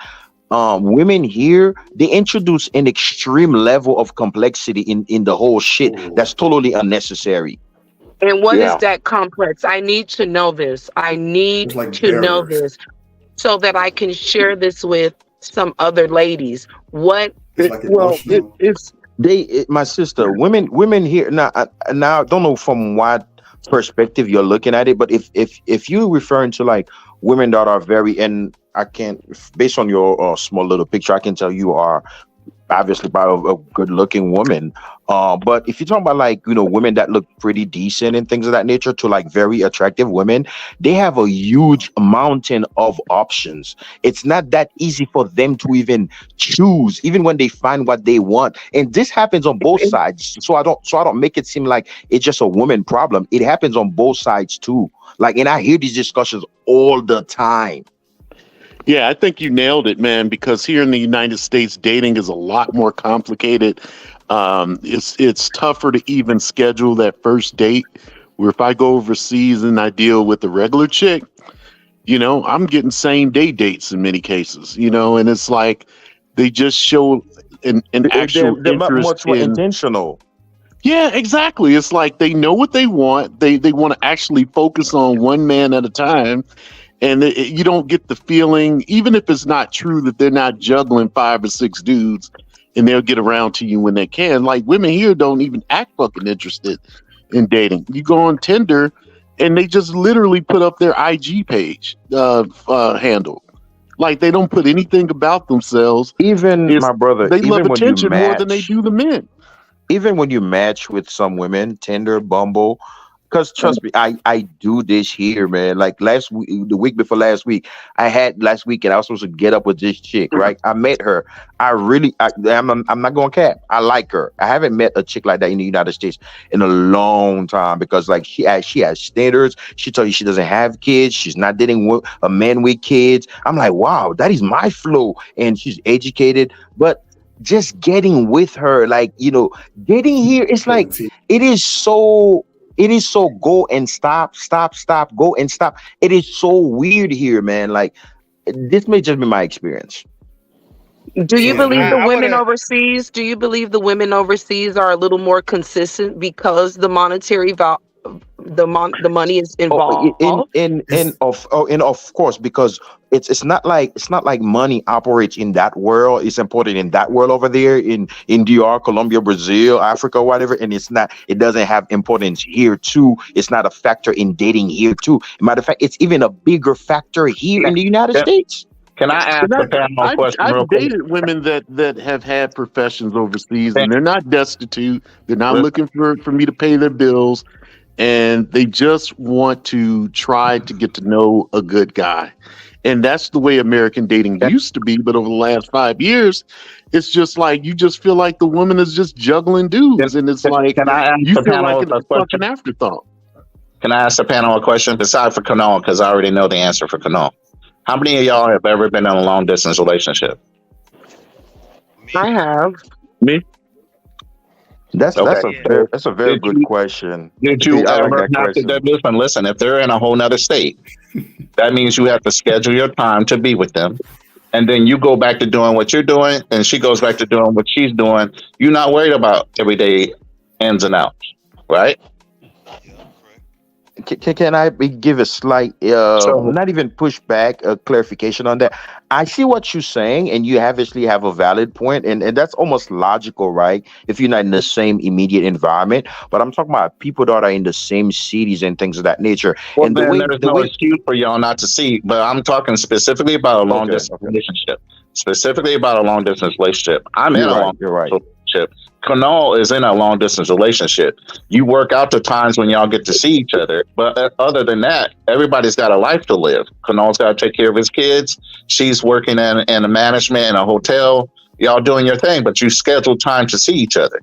women here, they introduce an extreme level of complexity in the whole shit that's totally unnecessary. And what is Yeah. that complex? I need to know this. I need It's like to know barriers. this so that I can share this with some other ladies. What? It's like Well, emotional. my sister, women here now I don't know from what perspective you're looking at it, but if you're referring to like women that are very, and I can't, based on your small little picture, I can tell you are obviously by a good looking woman. But if you're talking about like women that look pretty decent and things of that nature to like very attractive women, they have a huge mountain of options. It's not that easy for them to even choose, even when they find what they want. And this happens on both sides. So I don't make it seem like it's just a woman problem. It happens on both sides too. Like, and I hear these discussions all the time. Yeah, I think you nailed it, man, because here in the United States, dating is a lot more complicated. It's tougher to even schedule that first date. Where if I go overseas and I deal with a regular chick, I'm getting same day dates in many cases, and it's like they just show an actual They're interest much more in. intentional. Yeah, exactly. It's like they know what they want. They want to actually focus on one man at a time. And you don't get the feeling, even if it's not true, that they're not juggling 5 or 6 dudes and they'll get around to you when they can. Like women here don't even act fucking interested in dating. You go on Tinder and they just literally put up their IG page handle. Like they don't put anything about themselves. Even my brother, They love even when you attention more than they match, do the men. even when you match with some women, Tinder, Bumble, because trust me, I do this here, man. Like last week, the week before last week, last weekend I was supposed to get up with this chick, right? I met her. I'm not going cap. I like her. I haven't met a chick like that in the United States in a long time, because like she has standards. She told you she doesn't have kids. She's not dating a man with kids. I'm like, wow, that is my flow. And she's educated, but just getting with her, like dating here, it's like it is so go and stop, go and stop. It is so weird here, man. Like this may just be my experience. Do you believe I the women wanna. overseas? Do you believe the women overseas are a little more consistent because the monetary the money is involved? And of course, because it's not like money operates in that world. It's important in that world over there in DR, Colombia, Brazil, Africa, whatever. And it doesn't have importance here too. It's not a factor in dating here too. Matter of fact, it's even a bigger factor here in the United States. Can I ask And the panel a question real I've quick? dated women that have had professions overseas, and they're not destitute. They're not looking for me to pay their bills, and they just want to try to get to know a good guy. And that's the way American dating used to be. But over the last 5 years, it's just like you just feel like the woman is just juggling dudes, and it's like Can I ask you the feel like panel it's a a question? fucking afterthought. Can I ask the panel a question? Aside for Kanal, because I already know the answer for Kanal. How many of y'all have ever been in a long distance relationship? I have. Me? That's Okay. that's a very good question. Did you I like ever that have to question. listen, if they're in a whole nother state, that means you have to schedule your time to be with them. And then you go back to doing what you're doing, and she goes back to doing what she's doing. You're not worried about everyday ins and outs, right? Can I give a slight, not even push back, a clarification on that? I see what you're saying, and you obviously have a valid point, and that's almost logical, right? If you're not in the same immediate environment, but I'm talking about people that are in the same cities and things of that nature. Well, And then there's no excuse for y'all not to see. But I'm talking specifically about a long distance relationship. Specifically about a long distance relationship. I'm in a long distance relationship, Canal is in a long distance relationship. You work out the times when y'all get to see each other, but other than that, everybody's got a life to live. Canal's got to take care of his kids. She's working in a management in a hotel. Y'all doing your thing, but you schedule time to see each other.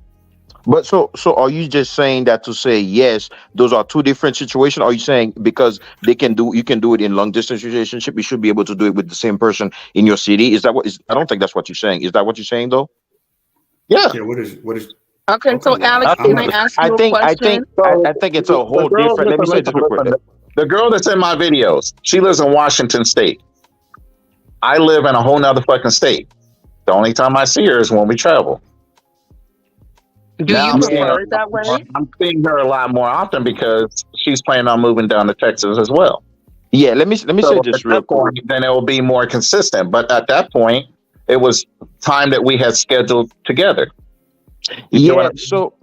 But so are you just saying that to say yes, those are two different situations? Are you saying because you can do it in long distance relationship, you should be able to do it with the same person in your city? Is that what is? I don't think that's what you're saying. Is that what you're saying though? Yeah. Yeah. What is? Okay, so Alex, can I ask you a question? I think it's a whole different. Let me say this real quick. The girl that's in my videos, she lives in Washington State. I live in a whole nother fucking state. The only time I see her is when we travel. Do you prefer it that way? I'm seeing her a lot more often because she's planning on moving down to Texas as well. Yeah, let me say this real quick. Then it will be more consistent. But at that point, it was time that we had scheduled together. Yeah. So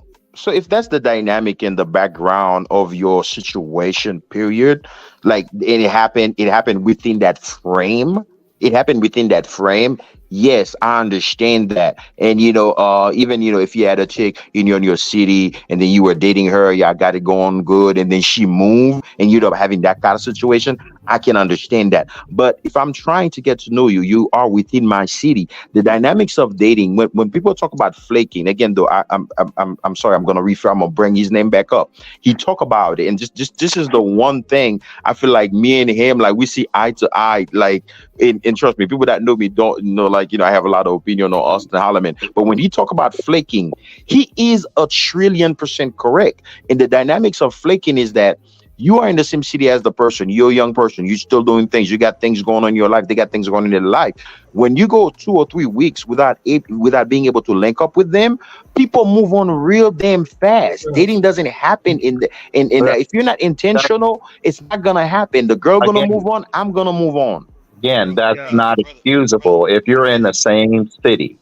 if that's the dynamic in the background of your situation, period, like it happened within that frame. It happened within that frame. Yes, I understand that. And even if you had a chick in your city and then you were dating her, y'all got it going good, and then she moved and you end up having that kind of situation, I can understand that. But if I'm trying to get to know you, you are within my city. The dynamics of dating, when people talk about flaking, again though, I'm sorry, I'm gonna bring his name back up. He talk about it, and just this is the one thing I feel like me and him, like we see eye to eye, like and trust me, people that know me don't know, like I have a lot of opinion on Austin Holloman. But when he talk about flaking, he is 1,000,000,000% correct. And the dynamics of flaking is that you are in the same city as the person. You're a young person. You're still doing things. You got things going on in your life. They got things going on in their life. When you go 2 or 3 weeks without being able to link up with them, people move on real damn fast. Dating doesn't happen if you're not intentional, it's not gonna happen. The girl gonna move on. I'm gonna move on. Again, that's not excusable. If you're in the same city,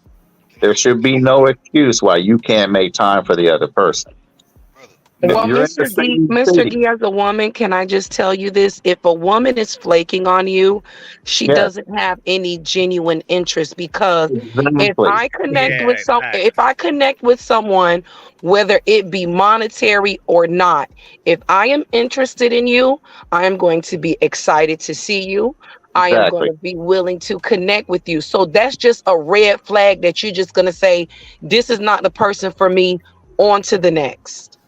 there should be no excuse why you can't make time for the other person. Well, Mr. D, as a woman, can I just tell you this? If a woman is flaking on you, she doesn't have any genuine interest, because if I connect with someone, whether it be monetary or not, if I am interested in you, I am going to be excited to see you. I am going to be willing to connect with you. So that's just a red flag that you're just going to say, this is not the person for me, on to the next.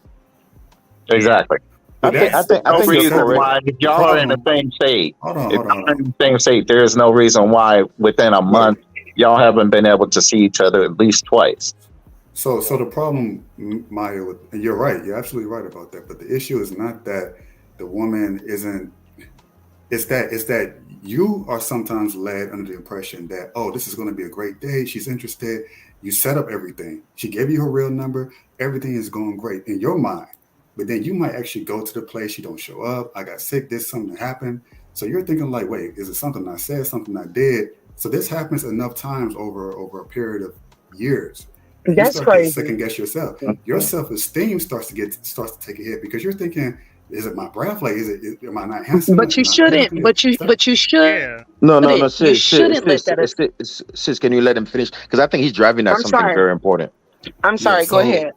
Exactly. I think reason why, if y'all are in the same state, there is no reason why within a month y'all haven't been able to see each other at least twice. So the problem, Maya, and you're right, you're absolutely right about that. But the issue is not that the woman isn't. It's that you are sometimes led under the impression that, oh, this is going to be a great day. She's interested. You set up everything. She gave you her real number. Everything is going great in your mind. But then you might actually go to the place. She don't show up. I got sick. There's something happened. So you're thinking like, wait, is it something I said, something I did? So this happens enough times over a period of years. That's crazy. To second guess yourself. Your self-esteem starts to take a hit because you're thinking, is it my breath? Like, am I not handsome? But you shouldn't. But you should. No, sis, can you let him finish? Because I think he's driving at something very important. I'm sorry. Go ahead.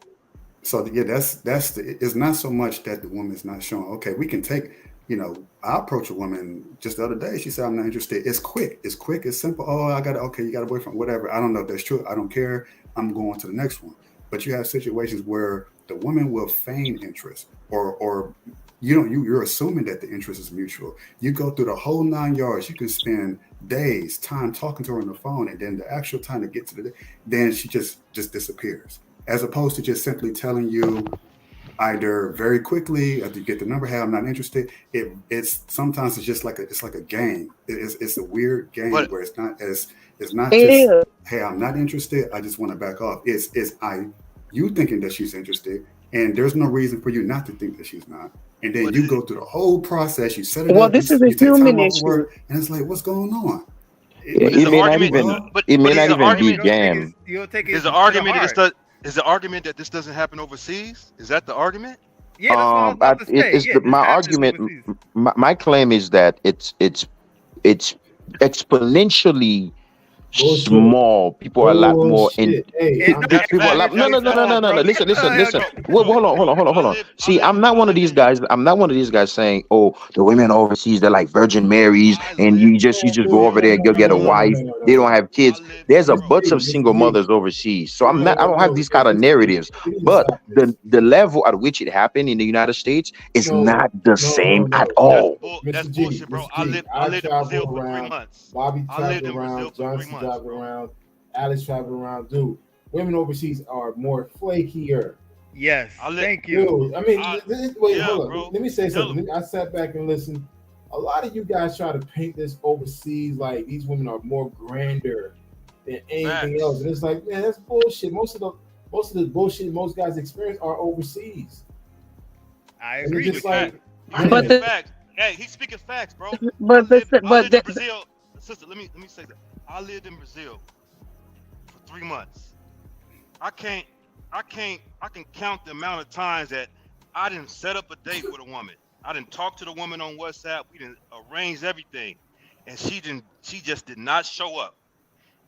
So that's it's not so much that the woman's not showing. Okay, we can take. I approached a woman just the other day. She said, "I'm not interested." It's quick. It's simple. Oh, you got a boyfriend, whatever. I don't know if that's true. I don't care. I'm going to the next one. But you have situations where the woman will feign interest, or you're assuming that the interest is mutual. You go through the whole 9 yards. You can spend days time talking to her on the phone, and then the actual time to get to then she just disappears. As opposed to just simply telling you either very quickly after you get the number, hey, I'm not interested. It's sometimes it's just like a game. It's a weird game where it's not just hey, I'm not interested. I just want to back off. It's you thinking that she's interested, and there's no reason for you not to think that she's not. And then you go through the whole process. You set it up. Well, this is a human issue, and it's like, what's going on? It may not even be a game. Is the argument that this doesn't happen overseas? Is that the argument? Yeah, my argument. My claim is that it's exponentially Bullshit. small. People are a lot more in. Bullshit. Hey, People are a lot. No. Listen. Hold on. See, I'm not one of these guys. I'm not one of these guys saying, "Oh, the women overseas, they're like Virgin Marys, and you just go over there and go get a wife. They don't have kids." There's a bunch of single mothers overseas. So I don't have these kind of narratives. But the level at which it happened in the United States is not the same at all. That's bullshit, bro. I lived in Brazil for 3 months. Bobby I lived traveled in Brazil around, for 3 Johnson months, traveled bro. around, Alex traveled around. Dude, women overseas are more flakier. Yes, thank you. Dude, I mean, wait, hold on. bro. Let me say something. I sat back and listened. A lot of you guys try to paint this overseas like these women are more grander than anything else, and it's like, man, that's bullshit. Most of the bullshit most guys experience are overseas. I And agree it's with just that. like, Facts. Hey, he's speaking facts, bro. I But lived in the Brazil. Sister, let me say that. I lived in Brazil for 3 months. I can count the amount of times that I didn't set up a date with a woman. I didn't talk to the woman on WhatsApp. We didn't arrange everything, and she just did not show up.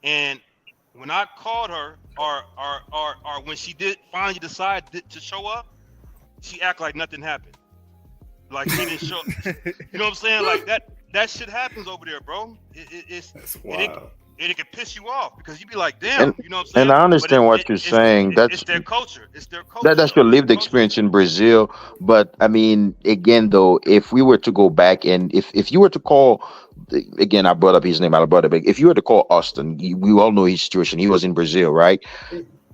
And when I called her, or when she did finally decide to show up, she act like nothing happened. Like she didn't show. You know what I'm saying? Like that shit happens over there, bro. That's wild. It can piss you off because you be like, damn, you know what I'm saying? And I understand what you're saying. It's their culture. It's their culture. That's your lived experience in Brazil. But I mean, again, though, if we were to go back and if you were to call, again, I brought up his name, if you were to call Austin, we all know his situation. He was in Brazil, right?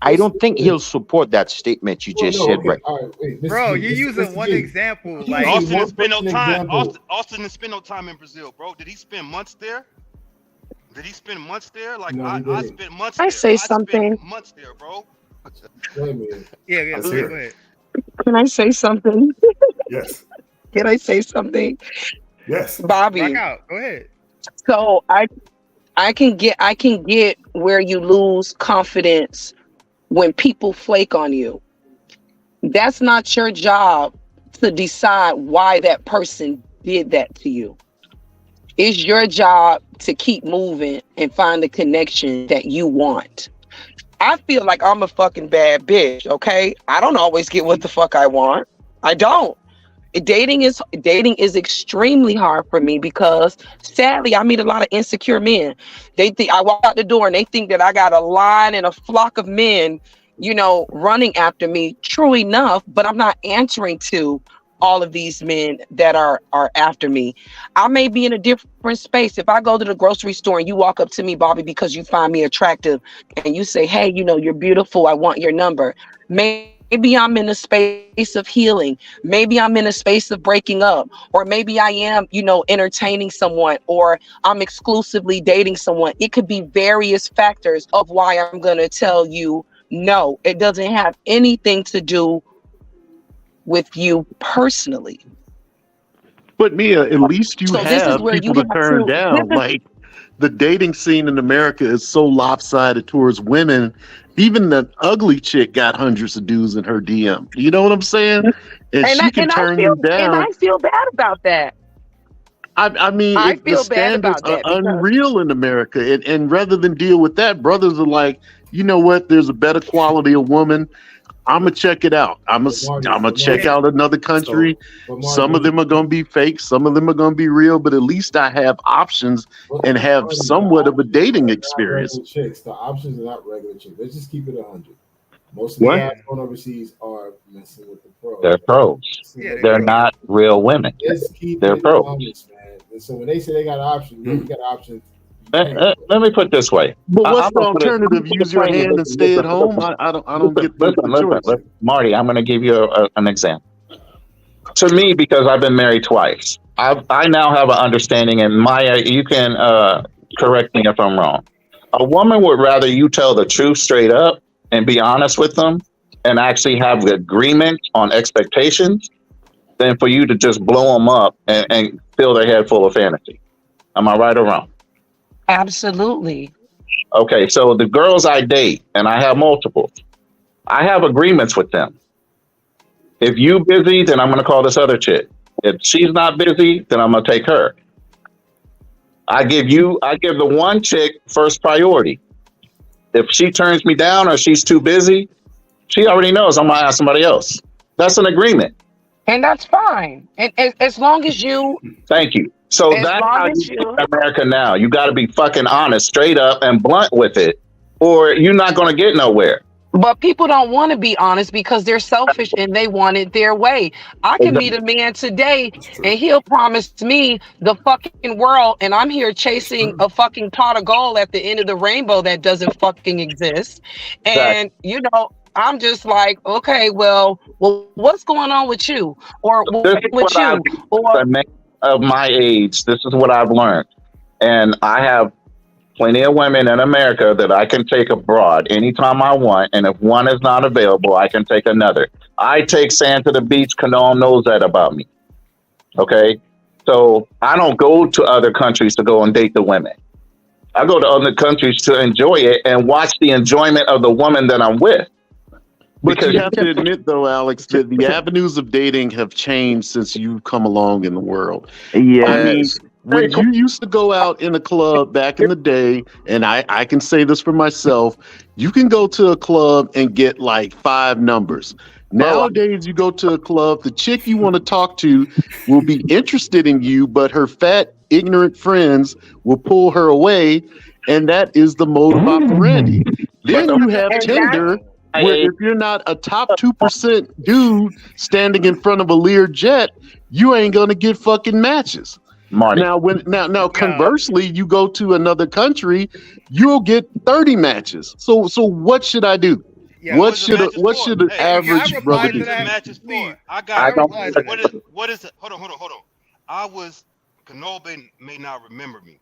I don't think he'll support that statement you just said, right? All right, wait, Bro, you're using one example. Like Austin didn't spend no time. Austin didn't spend no time in Brazil, bro. Did he spend months there? Like No, I spent months. I there. say I something. spent months there, bro. Yeah, go ahead. Can I say something? Yes. Can I say something? Yes. Bobby. Rock out. Go ahead. So I can get where you lose confidence when people flake on you. That's not your job to decide why that person did that to you. It's your job to keep moving and find the connection that you want. I feel like I'm a fucking bad bitch, okay? I don't always get what the fuck I want. I don't. Dating is extremely hard for me because sadly I meet a lot of insecure men. They think I walk out the door and they think that I got a line and a flock of men, running after me. True enough, but I'm not answering to all of these men that are after me. I may be in a different space. If I go to the grocery store and you walk up to me, Bobby, because you find me attractive and you say, hey, you're beautiful, I want your number. Maybe I'm in a space of healing. Maybe I'm in a space of breaking up, or maybe I am, entertaining someone, or I'm exclusively dating someone. It could be various factors of why I'm going to tell you no. It doesn't have anything to do with you personally. But Mia, at least you have people to turn down. Like the dating scene in America is so lopsided towards women. Even the ugly chick got hundreds of dudes in her DM. You know what I'm saying? And she can turn them down. And I feel bad about that. I mean, the standards are unreal in America. And rather than deal with that, brothers are like, you know what? There's a better quality of woman. I'm gonna check it out. I'm gonna check out another country. Some of them are gonna be fake. Some of them are gonna be real. But at least I have options and have somewhat of a dating experience. Chicks. The options are not regular chicks. Let's just keep it 100. Most of the guys going overseas are messing with the pros. They're pros. They're not real women. They're pros. Honest, man. And so when they say they got options, you got options. Let me put it this way. But what's the alternative? Use your hand and stay at home. I don't get the choice. Listen, Marty, I'm going to give you an example. To me, because I've been married twice, I now have an understanding. And Maya, you can correct me if I'm wrong. A woman would rather you tell the truth straight up and be honest with them, and actually have the agreement on expectations, than for you to just blow them up and fill their head full of fantasy. Am I right or wrong? Absolutely. Okay, so the girls I date, and I have multiple, I have agreements with them. If you busy, then I'm going to call this other chick. If she's not busy, then I'm going to take her. I give the one chick first priority. If she turns me down or she's too busy, she already knows I'm gonna ask somebody else. That's an agreement. And that's fine. And as long as you, Thank you. So as that's long how as you you, in America now. You got to be fucking honest, straight up, and blunt with it, or you're not gonna get nowhere. but people don't want to be honest because they're selfish and they want it their way. I can meet a man today and he'll promise me the fucking world, and I'm here chasing a fucking pot of gold at the end of the rainbow that doesn't fucking exist. And I'm just like, okay, well, what's going on with you, or This is with what I've you, or a man of my age. This is what I've learned, and I have plenty of women in America that I can take abroad anytime I want. And if one is not available, I can take another. I take sand to the beach. Kanon knows that about me. Okay. So I don't go to other countries to go and date the women. I go to other countries to enjoy it and watch the enjoyment of the woman that I'm with. But you have to admit, though, Alex, that the avenues of dating have changed since you've come along in the world. Yes. I mean, when you used to go out in a club back in the day, and I can say this for myself, you can go to a club and get like 5 numbers. Nowadays, you go to a club, the chick you want to talk to will be interested in you, but her fat, ignorant friends will pull her away, and that is the mode of operandi. Then you have Tinder, where if you're not a top 2% dude standing in front of a Lear jet, you ain't gonna get fucking matches. Marty. Now conversely, you go to another country, you'll get 30 matches. So what should I do? Yeah, what should an average brother do? Matches for? I got what is it? Hold on. Kanobe may not remember me.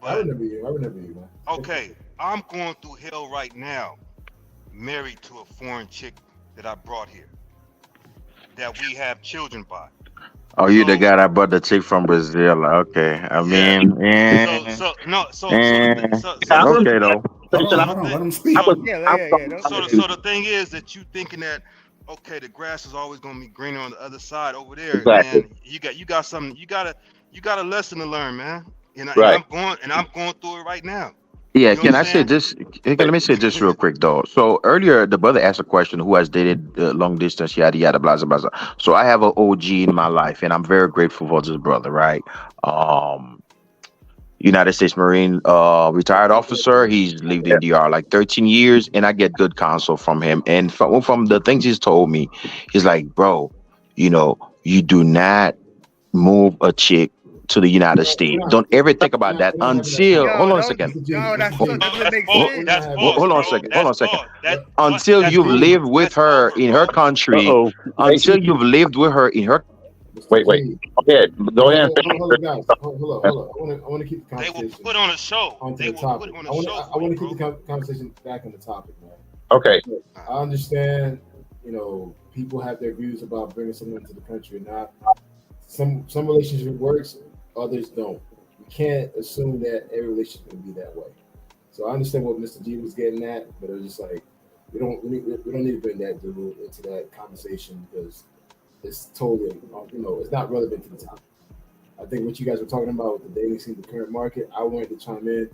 I remember you, man. Okay, I'm going through hell right now, married to a foreign chick that I brought here, that we have children by. Oh, you the guy that brought the chick from Brazil. Okay. I mean, okay though. Let him speak. So the thing is that you thinking that the grass is always gonna be greener on the other side over there. Exactly. Man, you got something. You got a lesson to learn, man. And Right. I'm going through it right now. Yeah, You know can what I I'm say saying? this? Let me say this real quick though. So earlier, the brother asked a question: who has dated long distance? Yada yada, blah blah blah. So I have an OG in my life, and I'm very grateful for this brother. Right? United States Marine, retired officer. He's lived in DR like 13 years, and I get good counsel from him. And from the things he's told me, he's like, bro, you do not move a chick to the United States. Don't ever think about that until hold on a second. Hold on a second. Until you've lived with her in her country. Until you've lived with her in her. Wait. Okay, go ahead. Hold on, guys. Hold on. I want to keep the conversation. They will put on a show. I want to keep the conversation back on the topic, man. Okay. I understand. People have their views about bringing someone to the country. Not some relationship works, others don't. We can't assume that every relationship is going to be that way. So I understand what Mr. G was getting at, but it's just like we don't need to bring that dude into that conversation because it's totally, it's not relevant to the topic. I think what you guys were talking about with the dating scene, the current market, I wanted to chime in.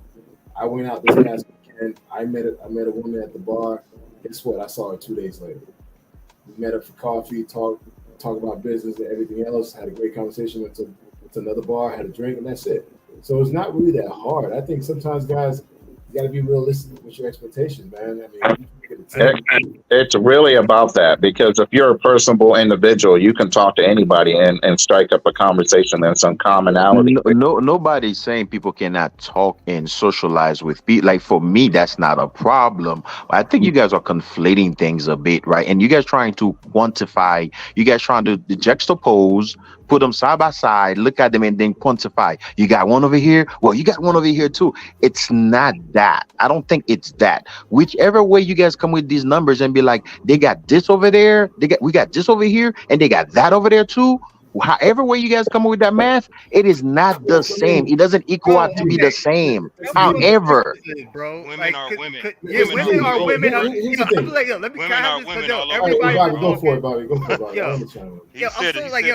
I went out this past weekend. I met a woman at the bar. Guess what? I saw her 2 days later. We met up for coffee, talk about business and everything else. Had a great conversation. Went to another bar, had a drink, and that's it. So it's not really that hard. I think sometimes, guys, you got to be realistic with your expectations, man. I mean, it's really about that because if you're a personable individual, you can talk to anybody and strike up a conversation and some commonality. Nobody's saying people cannot talk and socialize with people. Like for me, that's not a problem. I think you guys are conflating things a bit, right? And you guys trying to quantify. You guys trying to juxtapose, put them side by side, look at them, and then quantify. You got one over here. Well, you got one over here too. It's not that. I don't think it's that. Whichever way you guys come with these numbers and be like, they got this over there, we got this over here, and they got that over there too. However way you guys come up with that math, it is not the same. It doesn't equal out to be the same. However, women are women. Women are women. Let me Everybody, Bobby, go for it, Bobby. I'm saying like,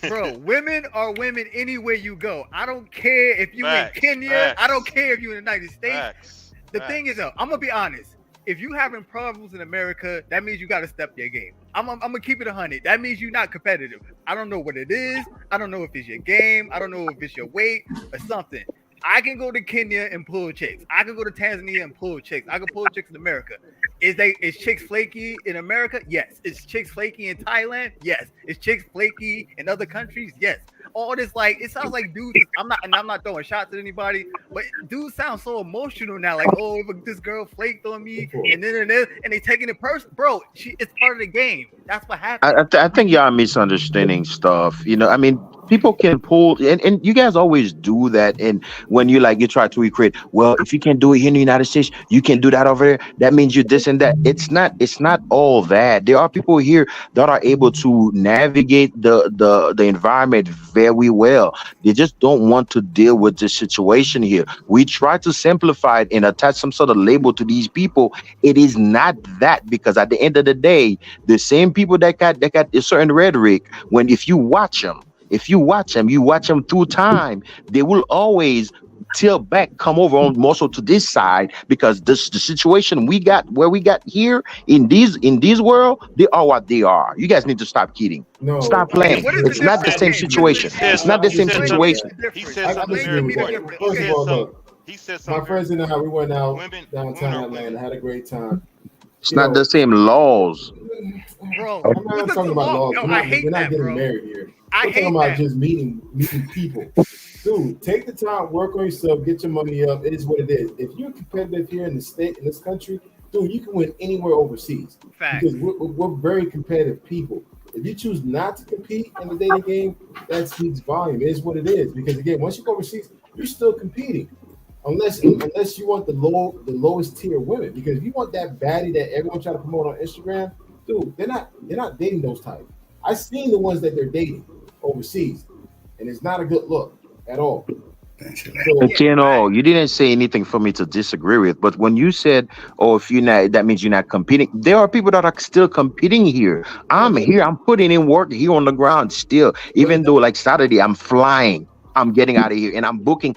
Bro, women are women anywhere you go. I don't care if you Facts, in Kenya. facts. I don't care if you in the United States. Facts, The facts. thing is, though, I'm gonna be honest. If you having problems in America, that means you got to step your game. I'm gonna keep it 100. That means you're not competitive. I don't know what it is. I don't know if it's your game. I don't know if it's your weight or something. I can go to Kenya and pull chicks. I can go to Tanzania and pull chicks. I can pull chicks in America. Is chicks flaky in America? Yes. Is chicks flaky in Thailand? Yes. Is chicks flaky in other countries? Yes. All this it sounds like dudes. I'm not throwing shots at anybody, but dudes sound so emotional now. Like, oh, if this girl flaked on me, and they taking it personal, bro. It's part of the game. That's what happens. I think y'all are misunderstanding stuff. I mean, people can pull, and you guys always do that. And when you try to equate, well, if you can do it here in the United States, you can do that over there. That means you this and that. It's not all that. There are people here that are able to navigate the environment very well. They just don't want to deal with this situation here. We try to simplify it and attach some sort of label to these people. It is not that, because at the end of the day, the same people that got a certain rhetoric, if you watch them through time, they will always tilt back, come over on more so to this side, because the situation we got here in these world, they are what they are. You guys need to stop kidding. No, stop playing. It's not the same situation. It's not the same situation. He said something I very disagree with that. important. First of all, look, He said my something. friends and I, we went out downtown are Atlanta, had a great time. It's not the same laws. Bro, I'm not talking about laws. Yo, We're not, I hate we're not that, getting bro. married here. I We're hate talking about that. just meeting people. Dude, take the time, work on yourself, get your money up. It is what it is. If you're competitive here in this country, dude, you can win anywhere overseas. Facts. Because we're very competitive people. If you choose not to compete in the dating game, that speaks volume. It is what it is. Because again, once you go overseas, you're still competing. Unless you want the lowest tier women. Because if you want that baddie that everyone try to promote on Instagram, dude, they're not dating those types. I've seen the ones that they're dating overseas, and it's not a good look at all. So, you didn't say anything for me to disagree with, but when you said, "Oh, if you're not, that means you're not competing." There are people that are still competing here. I'm here. I'm putting in work here on the ground still. Even though, like Saturday, I'm flying. I'm getting out of here, and I'm booking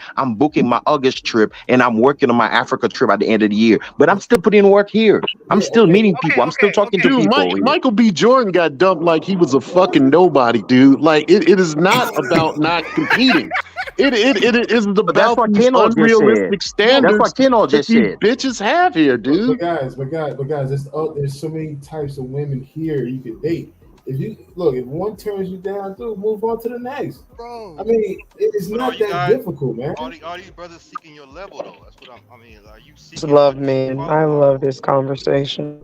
my August trip, and I'm working on my Africa trip at the end of the year. But I'm still putting in work here. I'm still meeting people. I'm still talking to Dude, people. Michael B. Jordan got dumped like he was a fucking nobody, dude. Like it is not about not competing. It is about these unrealistic standards. That's what Kendall just that these said. bitches have here, dude. But guys, there's so many types of women here you can date. If one turns you down, dude, move on to the next. Bro, I mean, it's But not are you that guys- difficult, man. Are these brothers seeking your level though? That's what are you Just seeking? love men. I love this conversation.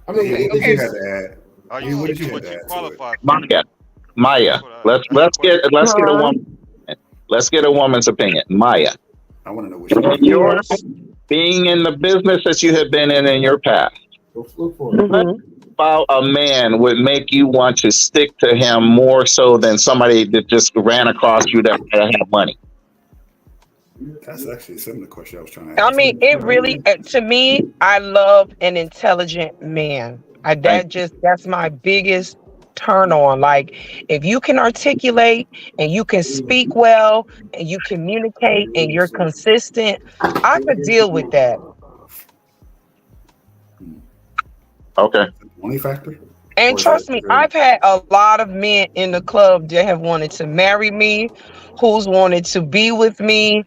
I mean, You had to add. Are You you would seeking you what had you to add to it. qualify for? Maya. Let's get a woman. Let's get a woman's opinion. Maya. I want to know what In yours, being in the business that you have been in your past, look for it. what about a man would make you want to stick to him more so than somebody that just ran across you that had money? That's actually a similar question I was trying to ask. I mean, it really, to me, I love an intelligent man. That's my biggest turn on. Like, if you can articulate and you can speak well and you communicate and you're consistent, I could deal with that. Okay. Money factor? And trust me, I've had a lot of men in the club that have wanted to marry me, who's wanted to be with me,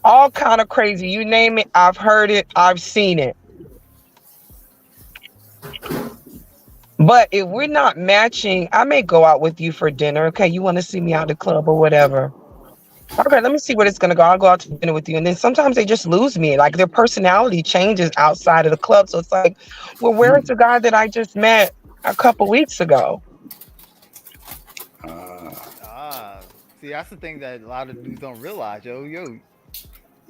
all kind of crazy. You name it, I've heard it, I've seen it. But if we're not matching, I may go out with you for dinner. Okay, you want to see me out the club or whatever. Okay, let me see where it's gonna go. I'll go out to dinner with you. And then sometimes they just lose me. Like, their personality changes outside of the club. So it's like, well, where's the guy that I just met a couple weeks ago? See, that's the thing that a lot of dudes don't realize, yo, you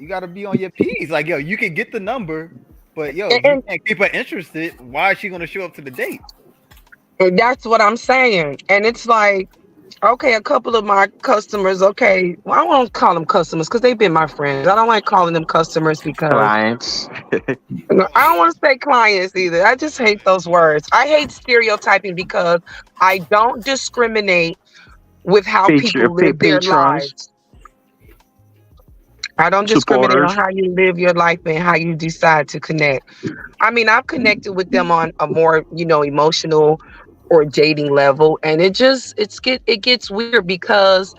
gotta be on your P's. Like, yo, you can get the number, but yo, if you can't keep her interested, why is she gonna show up to the date? And that's what I'm saying. And it's like, okay, a couple of my customers, okay, well, I won't call them customers because they've been my friends. I don't like calling them customers because Clients. I don't want to say clients either. I just hate those words. I hate stereotyping because I don't discriminate with how people live their patrons, lives. I don't discriminate on supporters. how you live your life and how you decide to connect. I mean, I've connected with them on a more, emotional or dating level, and it gets weird because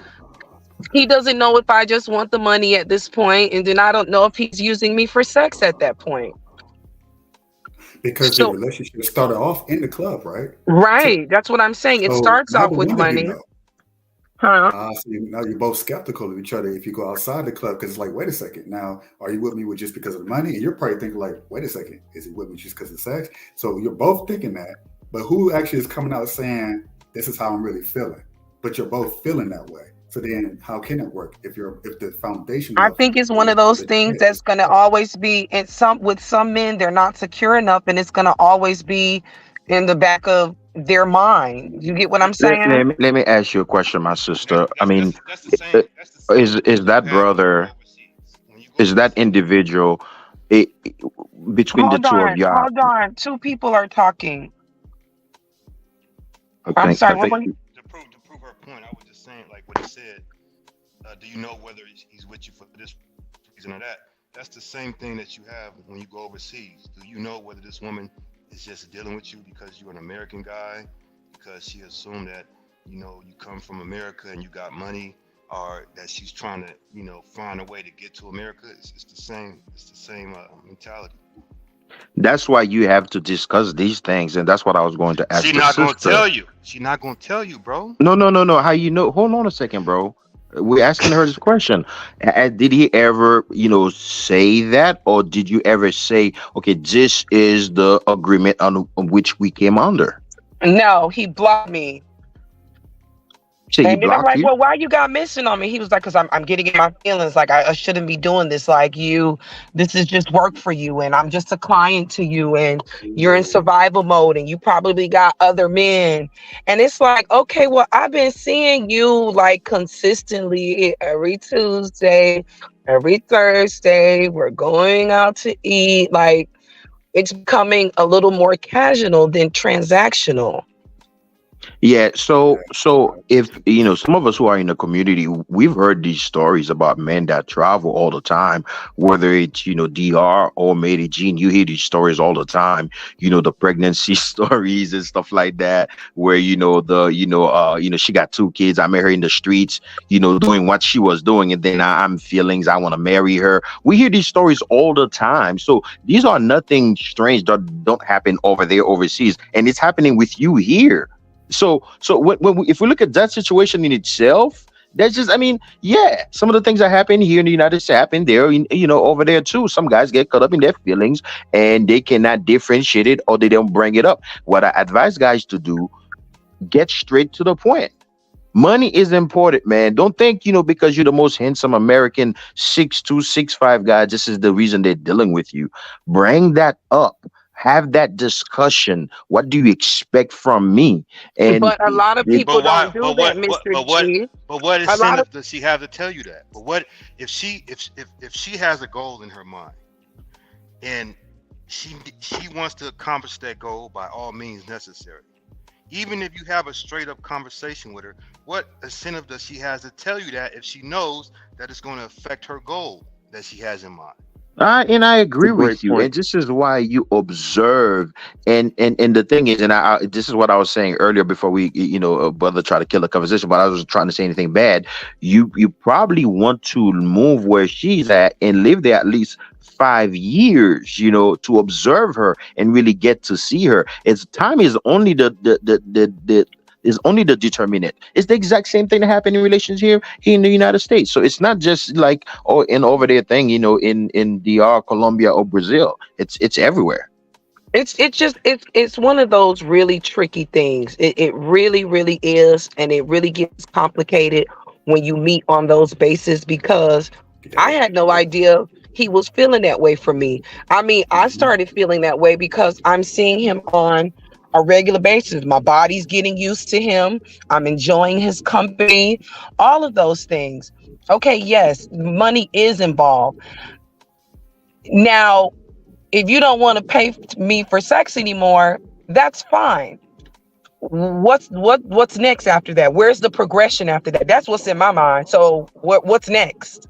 he doesn't know if I just want the money at this point, and then I don't know if he's using me for sex at that point. Because the relationship started off in the club, right? Right. That's what I'm saying. It starts off with money. Huh? So now you're both skeptical of each other if you go outside the club because it's like, wait a second, now are you with me just because of the money? And you're probably thinking like, wait a second, is he with me just because of sex? So you're both thinking that, but who actually is coming out saying this is how I'm really feeling? But you're both feeling that way. So then how can it work if the foundation? I think it's one of those things that's gonna always be with some men, they're not secure enough, and it's gonna always be in the back of their mind. You get what I'm saying? Let me ask you a question, my sister. I mean, is that brother, is that individual, between the two of y'all? Hold on. Two people are talking. To prove her point, I was just saying, like what he said. Do you know whether he's with you for this reason or that? That's the same thing that you have when you go overseas. Do you know whether this woman is just dealing with you because you're an American guy, because she assumed that you come from America and you got money, or that she's trying to find a way to get to America? It's the same mentality. That's why you have to discuss these things, and that's what I was going to ask. She's not going to tell you. She's not going to tell you, bro. No. How you know? Hold on a second, bro. We're asking her this question. Did he ever, say that, or did you ever say, okay, this is the agreement on which we came under? No, he blocked me. And then I'm like, well, why you got missing on me? He was like, because I'm getting in my feelings. Like, I shouldn't be doing this. Like, this is just work for you. And I'm just a client to you. And you're in survival mode. And you probably got other men. And it's like, okay, well, I've been seeing you like consistently every Tuesday, every Thursday. We're going out to eat. Like, it's becoming a little more casual than transactional. Yeah, so if some of us who are in the community, we've heard these stories about men that travel all the time, whether it's DR or Medellin. You hear these stories all the time, the pregnancy stories and stuff like that, where she got 2 kids. I met her in the streets, doing what she was doing, and then I'm feelings, I want to marry her. We hear these stories all the time. So these are nothing strange that don't happen over there overseas, and it's happening with you here. So if we look at that situation in itself, that's just, some of the things that happen here in the United States happen there, over there too. Some guys get caught up in their feelings and they cannot differentiate it, or they don't bring it up. What I advise guys to do, get straight to the point. Money is important, man. Don't think, because you're the most handsome American 6'2", 6'5" guy, this is the reason they're dealing with you. Bring that up. Have that discussion. What do you expect from me? But a lot of people don't do that, Mr. G. But what incentive does she have to tell you that? But what if she has a goal in her mind, and she wants to accomplish that goal by all means necessary? Even if you have a straight up conversation with her, what incentive does she have to tell you that if she knows that it's going to affect her goal that she has in mind? And I agree with you, and this is why you observe, and the thing is, and this is what I was saying earlier before we, brother tried to kill the conversation, but I wasn't trying to say anything bad. You probably want to move where she's at and live there at least 5 years, to observe her and really get to see her. It's time is only the determinant. It's the exact same thing that happened in relations here in the United States. So it's not just like an over there thing, in DR, Colombia, or Brazil. It's everywhere. It's one of those really tricky things. It really, really is, and it really gets complicated when you meet on those bases, because I had no idea he was feeling that way for me. I started feeling that way because I'm seeing him on a regular basis. My body's getting used to him. I'm enjoying his company, all of those things. Okay, yes, money is involved. Now, if you don't want to pay me for sex anymore, that's fine. what's next after that? Where's the progression after that? That's what's in my mind. So what's next?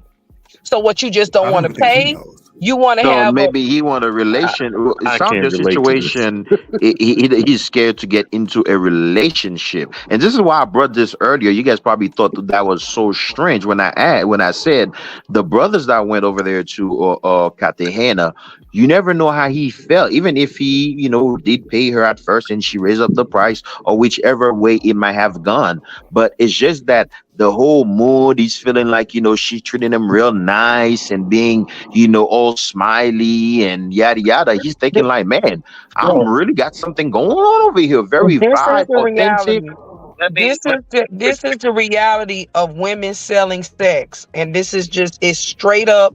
So what, you just don't I want don't to even think he pay? knows. You want to No, have a maybe he want a relation. It I sounds can't your relate to this. situation. He's scared to get into a relationship, and this is why I brought this earlier. You guys probably thought that was so strange when I said the brothers that went over there to Cartagena. You never know how he felt, even if he, did pay her at first and she raised up the price, or whichever way it might have gone. But it's just that the whole mood, he's feeling like, she's treating him real nice and being, all smiley and yada yada. He's thinking like, man, I'm really got something going on over here. Very this is vibe, the authentic. reality. This is the reality of women selling sex, and this is just, it's straight up.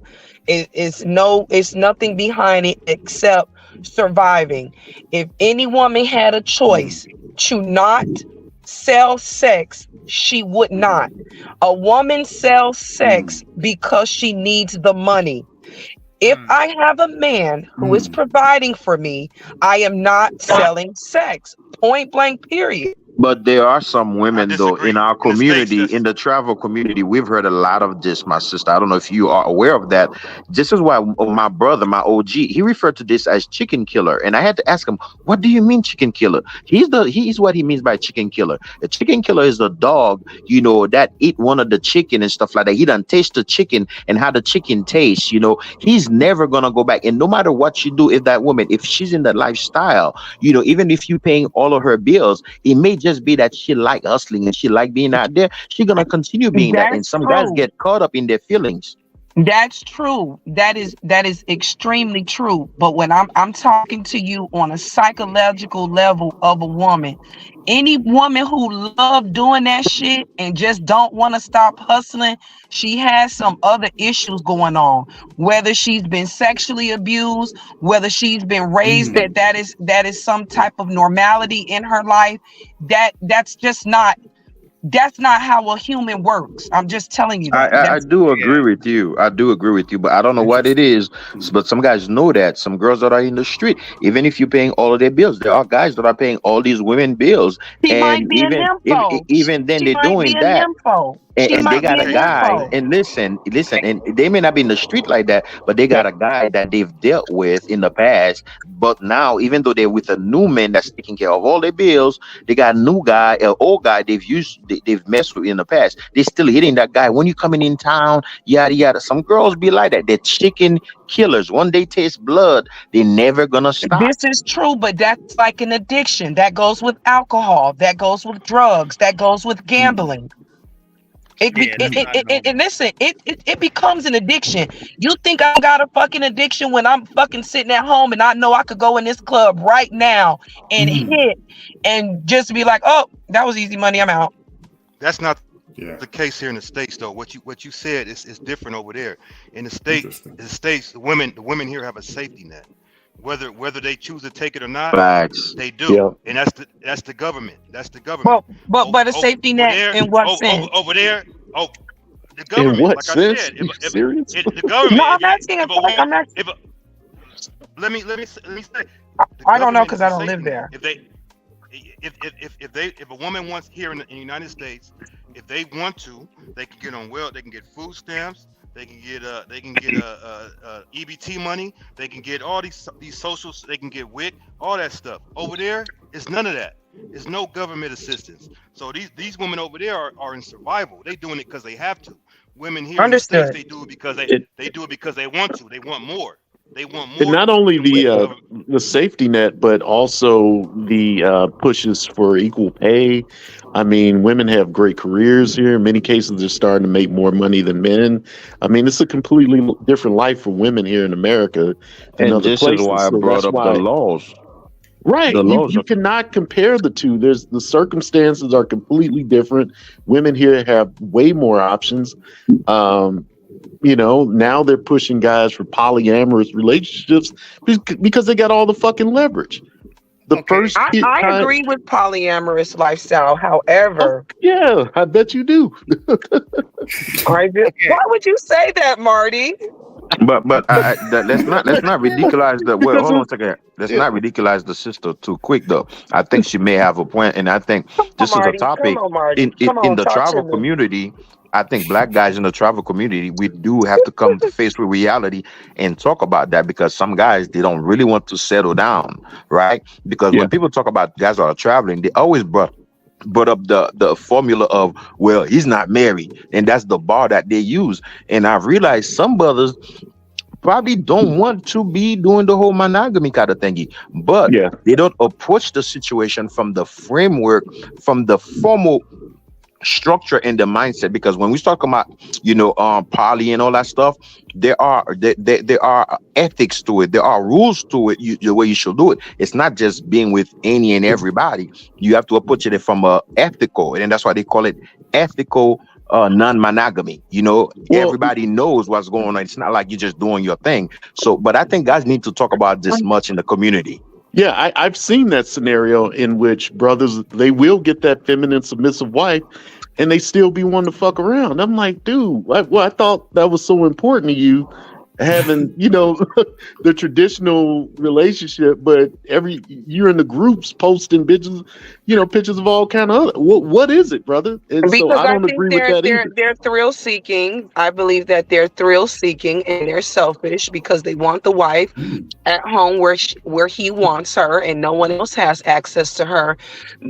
It's nothing behind it except surviving. If any woman had a choice to not sell sex, she would not. A woman sells sex because she needs the money. If I have a man who is providing for me, I am not selling sex. Point blank, period. But there are some women, though, disagree. in our In the States, community, in the travel community, we've heard a lot of this, my sister. I don't know if you are aware of that. This is why my brother, my OG, he referred to this as chicken killer. And I had to ask him, what do you mean chicken killer? He's what he means by chicken killer. A chicken killer is a dog, that eat one of the chicken and stuff like that. He done taste the chicken and how the chicken tastes, He's never going to go back. And no matter what you do, if that woman, if she's in that lifestyle, even if you're paying all of her bills, it may just be that she like hustling and she like being out there. She gonna continue being that. And That's some guys true. get caught up in their feelings. That's true. That is extremely true. But when I'm talking to you on a psychological level of a woman, any woman who love doing that shit and just don't want to stop hustling, she has some other issues going on. Whether she's been sexually abused, whether she's been raised that is some type of normality in her life, that's not how a human works. I'm just telling you that. I do agree with you. I do agree with you, but I don't know what it is. But some guys know that. Some girls that are in the street, even if you're paying all of their bills, there are guys that are paying all these women bills. She might And be an info. even then She they're might be doing an that. info. She And they might be got a an guy, info. and listen, and they may not be in the street like that, but they got a guy that they've dealt with in the past. But now, even though they're with a new man that's taking care of all their bills, they got a new guy, an old guy they've messed with in the past. They're still hitting that guy when you coming in town, yada yada. Some girls be like that. They're chicken killers. When they taste blood, they're never gonna stop. This is true, but that's like an addiction. That goes with alcohol. That goes with drugs. That goes with gambling. And listen, it becomes an addiction. You think I got a fucking addiction when I'm fucking sitting at home and I know I could go in this club right now and hit and just be like, oh, that was easy money, I'm out. That's not the case here in the States, though. What you said is different over there. In the States, the women here have a safety net. Whether they choose to take it or not, Facts. they do. Yep. And that's the government. That's the government. Well, but a safety net in what sense? Over there, the government. In what like sense? I said, Are you serious? the government. No, I'm asking. Let me say. I don't know because I don't live there. If a woman wants here in the United States, if they want to, they can get on they can get food stamps, they can get EBT money, they can get all these socials, they can get WIC, all that stuff. Over there, it's none of that. There's no government assistance. So these women over there are in survival. They doing it because they have to. Women here in the States, they do it because they do it because they want to. They want more. They want more. And not only the safety net, but also the pushes for equal pay. I mean, women have great careers here. In many cases, they're starting to make more money than men. I mean, it's a completely different life for women here in America. And this is why I brought up the laws. Right. You cannot compare the two. The circumstances are completely different. Women here have way more options. Now they're pushing guys for polyamorous relationships because they got all the fucking leverage. I agree with polyamorous lifestyle. However, yeah, I bet you do. Why would you say that, Marty? let's not ridiculous the well. Because Hold on a second. Let's yeah, not ridiculous the sister too quick though. I think she may have a point, and I think this is a Come topic on, Marty. Come in on, the talk to travel me. community. I think black guys in the travel community, we do have to come to face with reality and talk about that because some guys they don't really want to settle down, right? Because yeah, when people talk about guys that are traveling, they always brought up the formula of well he's not married and that's the bar that they use and I realized some brothers probably don't want to be doing the whole monogamy kind of thingy, but yeah. they don't approach the situation from the framework, from the formal structure and the mindset. Because when we talk about, poly and all that stuff, there are ethics to it. There are rules to it. The way you should do it. It's not just being with any and everybody. You have to approach it from a ethical, and that's why they call it ethical non-monogamy. Well, Everybody knows what's going on. It's not like you're just doing your thing. So, but I think guys need to talk about this much in the community. Yeah, I've seen that scenario in which brothers they will get that feminine submissive wife, and they still be wanting to fuck around. I'm like, dude, I thought that was so important to you, having the traditional relationship, but you're in the groups posting bitches, pictures of all kind of other. What is it, brother? And so Because I I don't think agree with that either. they're thrill seeking. I believe that they're thrill seeking and they're selfish because they want the wife at home where he wants her and no one else has access to her,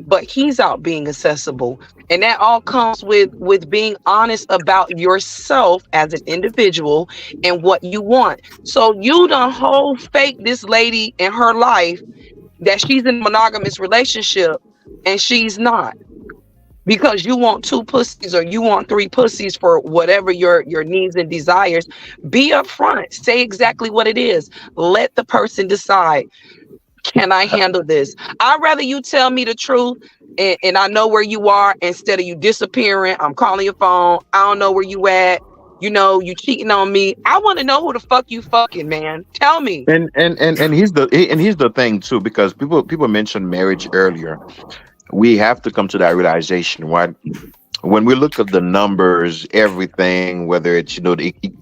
but he's out being accessible. And that all comes with being honest about yourself as an individual and what you want. So you done whole fake this lady in her life that she's in a monogamous relationship and she's not, because you want two pussies or you want three pussies for whatever your needs and desires. Be upfront, say exactly what it is. Let the person decide, can I handle this? I'd rather you tell me the truth and I know where you are instead of you disappearing. I'm calling your phone, I don't know where you at, you cheating on me. I want to know who the fuck you fucking, man. Tell me. And here's the thing too, because people mentioned marriage earlier. We have to come to that realization, right? When we look at the numbers, everything, whether it's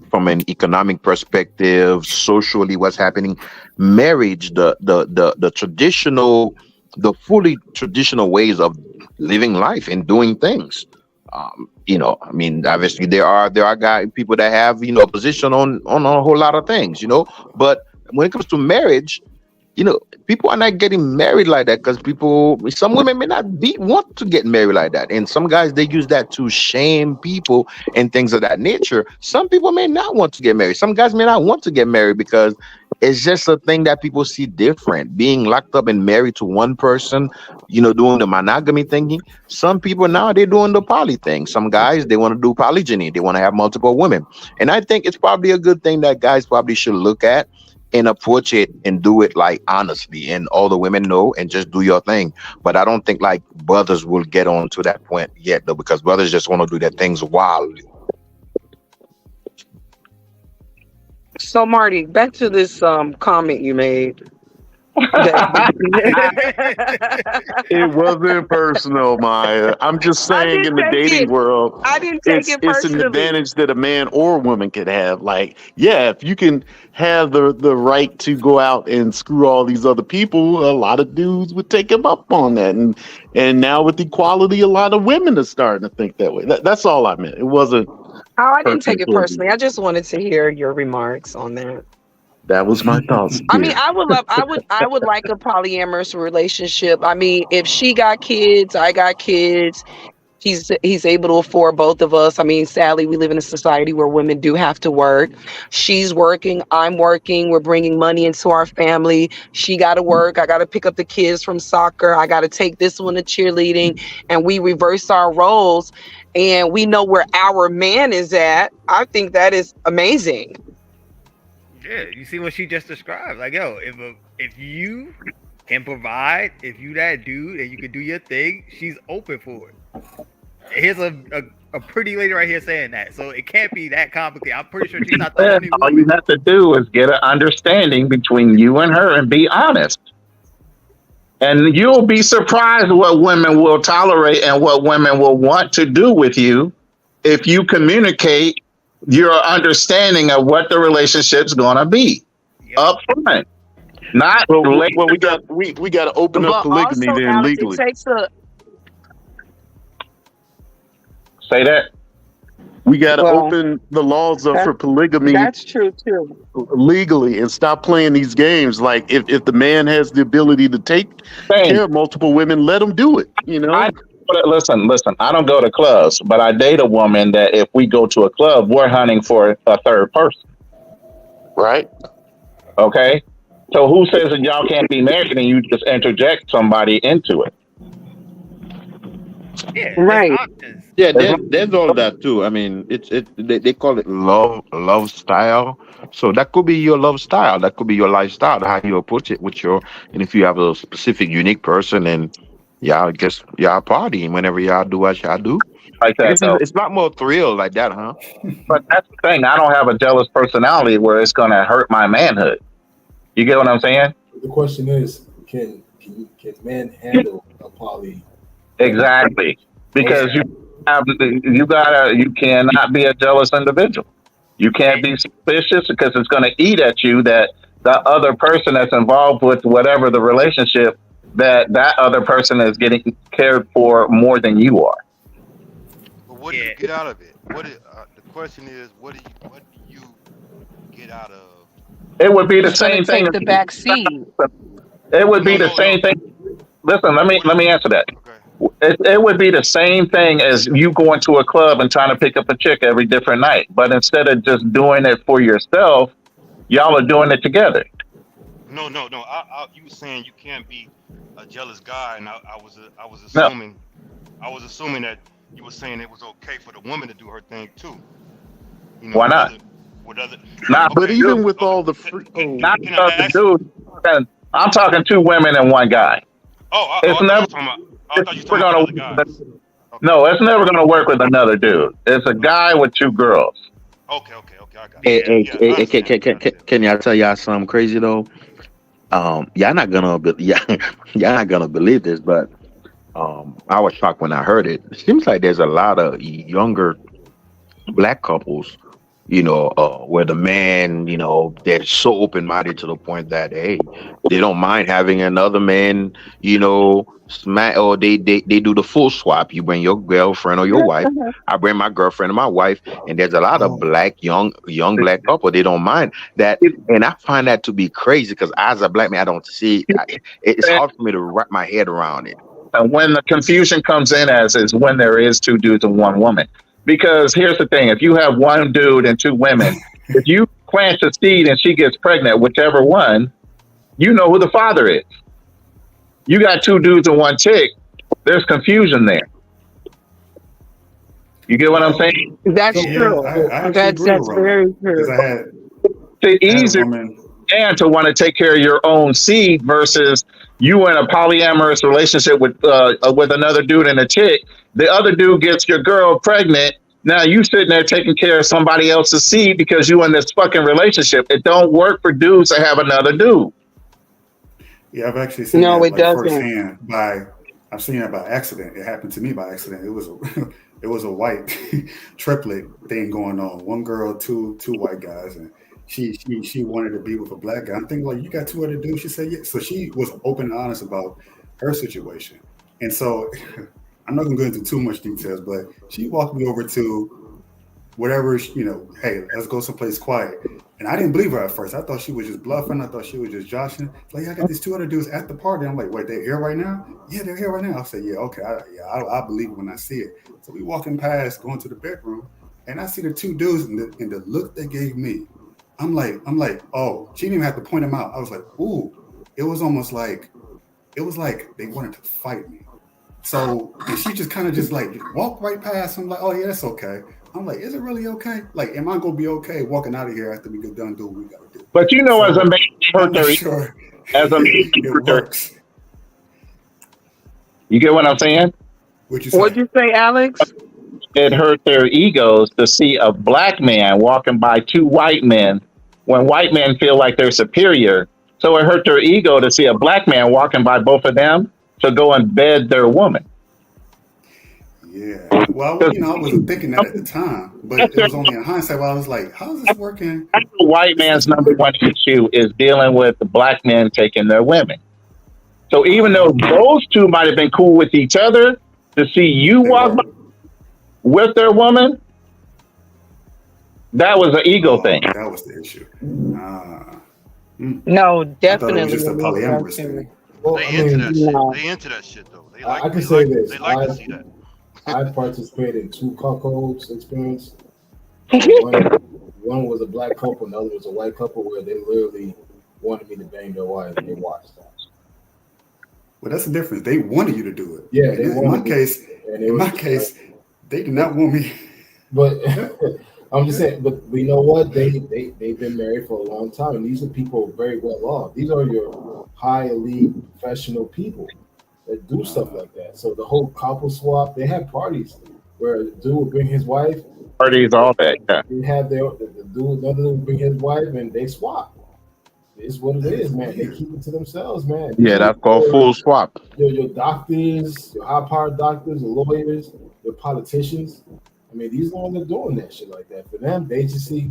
from an economic perspective, socially, what's happening, marriage, the traditional, the fully traditional ways of living life and doing things. I mean, obviously there are people that have a position on a whole lot of things, but when it comes to marriage, people are not getting married like that because some women may not want to get married like that. And some guys, they use that to shame people and things of that nature. Some people may not want to get married. Some guys may not want to get married because it's just a thing that people see different. Being locked up and married to one person, doing the monogamy thingy. Some people now, they're doing the poly thing. Some guys, they want to do polygyny. They want to have multiple women. And I think it's probably a good thing that guys probably should look at and approach it and do it like honestly, and all the women know, and just do your thing. But I don't think like brothers will get on to that point yet though, because brothers just want to do their things wildly. So Marty, back to this comment you made. It wasn't personal, Maya. I'm just saying in the dating world, I didn't take it it's personally. an advantage that a man or a woman could have. Like, yeah, if you can have the right to go out and screw all these other people, a lot of dudes would take him up on that. And now with equality, a lot of women are starting to think that way. That's all I meant. It wasn't. Oh, I didn't take it personally. I just wanted to hear your remarks on that. That was my thoughts. I mean, I would like a polyamorous relationship. I mean, if she got kids, I got kids, he's able to afford both of us. I mean, sadly, we live in a society where women do have to work. She's working, I'm working, we're bringing money into our family. She got to work, I got to pick up the kids from soccer, I got to take this one to cheerleading, and we reverse our roles and we know where our man is at. I think that is amazing. Yeah, you see what she just described. Like, yo, if you can provide, if you that dude and you can do your thing, she's open for it. Here's a pretty lady right here saying that, so it can't be that complicated. I'm pretty sure she's not the only All you have to do is get an understanding between you and her and be honest. And you'll be surprised what women will tolerate and what women will want to do with you if you communicate your understanding of what the relationship's gonna be up front, not later. Well, we got to open up But polygamy also, then Alex, it legally. takes a Say that. We got to Well, open the laws up that, for polygamy that's true too. legally and stop playing these games. Like if the man has the ability to take Same. care of multiple women, let him do it. You know. Listen. I don't go to clubs, but I date a woman that if we go to a club, we're hunting for a third person. Right. Okay. So who says that y'all can't be married and you just interject somebody into it? Yeah, Right. there's options. Yeah, there's all that too. I mean, they call it love style. So that could be your love style. That could be your lifestyle. How you approach it with your, and if you have a specific unique person, and y'all just y'all party whenever y'all do what y'all do. Like I that guess though. it's not more thrill like that, huh? But that's the thing. I don't have a jealous personality where it's gonna hurt my manhood. You get what I'm saying? The question is, can men handle a poly? Exactly. Because you cannot be a jealous individual. You can't be suspicious because it's going to eat at you that the other person that's involved with whatever the relationship that other person is getting cared for more than you are. But what do you get out of it? The question is, what do you get out of? It would be the It's gonna same thing. take the back seat. It would be the same thing. Listen, let me answer that. It would be the same thing as you going to a club and trying to pick up a chick every different night. But instead of just doing it for yourself, y'all are doing it together. No. You were saying you can't be a jealous guy, and I was assuming that you were saying it was okay for the woman to do her thing too. You know, why not? But even with all the free, not the dude. I'm talking two women and one guy. It's never. No, it's never gonna work with another dude. It's a guy with two girls. Okay, I got it. Can y'all tell y'all something crazy though? Y'all not gonna believe this, but I was shocked when I heard it. It seems like there's a lot of younger black couples, where the man, they're so open minded to the point that hey, they don't mind having another man, smack, or they do the full swap. You bring your girlfriend or your wife, I bring my girlfriend and my wife, and there's a lot of young black couple. They don't mind that, and I find that to be crazy because as a black man, I don't see it's hard for me to wrap my head around it. And when the confusion comes in is when there is two dudes and one woman. Because here's the thing, if you have one dude and two women, if you plant a seed and she gets pregnant, whichever one, you know who the father is. You got two dudes and one chick, there's confusion there. You get what I'm saying? That's true. That's very true. It's easier and to want to take care of your own seed versus you in a polyamorous relationship with another dude and a chick. The other dude gets your girl pregnant. Now you sitting there taking care of somebody else's seed because you in this fucking relationship. It don't work for dudes to have another dude. Yeah, I've actually seen No, that it doesn't. firsthand. I've seen it by accident. It happened to me by accident. It was a white triplet thing going on. One girl, two white guys, and she wanted to be with a black guy. I'm thinking like, you got two other dudes. She said yeah. So she was open and honest about her situation, and so. I'm not gonna go into too much details, but she walked me over to whatever, hey, let's go someplace quiet. And I didn't believe her at first. I thought she was just bluffing. I thought she was just joshing. Like, I got these two other dudes at the party. I'm like, wait, they're here right now? Yeah, they're here right now. I said, yeah, okay, I believe it when I see it. So we walking past, going to the bedroom, and I see the two dudes, and the look they gave me, I'm like, oh, she didn't even have to point them out. I was like, ooh, it was almost like, they wanted to fight me. So and she just kind of just like walked right past. I'm like, oh yeah, that's okay. I'm like, is it really okay? Like, am I gonna be okay walking out of here after we get done doing what we gotta do? But as a man, I'm not sure as a man, it works. You get what I'm saying? What'd you say, Alex? It hurt their egos to see a black man walking by two white men when white men feel like they're superior. So it hurt their ego to see a black man walking by both of them to go and bed their woman. Yeah. Well, I wasn't thinking that at the time, but it was only in hindsight. Where I was like, "How is this working?" The white man's number one issue is dealing with the black men taking their women. So even though those two might have been cool with each other, to see you walk by with their woman, that was an ego thing. That was the issue. No, I thought it was definitely. just a an ego polyamorous thing. thing. Well, They I into mean, that shit. No. They into that shit though. They I like. can They say like. this. They like to see that. I participated in 2 cuckolds experience. One was a black couple, and the other was a white couple, where they literally wanted me to bang their wife, and they watched that. Well, that's the difference. They wanted you to do it. Yeah, In my case, they did not want me. But I'm just saying. But you know what? They've been married for a long time, and these are people very well off. These are your high elite professional people that do stuff like that. So the whole couple swap, they have parties where the dude would bring his wife. Parties, all that. Yeah. They have the dude, another dude would bring his wife, and they swap. It's what it is, man. They keep it to themselves, man. Yeah, that's called full swap. Your doctors, your high-powered doctors, your lawyers, your politicians. I mean, these are the ones that are doing that shit like that. For them, they just see.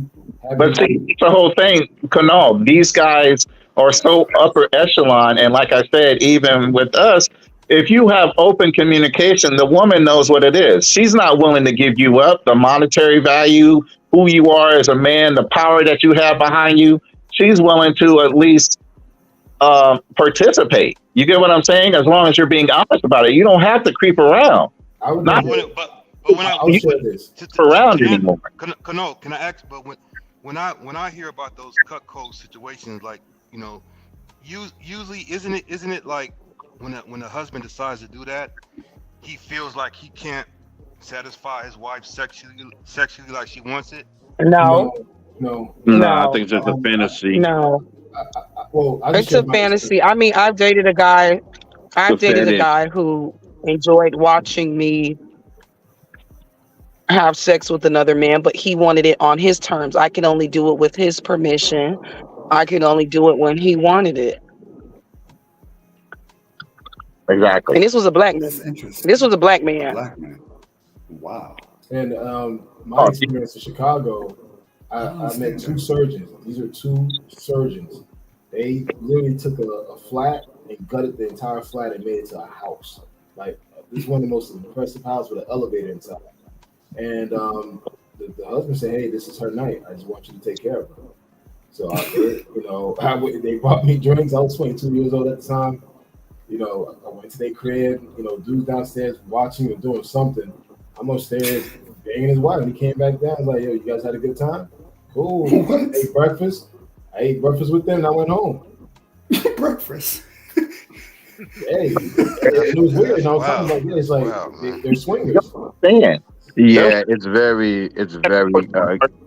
But see, it's the whole thing, Canal. These guys are so upper echelon, and like I said, even with us, if you have open communication, the woman knows what it is. She's not willing to give you up the monetary value, who you are as a man, the power that you have behind you. She's willing to at least participate. You get what I'm saying? As long as you're being honest about it, you don't have to creep around. I would not But when I'll share this. around anymore. Can I ask? But when I hear about those cuckold situations, like usually isn't it like when a husband decides to do that, he feels like he can't satisfy his wife sexually like she wants it. No. No, I think it's just a fantasy. No. Well, It's a fantasy. I mean, I've dated a guy who enjoyed watching me have sex with another man, but he wanted it on his terms. I can only do it with his permission. I can only do it when he wanted it. Exactly. And this was a black man. That's interesting. This was a black man. Black man. Wow. And my experience in Chicago, I met 2 surgeons. These are 2 surgeons. They literally took a flat and gutted the entire flat and made it to a house. Like, this is one of the most impressive houses with an elevator inside. And the husband said, "Hey, this is her night. I just want you to take care of her." So I did. They bought me drinks. I was 22 years old at the time. I went to their crib. Dude's downstairs watching or doing something. I'm upstairs banging his wife. And he came back down. I was like, "Yo, you guys had a good time? Cool." I ate breakfast. With them, and I went home. Breakfast. Hey, it was weird. And I was like, yeah, it's like they're swingers. Yeah, it's very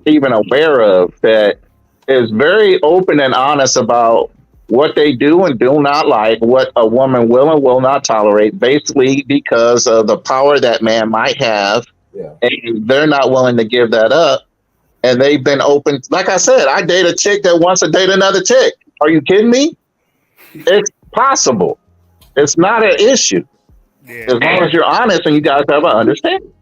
even aware of that is very open and honest about what they do and do not like, what a woman will and will not tolerate, basically because of the power that man might have. Yeah. And they're not willing to give that up. And they've been open. Like I said, I date a chick that wants to date another chick. Are you kidding me? It's possible. It's not an issue. Yeah. As long as you're honest and you guys have an understanding.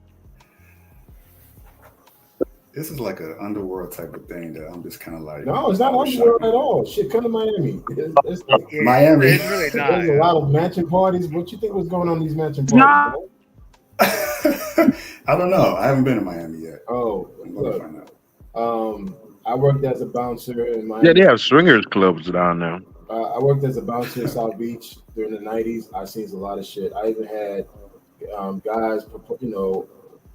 This is like an underworld type of thing that I'm just kind of like. No, it's not underworld at all. Shit, come to Miami. It's Miami. It's really not. There's a lot of mansion parties. What you think was going on in these mansion parties? No. I don't know. I haven't been to Miami yet. Oh, I'm gonna find out. I worked as a bouncer in Miami. Yeah, they have swingers clubs down there. I worked as a bouncer in South Beach during the 90s. I seen a lot of shit. I even had guys,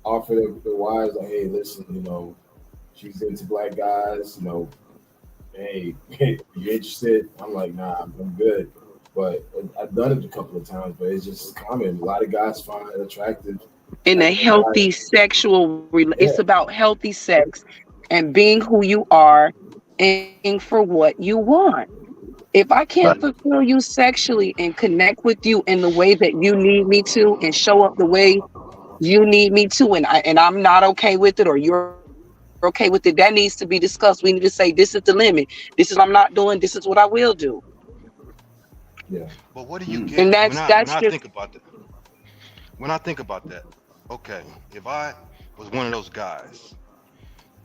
offer their wives, like, "Hey, listen, she's into black guys, hey, you interested?" I'm like, "Nah, I'm good." But I've done it a couple of times, but it's just common. A lot of guys find it attractive. In a healthy sexual, it's about healthy sex and being who you are and for what you want. If I can't fulfill you sexually and connect with you in the way that you need me to and show up the way you need me to, and I'm not okay with it, or you're okay with it, that needs to be discussed. We need to say, this is the limit. This is what I'm not doing. This is what I will do. Yeah. But what do you get? And When I think about that, okay, if I was one of those guys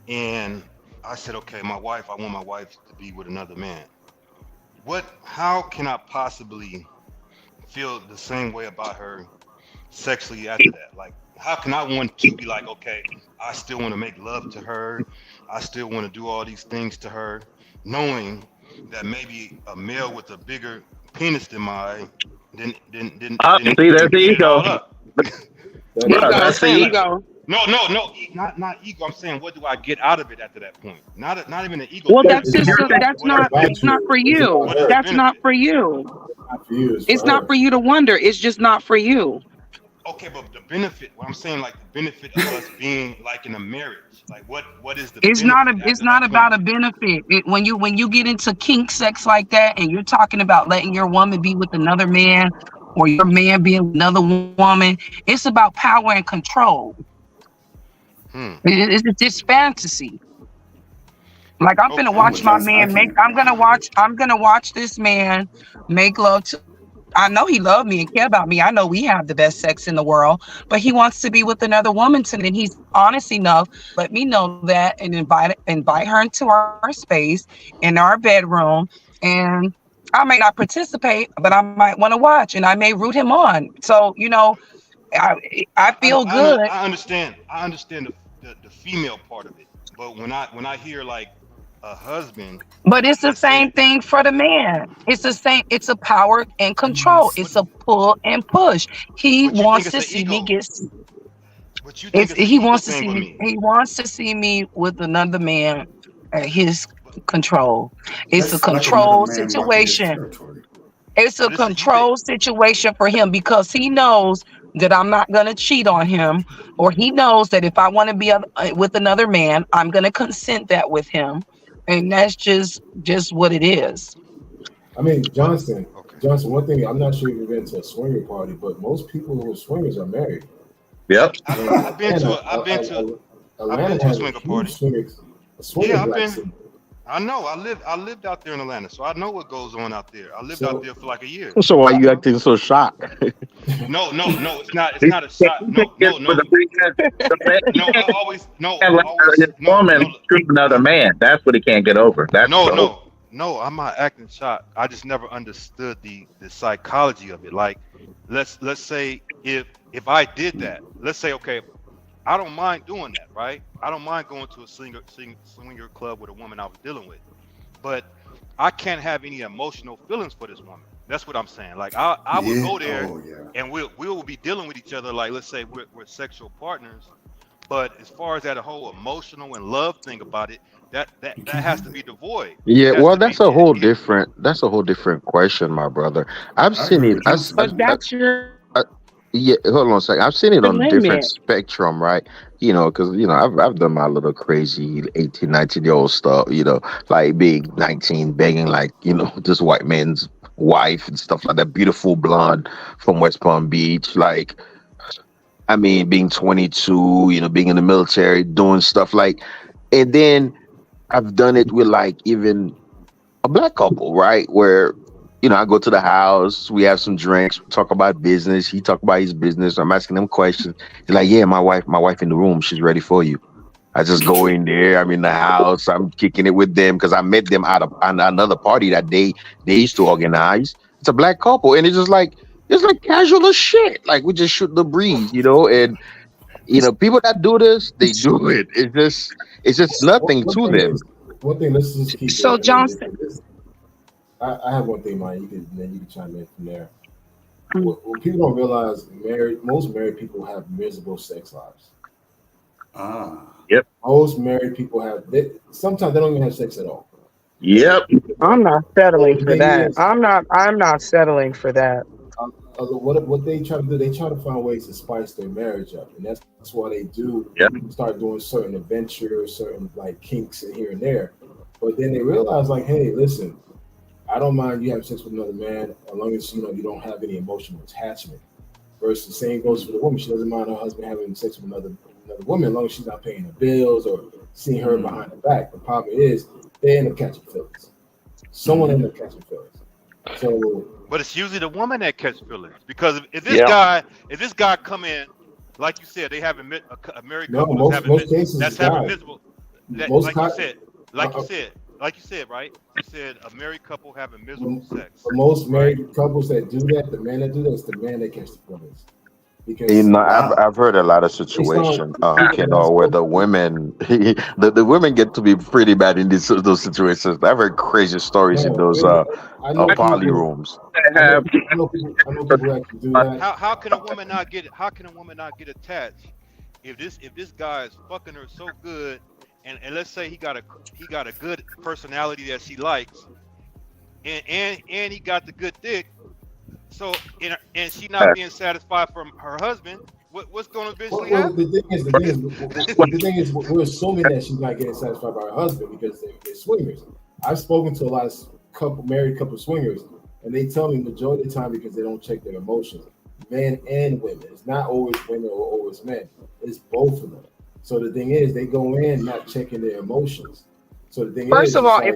and I said, okay, I want my wife to be with another man. How can I possibly feel the same way about her sexually after that? Like, how can I want to be like, okay, I still want to make love to her, I still want to do all these things to her, knowing that maybe a male with a bigger penis than mine See, there's didn't the eat it ego. all up. Bro, I'm that's the saying like, ego. no, not ego. I'm saying, what do I get out of it after that point? Not even an ego Well, thing. that's just that's What is not the it's not for It's you. about what is the her. That's not benefit? for you. Not for you. It's for It's not her. for you to wonder. It's just not for you. Okay, but the benefit. What I'm saying, like the benefit of us being like in a marriage. Like, what is the benefit It's after not that point? about a benefit. When you get into kink sex like that and you're talking about letting your woman be with another man or your man being with another woman, it's about power and control. Hmm. It's just fantasy. Like I'm gonna Okay. I'm with watch my Johnson. I man make. can't. I can't. I'm gonna watch this man make love to. I know he loved me and care about me. I know we have the best sex in the world, but he wants to be with another woman tonight. And he's honest enough, let me know that and invite her into our space in our bedroom. And I may not participate, but I might want to watch and I may root him on. So, I I feel good. I understand. I understand the female part of it. But when I hear like a husband, But it's the let's say, same thing for the man. It's the same. It's a power and control. but It's a pull and push. He but you think wants it's to an see me ego. get. But you think It's it's an he ego wants to thing see with me. me. He wants to see me with another man at his control. It's a That's like another control man marking his situation. territory. It's a But it's you think control situation for him because he knows that I'm not gonna cheat on him, or he knows that if I want to be with another man, I'm gonna consent that with him, and that's just what it is. I mean, but Johnson. okay. Johnson. One thing I'm not sure if you've been to a swinger party, but most people who are swingers are married. Yep. And I've been to a I've been to I've been Atlanta to a has a swinger huge party. swingers Yeah, I've black been. scene. I know. I lived out there in Atlanta, so I know what goes on out there. I lived out So there for like a year. So why you acting so shocked? No. It's not. It's He not a shot. can't get with No. he I can't always no. let his woman screw another man. That's what he can't get over. That's No, the whole. no, no. I'm not acting shocked. I just never understood the psychology of it. Like, let's say if I did that, let's say okay, I don't mind doing that, right? I don't mind going to a swinger club with a woman I was dealing with, but I can't have any emotional feelings for this woman. That's what I'm saying. Like I would Yeah. go there Oh yeah. and we will be dealing with each other like let's say we're sexual partners. But as far as that whole emotional and love thing about it, that has to be devoid. Yeah, It has well, to be. that's a whole different question, my brother. I've I seen agree it. with Johnson But there. that's your I, yeah, hold on a second. I've seen it on different limit. spectrum, right? Because I've done my little crazy 18, 19-year-old stuff. Like being 19, begging like this white man's wife and stuff like that. Beautiful blonde from West Palm Beach. Like, I mean, being 22, being in the military, doing stuff like, and then I've done it with like even a black couple, right? Where, I go to the house, we have some drinks, we talk about business. He talk about his business. I'm asking him questions. He's like, yeah, my wife in the room. She's ready for you. I just go in there. I'm in the house. I'm kicking it with them because I met them on another party that they used to organize. It's a black couple, and it's like casual as shit. Like we just shoot the breeze, and people that do this, they do it. It's just nothing one to thing them. is one thing. Let's just keep So it. I mean, Johnson, I have one thing, Mike. You can chime in from there. What people don't realize, most married people have miserable sex lives. Ah. Yep. Most married people sometimes they don't even have sex at all. Yep. I'm not settling The for thing that. is, I'm not settling for that. what they try to do, they try to find ways to spice their marriage up, and that's why they do Yep. start doing certain adventures, certain like kinks and here and there. But then they realize, like, hey, listen, I don't mind you having sex with another man as long as you don't have any emotional attachment. Versus the same goes for the woman. She doesn't mind her husband having sex with another woman as long as she's not paying her bills or seeing her behind her back. The problem is they end up catching feelings. Someone ends up catching feelings. So But it's usually the woman that catches feelings because if Yeah. this guy come in like you said, they have a married No, couple most cases that's it's having guys. miserable. That, Most like co- you said, like you said, right? You said a married couple having miserable sex. For most married couples that do that, the man that do that is the man that catch the feelings. You Because know, I've heard a lot of they start situations, thinking that's where the women, the women get to be pretty bad in those situations. I've heard crazy stories in no, those I know poly people. rooms. I know people who actually do that. How can a woman not get attached if this guy is fucking her so good, and let's say he got a good personality that she likes, and he got the good dick. So and she not being satisfied from her husband, what's going to eventually Well, happen? the thing is, we're assuming that she's not getting satisfied by her husband because they're swingers. I've spoken to a lot of married couple swingers, and they tell me majority of the time because they don't check their emotions, men and women. It's not always women or always men. It's both of them. So the thing is, they go in not checking their emotions. So the thing First of all, like,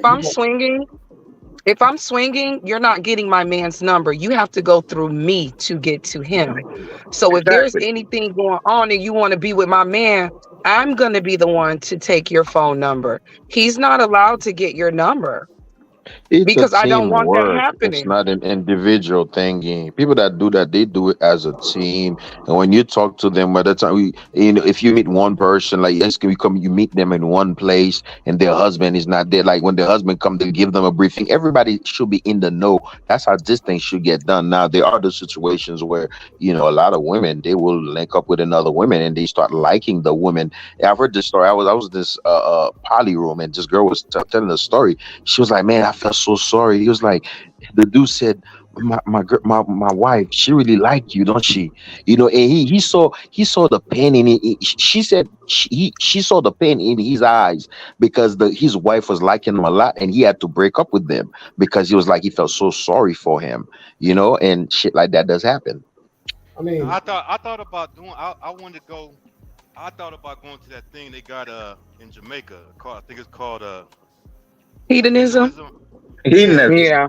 if I'm swinging, you're not getting my man's number. You have to go through me to get to him. So if there's anything going on and you want to be with my man, I'm going to be the one to take your phone number. He's not allowed to get your number It's because a I don't want that teamwork. It's happening. not an individual thingy. People that do that, they do it as a team. And when you talk to them, by the time if you meet one person, like yes, you meet them in one place, and their husband is not there. Like when their husband come to give them a briefing, everybody should be in the know. That's how this thing should get done. Now there are the situations where a lot of women they will link up with another woman and they start liking the woman. I've heard this story. I was this poly room, and this girl was telling the story. She was like, "Man, I felt so sorry." He was like, the dude said, my wife, she really liked you, don't she? And he saw the pain in it. She said she saw the pain in his eyes because his wife was liking him a lot, and he had to break up with them because he was like he felt so sorry for him, and shit like that does happen. I mean, I thought about doing. I wanted to go. I thought about going to that thing they got in Jamaica. I think it's called hedonism. Yeah.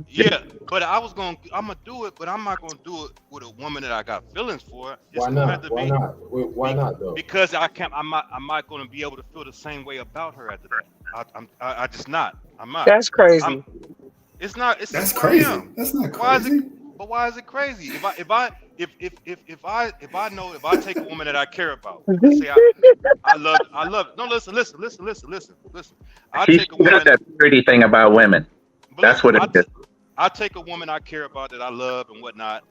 But I'm gonna do it, but I'm not gonna do it with a woman that I got feelings for. Why not? Why not though? Because I'm not gonna be able to feel the same way about her after that. I just not. I'm not. That's crazy. That's crazy. That's not crazy. Why is it crazy? If I take a woman that I care about, let's say I love. No, listen. I take a woman. That pretty thing about women. That's what it is. I take a woman I care about that I love and whatnot,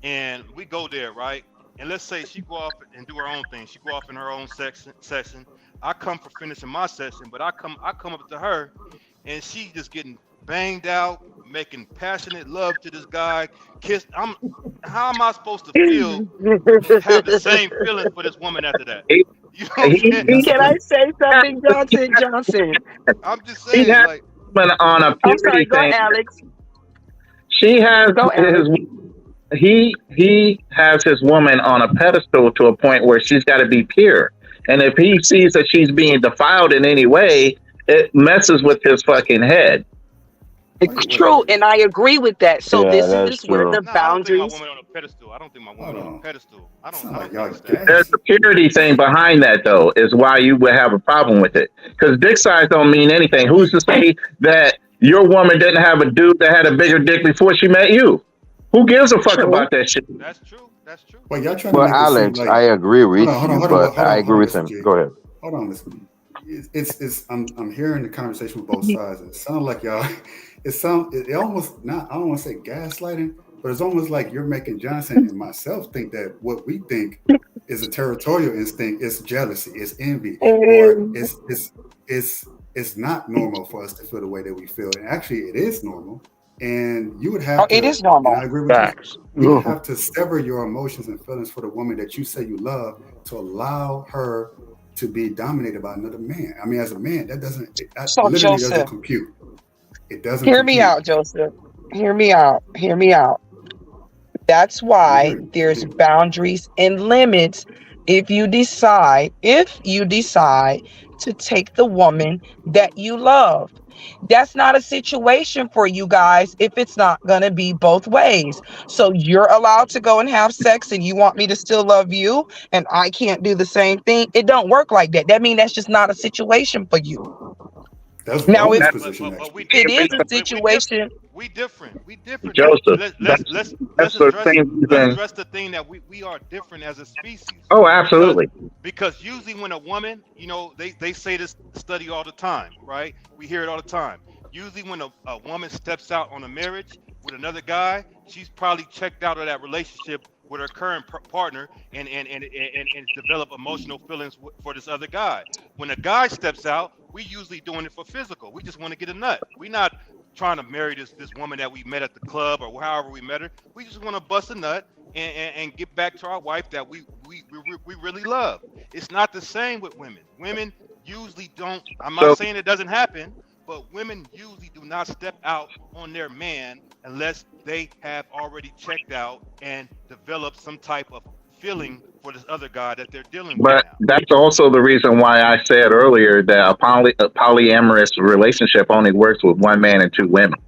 and we go there, right? And let's say she go off and do her own thing. She go off in her own session. I come for finishing my session, but I come up to her, and she just getting banged out, making passionate love to this guy. How am I supposed to feel? Have the same feeling for this woman after that? You know what I'm saying? Can I say something, Johnson? I'm just saying, like. On a I'm sorry, go thing. Alex. He has his woman on a pedestal to a point where she's got to be pure. And if he sees that she's being defiled in any way, it messes with his fucking head. It's true, and I agree with that. So this is where the boundaries. I don't think my woman on a pedestal. I don't There's a purity thing behind that, though, is why you would have a problem with it. Because dick size don't mean anything. Who's to say that your woman didn't have a dude that had a bigger dick before she met you? Who gives a fuck about that shit? That's true. Well, y'all trying Well, to make Alex, it seem I agree with hold you, on, but I agree with him. Go ahead. Hold on, listen. I'm hearing the conversation with both sides. It sounds like y'all. It almost not. I don't want to say gaslighting, but it's almost like you're making Johnson and myself think that what we think is a territorial instinct is jealousy, is envy, or it's not normal for us to feel the way that we feel. And actually, it is normal. And you would have to. It is normal. And I agree with you. You have to sever your emotions and feelings for the woman that you say you love to allow her to be dominated by another man. I mean, as a man, that literally doesn't compute. It doesn't. Hear me out, Joseph. Hear me out. That's why there's boundaries and limits. If you decide to take the woman that you love, That's not a situation for you guys if it's not going to be both ways. So you're allowed to go and have sex and you want me to still love you and I can't do the same thing. It don't work like that. That means that's just not a situation for you. That's Now, Roman's if position. it is a situation, we different. Joseph, Let's address the thing that we are different as a species. Oh, absolutely. Because usually when a woman, you know, they say this study all the time, right? We hear it all the time. Usually when a woman steps out on a marriage with another guy, she's probably checked out of that relationship with her current partner and develop emotional feelings for this other guy. When a guy steps out, we usually doing it for physical. We just want to get a nut. We're not trying to marry this woman that we met at the club or however we met her. We just want to bust a nut and get back to our wife that we really love. It's not the same with women. Women usually don't. I'm not saying it doesn't happen, but women usually do not step out on their man unless they have already checked out and developed some type of feeling for this other guy that they're dealing with. But that's also the reason why I said earlier that a polyamorous relationship only works with one man and two women.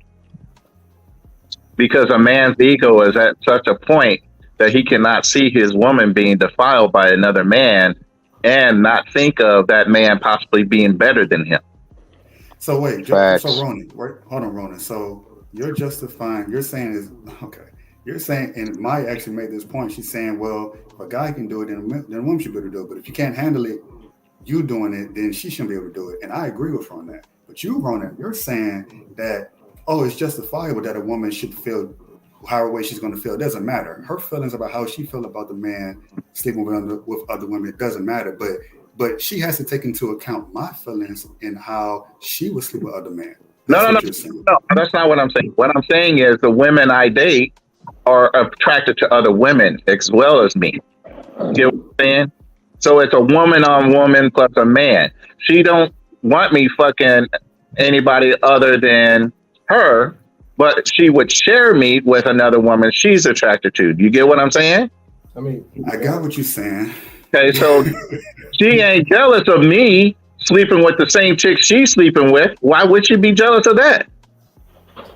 Because a man's ego is at such a point that he cannot see his woman being defiled by another man and not think of that man possibly being better than him. So wait, so Ronan, hold on, Ronan. So you're justifying, you're saying is, okay, you're saying, and Maya actually made this point. She's saying, well, if a guy can do it, then a woman should be able to do it. But if you can't handle it, you doing it, then she shouldn't be able to do it. And I agree with her on that. But you, Ronan, you're saying that, oh, it's justifiable that a woman should feel however way she's going to feel. It doesn't matter. Her feelings about how she feel about the man sleeping with other women, it doesn't matter. But she has to take into account my feelings and how she would sleep with other men. No, that's not what I'm saying. What I'm saying is the women I date are attracted to other women as well as me. You get what I'm saying? So it's a woman on woman plus a man. She don't want me fucking anybody other than her, but she would share me with another woman she's attracted to. You get what I'm saying? I mean, I got what you're saying. Okay, so she ain't jealous of me sleeping with the same chick she's sleeping with. Why would she be jealous of that?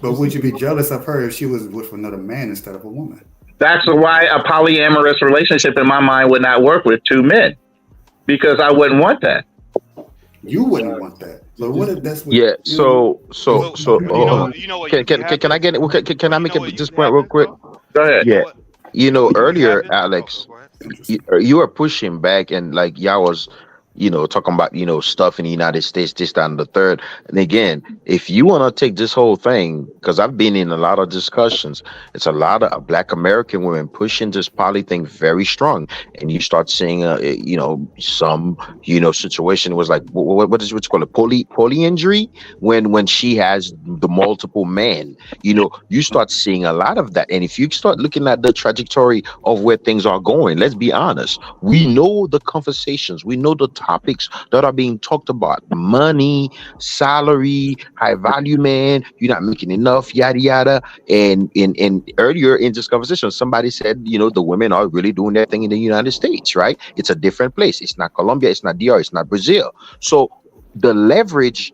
But would you be jealous of her if she was with another man instead of a woman? That's why a polyamorous relationship in my mind would not work with two men, because I wouldn't want that. You wouldn't want that. So what if that's what? Yeah. So. Can I get it? Can I make this point real quick? Go ahead. Yeah. You know, earlier, Alex, you were pushing back and like y'all was, talking about, stuff in the United States, this, that, and the third. And again, if you want to take this whole thing, because I've been in a lot of discussions, it's a lot of Black American women pushing this poly thing very strong. And you start seeing, some, situation was like, what is what's called a polyandry when she has the multiple men, you start seeing a lot of that. And if you start looking at the trajectory of where things are going, let's be honest, we know the conversations, we know the topics that are being talked about: money, salary, high value man, you're not making enough, yada yada. And earlier in this conversation, somebody said, the women are really doing their thing in the United States, right? It's a different place. It's not Colombia, it's not DR, it's not Brazil. So the leverage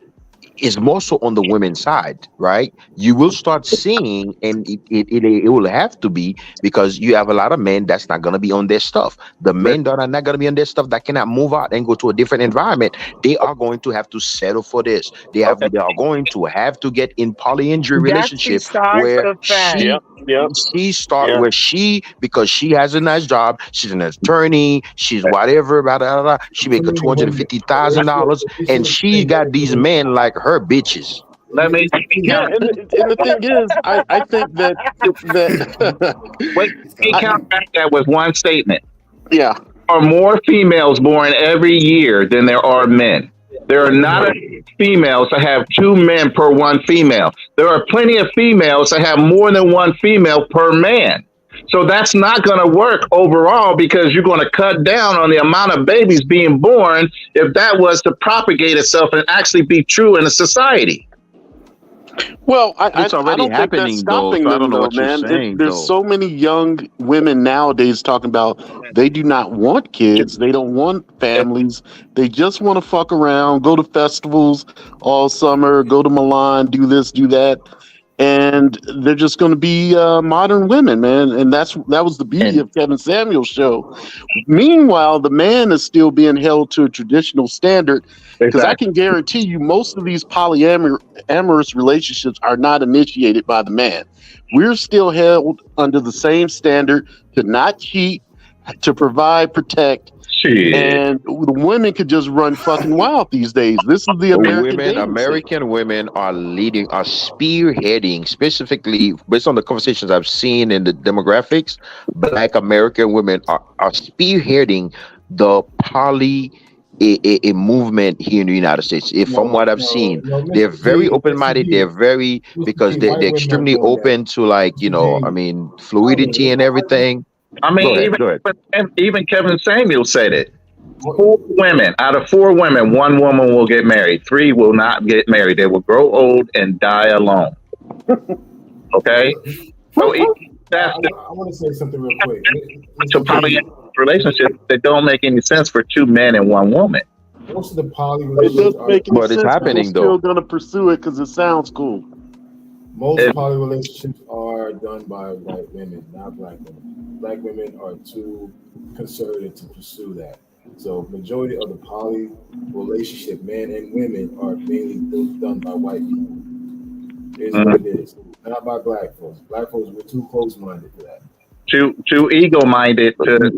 is more so on the women's side, right? You will start seeing, and it will have to be, because you have a lot of men that's not going to be on their stuff. The men that are not going to be on their stuff, that cannot move out and go to a different environment, they are going to have to settle for this. They are going to have to get in polyandry relationship where because she has a nice job, she's an attorney, she's whatever, blah, blah, blah, she make $250,000, and she got these men like her bitches. And the thing is, I think that wait, count back that with one statement. Yeah. There are more females born every year than there are men. There are not enough females to have two men per one female. There are plenty of females that have more than one female per man. So that's not going to work overall, because you're going to cut down on the amount of babies being born if that was to propagate itself and actually be true in a society. Well, It's I already don't think that's happening though, stopping so I don't them know though, what you're man. saying There's though. so many young women nowadays talking about they do not want kids, they don't want families, they just want to fuck around, go to festivals all summer, go to Milan, do this, do that, and they're just going to be modern women, man. And that was the beauty of Kevin Samuel's show. Meanwhile, the man is still being held to a traditional standard because I can guarantee you most of these polyamorous relationships are not initiated by the man. We're still held under the same standard to not cheat, to provide, protect, and the women could just run fucking wild these days. This is the American dating scene. American women are spearheading, specifically based on the conversations I've seen in the demographics. Black American women are spearheading the poly a movement here in the United States. From what I've seen, they're very open-minded. They're very because they're extremely open to fluidity and everything. I mean, Go ahead. even Kevin Samuel said it. 4 women out of 4 women, 1 woman will get married. 3 will not get married. They will grow old and die alone. Okay, so I want to say something real quick. It's a polyamorous relationship that don't make any sense for 2 men and 1 woman. Most of the poly It relationships doesn't make any But it's sense, happening, they're still going to pursue it because it sounds cool. Most poly relationships are done by white women, not black women. Black women are too conservative to pursue that. So majority of the poly relationship, men and women, are mainly done by white people. It's what it is. Not by black folks. Black folks, we're too close-minded for that. Too ego-minded to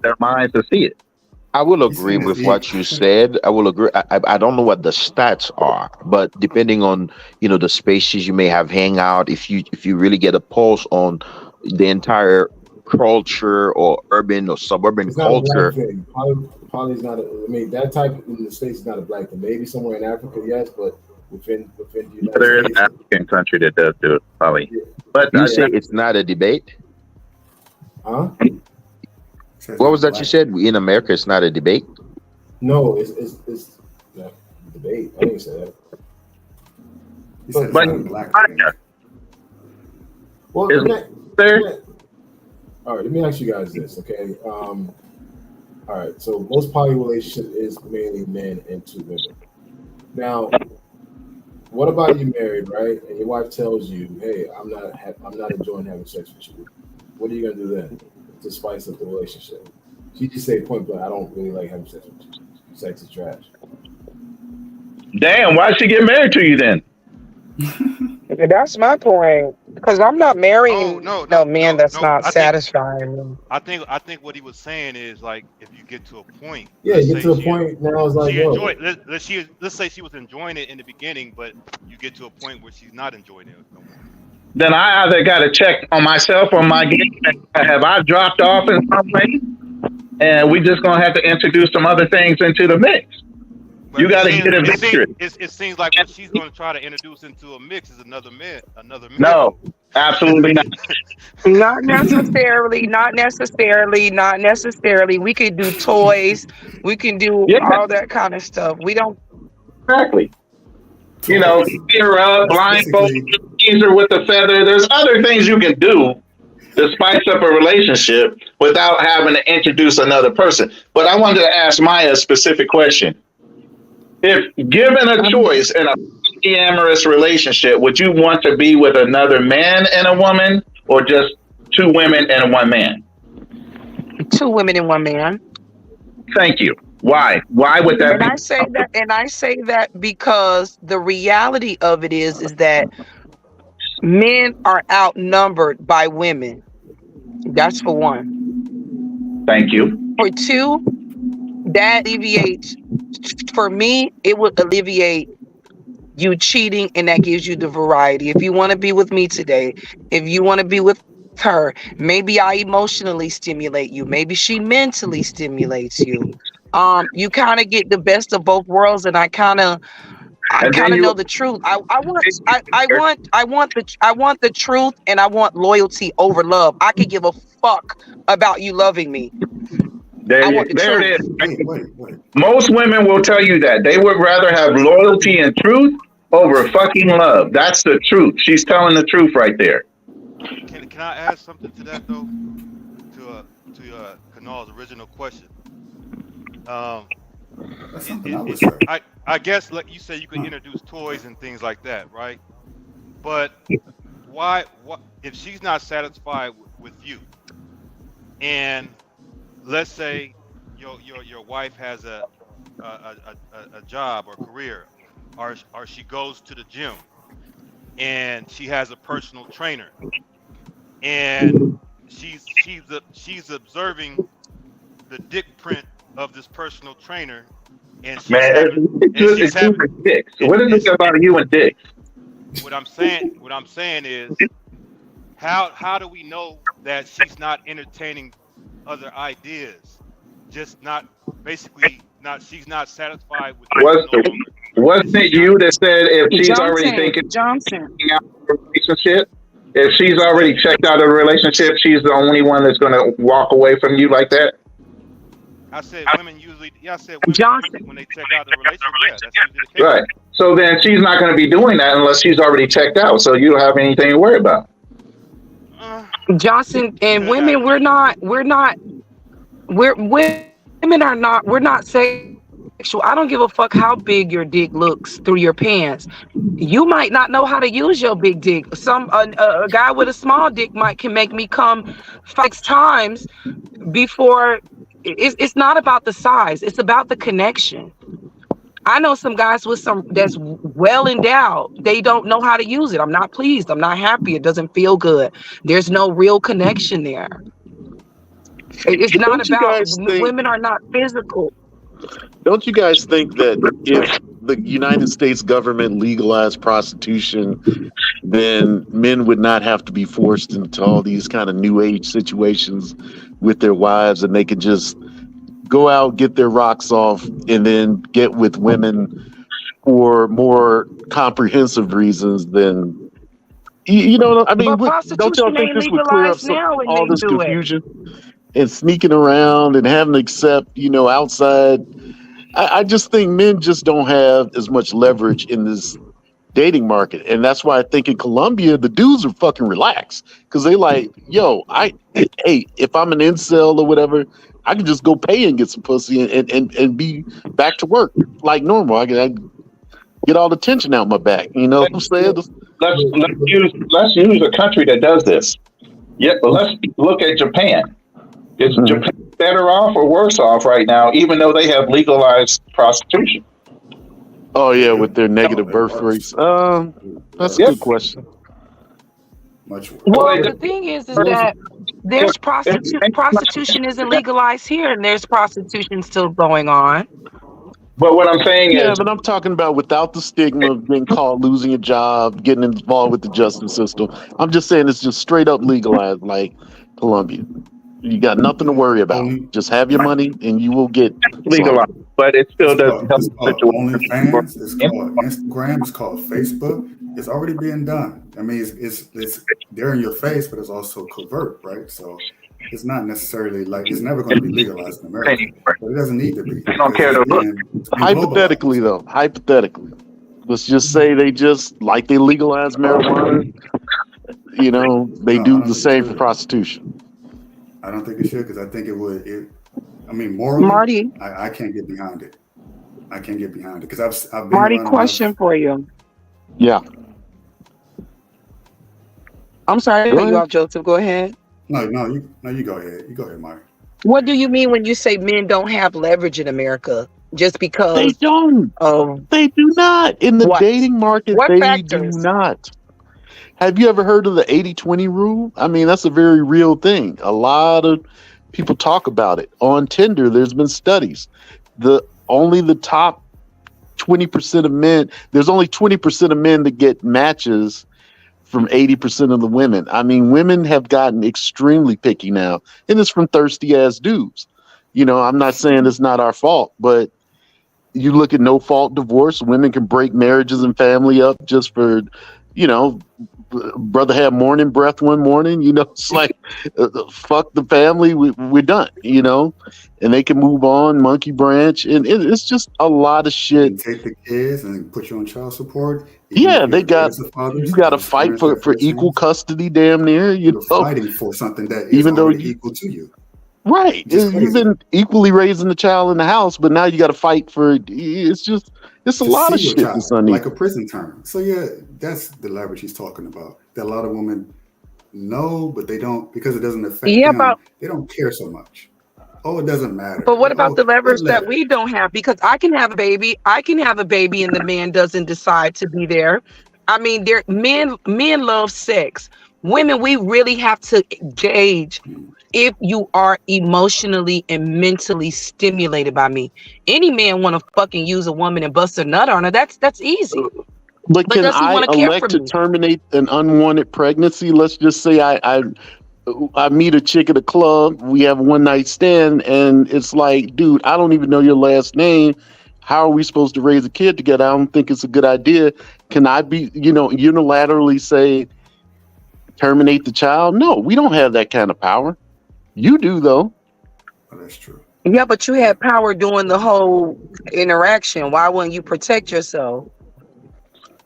their minds to see it. I will agree with what you said. I will agree. I don't know what the stats are, but depending on the spaces you may have hang out, if you really get a pulse on the entire culture or urban or suburban culture. Poly is not. That type in the States is not a black thing. Maybe somewhere in Africa, yes, but within the United There is States, an African country that does do it, probably. But you say it's not a debate. Huh? What was that you said? In America, it's not a debate. No, it's not a debate. I didn't say that. He said it's But- not a black thing. Well, Is there? all right. Let me ask you guys this, okay? All right. So most poly relationship is mainly men and 2 women. Now, what about you married, right? And your wife tells you, "Hey, I'm not enjoying having sex with you." What are you gonna do then to spice up the relationship? She just say point blank, "I don't really like having sex with you. Sex is trash." Damn, why'd she get married to you then? That's my point. Because I'm not marrying no, man that's not I think- satisfying me. I think what he was saying is like if you get to a point. Yeah, let's get say to a she- point now. It's like, She yo, enjoyed. Let's say she was enjoying it in the beginning, but you get to a point where she's not enjoying it no more. Then I either got to check on myself or my game. Have I dropped off in some way? And we just gonna have to introduce some other things into the mix. But You got to it get a seems- victory. It seems like what she's going to try to introduce into a mix is another man. No, absolutely not. Not necessarily, not necessarily, not necessarily. We could do toys. We can do all that kind of stuff. We don't. Exactly. Get her up, blindfold, tease her with a feather. There's other things you can do to spice up a relationship without having to introduce another person. But I wanted to ask Maya a specific question. If given a choice in a polyamorous relationship, would you want to be with another man and a woman, or just 2 women and 1 man? 2 women and 1 man. Thank you. Why? Why would that And be? I say that because the reality of it is that men are outnumbered by women. That's for 1. Thank you. For 2, that alleviates. For me, it would alleviate you cheating, and that gives you the variety. If you want to be with me today, if you want to be with her, maybe I emotionally stimulate you, maybe she mentally stimulates you. You kind of get the best of both worlds, and I kind of know the truth. I want the truth, and I want loyalty over love. I could give a fuck about you loving me. There it is. Most women will tell you that they would rather have loyalty and truth over fucking love. That's the truth. She's telling the truth right there. Can I add something to that though? To Kanal's original question. That's something I would say. I guess like you say you could introduce toys and things like that, right? But why if she's not satisfied with you, and let's say your wife has a job or career, or she goes to the gym and she has a personal trainer, and she's observing the dick print of this personal trainer, and she's having dicks. What is it about you and dicks? What I'm saying is, how do we know that she's not entertaining other ideas? Just not basically not. She's not satisfied with. Wasn't it you that said if she's already thinking Johnson out of a relationship, if she's already checked out of a relationship, she's the only one that's going to walk away from you like that? I said women usually. Yeah, I said women usually, when they check out the relationship. Yeah, that's usually the case. Right. So then she's not going to be doing that unless she's already checked out. So you don't have anything to worry about. Johnson, and women, we're not sexual. I don't give a fuck how big your dick looks through your pants. You might not know how to use your big dick. A guy with a small dick can make me come 5 times before. It's not about the size. It's about the connection. I know some guys that's well endowed. They don't know how to use it. I'm not pleased. I'm not happy. It doesn't feel good. There's no real connection there. It's not about women are not physical. Don't you guys think that if the United States government legalized prostitution, then men would not have to be forced into all these kind of new age situations with their wives, and they could just go out, get their rocks off, and then get with women for more comprehensive reasons than, you know, I mean, don't y'all think this would clear up all this confusion and sneaking around and having to accept, you know, outside? I just think men just don't have as much leverage in this dating market. And that's why I think in Colombia, the dudes are fucking relaxed because they like, yo, hey, if I'm an incel or whatever, I can just go pay and get some pussy and be back to work like normal. I get all the tension out my back. You know what I'm saying? Let's use a country that does this. Yeah, but let's look at Japan. Is Japan better off or worse off right now, even though they have legalized prostitution? Oh yeah, with their negative birth rates. That's a good question. Much worse. Well, the thing is that there's prostitution isn't legalized here, and there's prostitution still going on. But what I'm saying is, but I'm talking about without the stigma of being caught, losing a job, getting involved with the justice system. I'm just saying it's just straight up legalized, like Colombia. You got nothing to worry about. Just have your money, and you will get legalized. But it still doesn't help the situation. OnlyFans, it's called Instagram, it's called Facebook. It's already being done. I mean, it's there in your face, but it's also covert, right? So it's not necessarily like it's never going to be legalized in America, but it doesn't need to be. I don't care hypothetically, though. Hypothetically, let's just say they legalize marijuana. You know, they do the same for prostitution. I don't think it should because I think it would. I mean, morally, Marty, I can't get behind it. I can't get behind it because I've been. Marty, question for you. Yeah. I'm sorry to cut you off, Joseph. Go ahead. No, you go ahead. You go ahead, Marty. What do you mean when you say men don't have leverage in America? Just because they don't. They do not in the dating market. They do not. Have you ever heard of the 80-20 rule? I mean, that's a very real thing. A lot of people talk about it. On Tinder, there's been studies. Only the top 20% of men, there's only 20% of men that get matches from 80% of the women. I mean, women have gotten extremely picky now, and it's from thirsty ass dudes. You know, I'm not saying it's not our fault, but you look at no fault divorce, women can break marriages and family up just for, you know, brother had morning breath one morning. It's like fuck the family, we're done. And they can move on, monkey branch, and it's just a lot of shit. And take the kids and put you on child support. Yeah, they got you got to fight for equal custody, damn near. You're fighting for something that is even though already equal to you. Right, you've been equally raising the child in the house, but now you got to fight for. It's a lot of shit that's unequal. Like a prison term. So yeah, that's the leverage he's talking about. That a lot of women know, but they don't, because it doesn't affect them. They don't care so much. Oh, it doesn't matter. But what about the leverage that we don't have? Because I can have a baby, and the man doesn't decide to be there. I mean, men love sex. Women, we really have to gauge if you are emotionally and mentally stimulated by me. Any man want to fucking use a woman and bust a nut on her. That's easy. But can I elect to terminate an unwanted pregnancy? Let's just say I meet a chick at a club, we have a one night stand, and it's like, dude, I don't even know your last name. How are we supposed to raise a kid together? I don't think it's a good idea. Can I be, unilaterally say, terminate the child? No, we don't have that kind of power. You do, though. Oh, that's true. Yeah, but you had power during the whole interaction. Why wouldn't you protect yourself?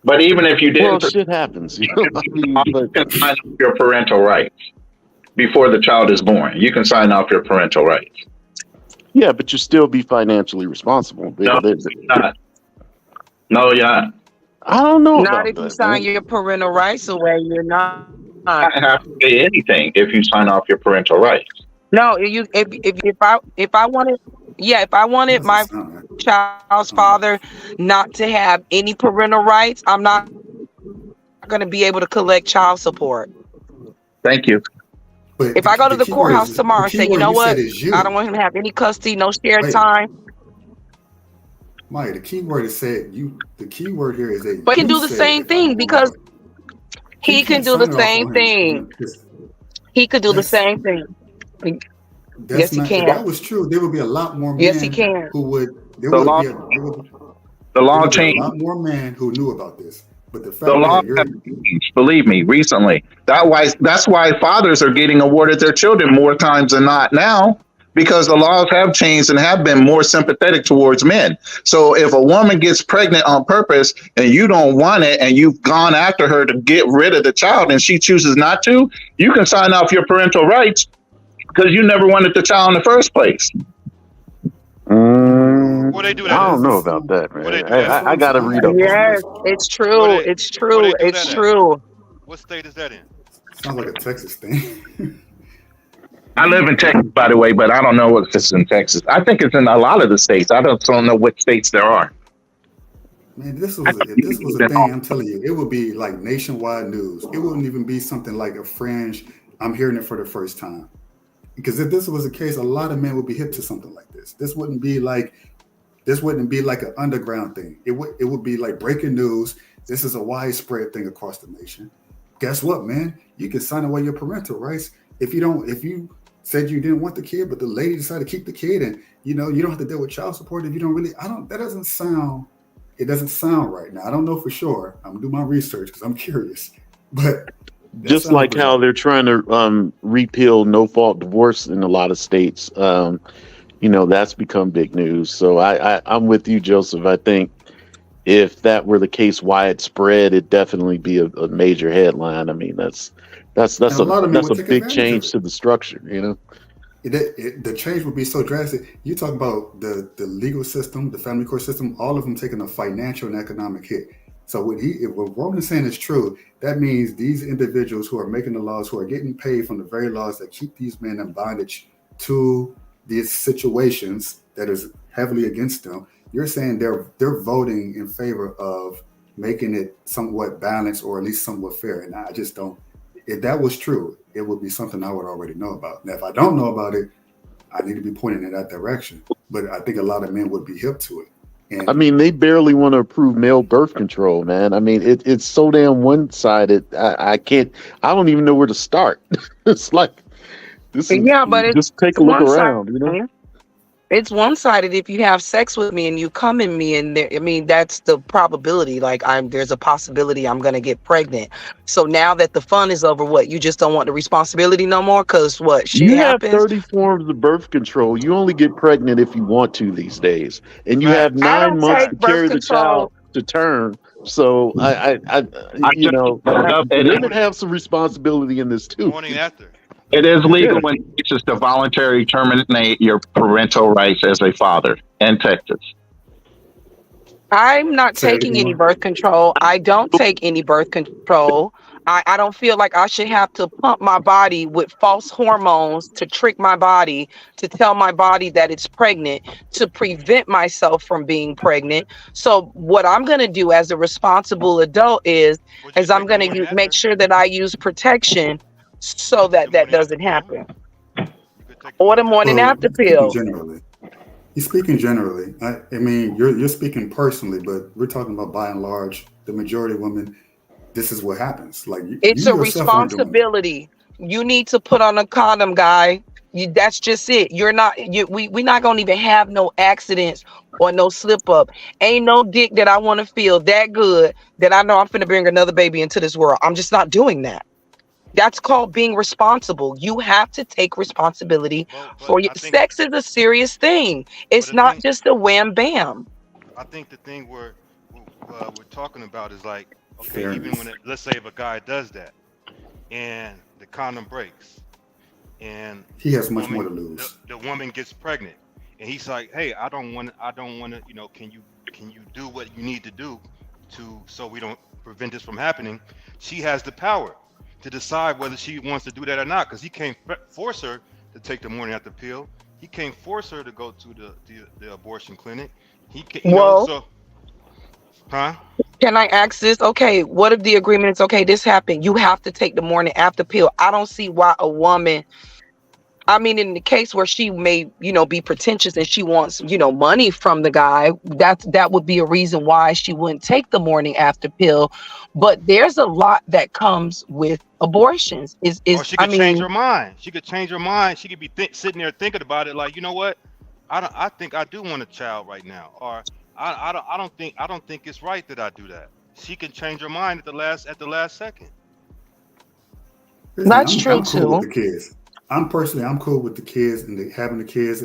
But even if you did, well, shit happens. You can sign off your parental rights before the child is born. You can sign off your parental rights. Yeah, but you still be financially responsible. No, you're not. No, you're not. I don't know. Not if you sign your parental rights away. You're not. You don't have to pay anything if you sign off your parental rights. No, if I wanted my child's father not to have any parental rights, I'm not going to be able to collect child support. Thank you. But if I go to the courthouse tomorrow and say, you know what, I don't want him to have any custody, no shared time. Maya, the key word is said you. The key word here is that. But he can do the same thing because he can do the same thing. He could do the same thing. Yes, he can. If that was true, there would be a lot more men. Yes, he can. Who would? The law changed. A lot more men who knew about this. But the law has changed, believe me, recently. That's why fathers are getting awarded their children more times than not now, because the laws have changed and have been more sympathetic towards men. So if a woman gets pregnant on purpose and you don't want it and you've gone after her to get rid of the child and she chooses not to, you can sign off your parental rights because you never wanted the child in the first place. They do I don't know about that, man. I gotta read up. Yes, it's true. It's true. It's true. What state is that in? Sounds like a Texas thing. I live in Texas, by the way, but I don't know if it's in Texas. I think it's in a lot of the states. I don't know what states there are. Man, if this was a thing, I'm telling you, it would be like nationwide news. It wouldn't even be something like a fringe. I'm hearing it for the first time. Because if this was the case, a lot of men would be hip to something like this. This wouldn't be like an underground thing. It would be like breaking news. This is a widespread thing across the nation. Guess what, man? You can sign away your parental rights if you said you didn't want the kid, but the lady decided to keep the kid, and you don't have to deal with child support if you don't really. That doesn't sound. It doesn't sound right. Now I don't know for sure. I'm gonna do my research because I'm curious, but. Just like how they're trying to repeal no-fault divorce in a lot of states, that's become big news. So I'm with you, Joseph. I think if that were the case widespread, it'd definitely be a major headline. I mean, that's a big change to the structure. The change would be so drastic. You talk about the legal system, the family court system, all of them taking a financial and economic hit. So what Roman is saying is true. That means these individuals who are making the laws, who are getting paid from the very laws that keep these men in bondage to these situations that is heavily against them. You're saying they're voting in favor of making it somewhat balanced or at least somewhat fair. And I just don't. If that was true, it would be something I would already know about. Now, if I don't know about it, I need to be pointing in that direction. But I think a lot of men would be hip to it. And I mean, they barely want to approve male birth control, man. I mean, it's so damn one-sided. I don't even know where to start. It's like, but just take a look around, It's one-sided if you have sex with me and you come in me and there, I mean that's the probability. Like there's a possibility I'm gonna get pregnant. So now that the fun is over, what you just don't want the responsibility no more? Cause what shit You have happens? 30 forms of birth control. You only get pregnant if you want to these days, and you have I 9 don't months take to birth carry the child control. to term. So I you just know, looked up. women have some responsibility in this too. Morning after. It is Yeah. legal in Texas to voluntarily terminate your parental rights as a father in Texas. I'm not Say it taking again, any Mark. birth control. I don't take any birth control. I don't feel like I should have to pump my body with false hormones to trick my body to tell my body that it's pregnant to prevent myself from being pregnant. So what I'm going to do as a responsible adult is I'm going to make sure that I use protection so that that doesn't happen. Or the morning Well, after speaking pill. generally, he's speaking generally. I mean, you're speaking personally, but we're talking about by and large, the majority of women. This is what happens. Like you It's a yourself aren't doing it. responsibility. You need to put on a condom, guy. That's just it. You're not. We not gonna even have no accidents or no slip up. Ain't no dick that I want to feel that good that I know I'm finna bring another baby into this world. I'm just not doing that. That's called being responsible. You have to take responsibility for your sex is a serious thing. It's not just a wham bam. I think the thing we're talking about is like, okay, even Fairness. when let's say if a guy does that and the condom breaks and He has much more to lose. the woman gets pregnant and he's like, hey, I don't want to, can you do what you need to do so we don't prevent this from happening? She has the power to decide whether she wants to do that or not, because he can't force her to take the morning after pill. He can't force her to go to the abortion clinic. He can, Can I ask this? Okay, what if the agreement is okay, this happened, you have to take the morning after pill. I don't see why a woman, I mean, in the case where she may, be pretentious and she wants, money from the guy, that would be a reason why she wouldn't take the morning after pill. But there's a lot that comes with abortions. Or she could change her mind. She could change her mind. She could be sitting there thinking about it, like, you know what? I think I do want a child right now, or I don't think it's right that I do that. She can change her mind at the last second. Listen, That's I'm true cool too. with the kids. I'm cool with the kids and having the kids.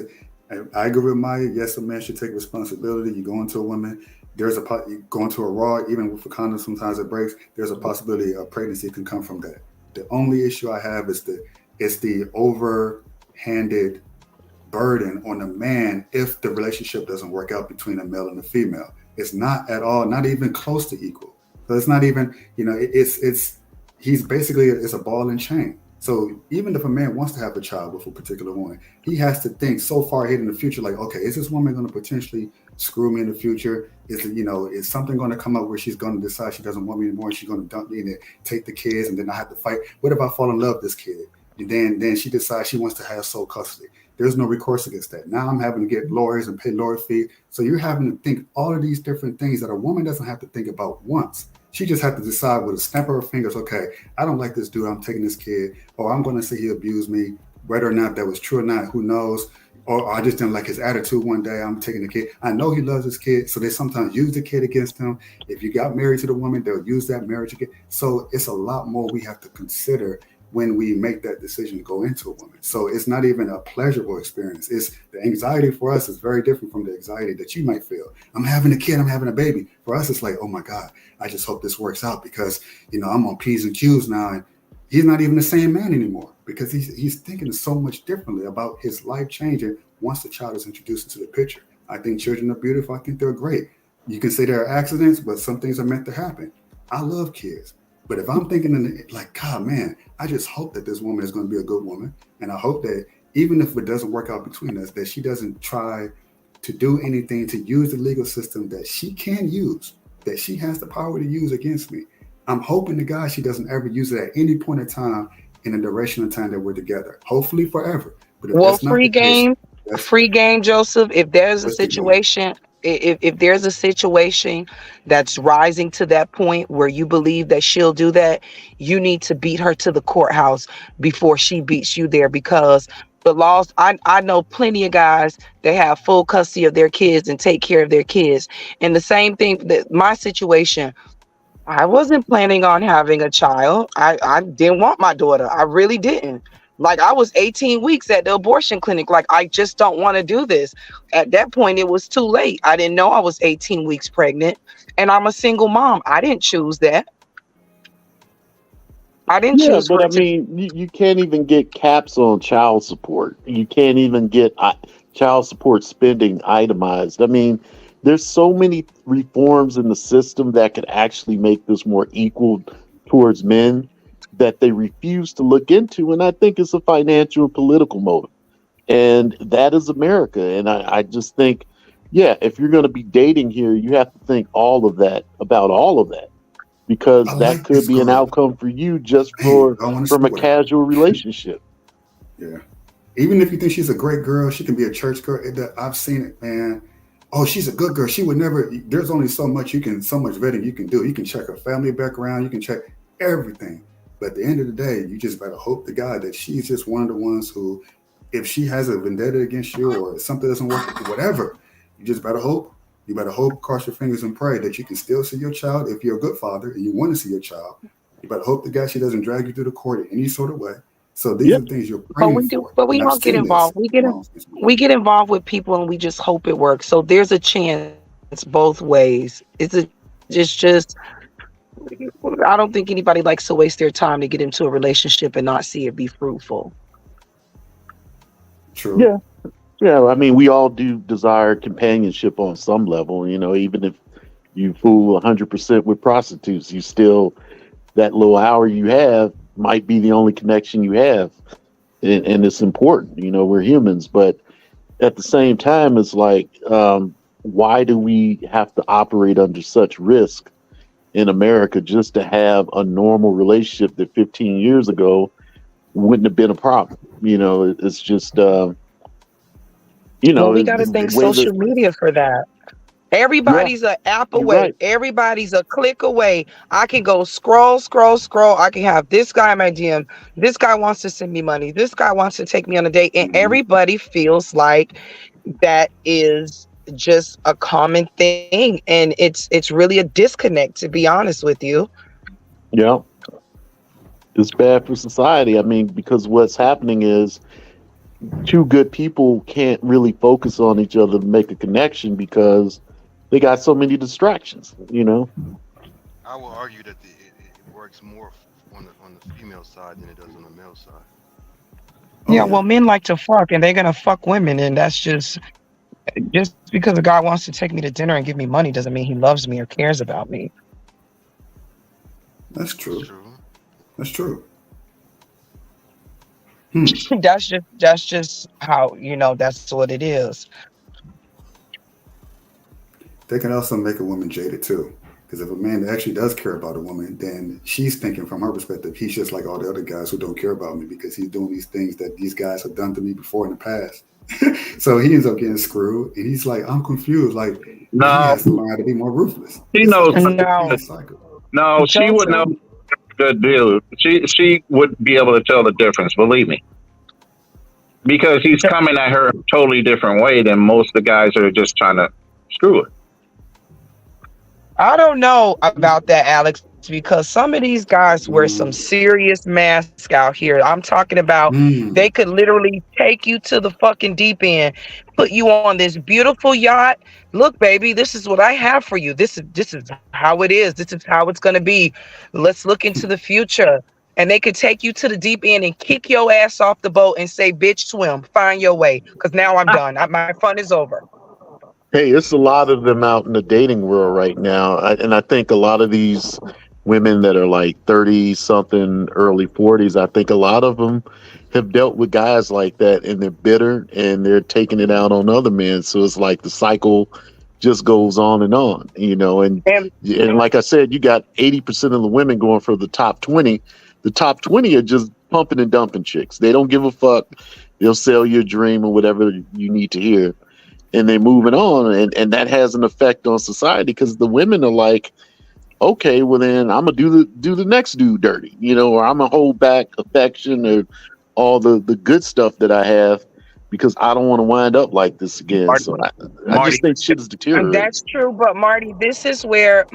I agree with Maya. Yes, a man should take responsibility. You go into a woman, you go into a raw, even with a condom, sometimes it breaks. There's a possibility a pregnancy can come from that. The only issue I have is the overhanded burden on the man if the relationship doesn't work out between a male and a female. It's not at all, not even close to equal. So it's not even, he's basically, it's a ball and chain. So even if a man wants to have a child with a particular woman, he has to think so far ahead in the future, like, okay, is this woman going to potentially screw me in the future? Is something going to come up where she's going to decide she doesn't want me anymore and she's going to dump me and take the kids and then I have to fight? What if I fall in love with this kid? And then she decides she wants to have sole custody. There's no recourse against that. Now I'm having to get lawyers and pay lawyer fee. So you're having to think all of these different things that a woman doesn't have to think about once. She just had to decide with a snap of her fingers, okay, I don't like this dude, I'm taking this kid, or I'm going to say he abused me, whether or not that was true or not, who knows, or I just didn't like his attitude one day, I'm taking the kid. I know he loves his kid, so they sometimes use the kid against him. If you got married to the woman, they'll use that marriage again. So it's a lot more we have to consider when we make that decision to go into a woman. So it's not even a pleasurable experience. It's the anxiety for us is very different from the anxiety that you might feel. I'm having a kid, I'm having a baby. For us, it's like, oh my God, I just hope this works out because, I'm on P's and Q's now. And he's not even the same man anymore because he's thinking so much differently about his life changing once the child is introduced into the picture. I think children are beautiful. I think they're great. You can say there are accidents, but some things are meant to happen. I love kids. But if I'm thinking God, man, I just hope that this woman is going to be a good woman. And I hope that even if it doesn't work out between us, that she doesn't try to do anything to use the legal system that she can use, that she has the power to use against me. I'm hoping to God she doesn't ever use it at any point in time in the duration of time that we're together. Hopefully forever. But if that's not the case, free game, Joseph. If there's a situation, if there's a situation that's rising to that point where you believe that she'll do that, you need to beat her to the courthouse before she beats you there, because the laws. I know plenty of guys that have full custody of their kids and take care of their kids. And the same thing that my situation, I wasn't planning on having a child. I didn't want my daughter. I really didn't. Like I was 18 weeks at the abortion clinic. Like I just don't want to do this. At that point, it was too late. I didn't know I was 18 weeks pregnant, and I'm a single mom. I didn't choose that. I didn't Yeah, choose but for I it to. mean, you can't even get caps on child support. You can't even get child support spending itemized. I mean, there's so many reforms in the system that could actually make this more equal towards men that they refuse to look into. And I think it's a financial and political motive. And that is America. And I just think, yeah, if you're going to be dating here, you have to think all of that about all of that, because I that like could this be an girl. outcome for you just Man, I want to from a sleep with her. casual relationship. Yeah. Even if you think she's a great girl, she can be a church girl. I've seen it, man. Oh, she's a good girl. She would never. There's only so much vetting you can do. You can check her family background. You can check everything. But at the end of the day, you just better hope to God that she's just one of the ones who, if she has a vendetta against you or something doesn't work, whatever, you just better hope. You better hope, cross your fingers, and pray that you can still see your child. If you're a good father and you want to see your child, you better hope to God she doesn't drag you through the court in any sort of way. So these are things you're But praying we do. for. But we And I've don't get seen this. involved. We get involved with people, and we just hope it works. So there's a chance both ways. It's just. I don't think anybody likes to waste their time to get into a relationship and not see it be fruitful. True. Yeah. Yeah. I mean, we all do desire companionship on some level, even if you fool 100% with prostitutes, you still, that little hour you have might be the only connection you have. And it's important, we're humans, but at the same time, it's like, why do we have to operate under such risk in America just to have a normal relationship that 15 years ago wouldn't have been a problem? It's just, Well, we got to the thank way that, social media for that. yeah, Everybody's an app you're away. right. Everybody's a click away. I can go scroll. I can have this guy in my DM. This guy wants to send me money. This guy wants to take me on a date. And everybody feels like that is just a common thing. And it's really a disconnect, to be honest with you. Yeah. It's bad for society. I mean, because what's happening is two good people can't really focus on each other to make a connection because they got so many distractions, I will argue that it works more on the female side than it does on the male side. Yeah, well, men like to fuck, and they're gonna fuck women, and that's just because a guy wants to take me to dinner and give me money doesn't mean he loves me or cares about me. That's true. That's true. That's just how that's what it is. They can also make a woman jaded too. Because if a man actually does care about a woman, then she's thinking from her perspective, he's just like all the other guys who don't care about me because he's doing these things that these guys have done to me before in the past. So he ends up getting screwed, and he's like, I'm confused. Like, he has to learn how to be more ruthless. She It's knows. like a cycle. No, she would know. Good deal. She would be able to tell the difference. Believe me, because he's coming at her a totally different way than most of the guys that are just trying to screw it. I don't know about that, Alex, because some of these guys wear some serious masks out here. I'm talking about they could literally take you to the fucking deep end, put you on this beautiful yacht. Look, baby, this is what I have for you. This is how it is. This is how it's gonna be. Let's look into the future. And they could take you to the deep end and kick your ass off the boat and say, bitch, swim, find your way. Because now I'm done. My fun is over. Hey, it's a lot of them out in the dating world right now. And I think a lot of these women that are like 30 something, early 40s, I think a lot of them have dealt with guys like that and they're bitter and they're taking it out on other men. So it's like the cycle just goes on, and like I said, you got 80% of the women going for the top 20. The top 20 are just pumping and dumping chicks. They don't give a fuck. They'll sell your dream or whatever you need to hear. And they're moving on, and that has an effect on society because the women are like, okay, well then I'm gonna do the next dude dirty, or I'm gonna hold back affection or all the good stuff that I have because I don't want to wind up like this again. So I just think shit is deteriorating. That's true, but Marty, this is where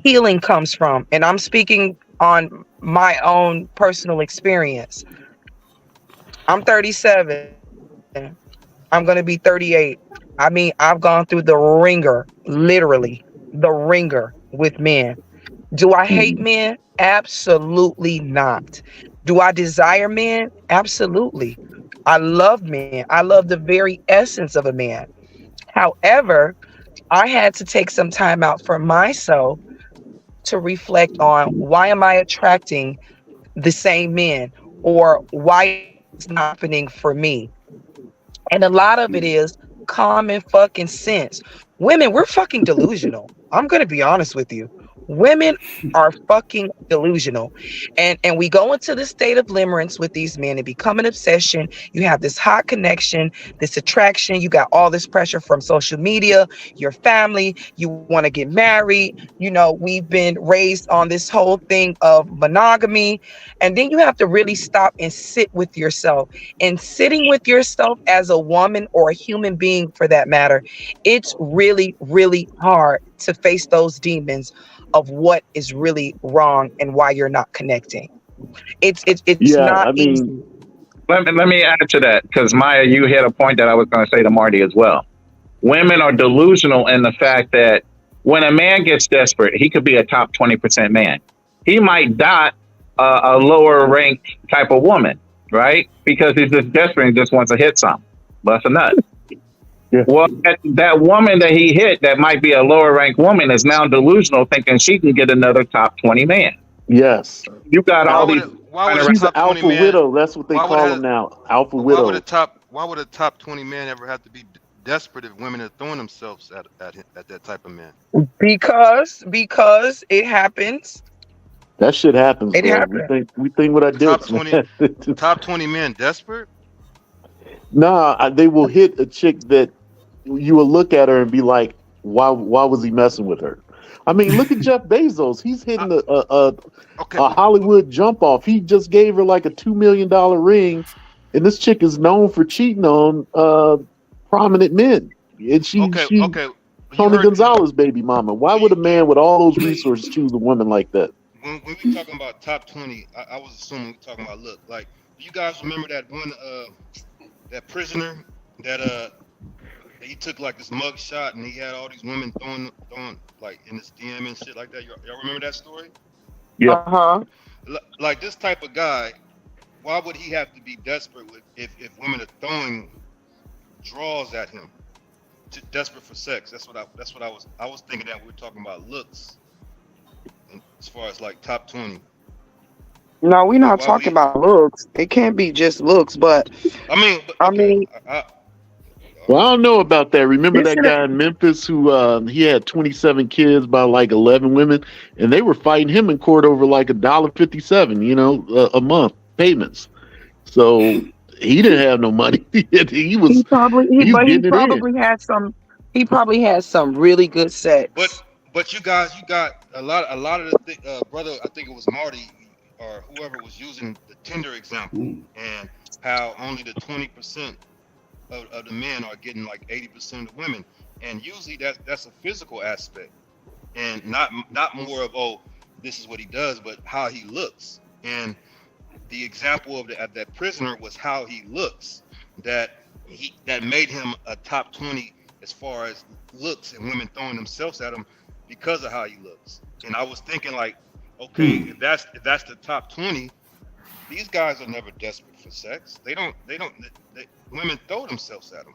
healing comes from, and I'm speaking on my own personal experience. I'm 37. I'm gonna be 38. I mean, I've gone through the ringer, literally the ringer with men. Do I hate men? Absolutely not. Do I desire men? Absolutely. I love men. I love the very essence of a man. However, I had to take some time out for myself to reflect on why am I attracting the same men or why it's not happening for me. And a lot of it is common fucking sense. Women, we're fucking delusional. I'm going to be honest with you. Women are fucking delusional. And we go into this state of limerence with these men and become an obsession. You have this hot connection, this attraction. You got all this pressure from social media, your family. You want to get married. You know, we've been raised on this whole thing of monogamy. And then you have to really stop and sit with yourself. And sitting with yourself as a woman or a human being for that matter, it's really, really hard to face those demons of what is really wrong and why you're not connecting. It's not easy. Let me add to that because Maya, you hit a point that I was going to say to Marty as well. Women are delusional in the fact that when a man gets desperate, he could be a top 20% man. He might dot a lower ranked type of woman, right? Because he's just desperate and just wants to hit something. Bust a nut. Well, that woman that he hit that might be a lower ranked woman is now delusional, thinking she can get another top 20 man. Yes. You got all these. She's an alpha widow. That's what they call them now. Alpha widow. Why would a top 20 man ever have to be desperate if women are throwing themselves at that type of man? Because it happens. That shit happens. It bro. happens. We think what I did. Top 20 men desperate? Nah, they will hit a chick that you will look at her and be like, why was he messing with her? I mean, look at Jeff Bezos. He's hitting a Hollywood jump off. He just gave her like a $2 million ring, and this chick is known for cheating on prominent men. And she Tony Gonzalez baby mama. Why would a man with all those resources choose a woman like that? When we talking about top 20, I was assuming we talking about look. Like, do you guys remember that one that prisoner that he took like this mug shot and he had all these women throwing like in his DM and shit like that? Y'all remember that story? Yeah. Like this type of guy, why would he have to be desperate if women are throwing draws at him, desperate for sex? That's what I was thinking that we were talking about looks, and as far as like top 20. No, we're not talking about looks. It can't be just looks, but I mean. Well, I don't know about that. Remember that guy in Memphis who he had 27 kids by like 11 women, and they were fighting him in court over like $1.57, a month payments. So he didn't have no money. He probably had some really good sex. But you guys, you got a lot of the brother. I think it was Marty or whoever was using the Tinder example, and how only the 20% of the men are getting like 80% of the women, and usually that's a physical aspect, and not more of this is what he does, but how he looks. And the example of that prisoner was how he looks, that made him a top 20 as far as looks, and women throwing themselves at him because of how he looks. And I was thinking like, okay, if that's the top 20, these guys are never desperate for sex. Women throw themselves at them.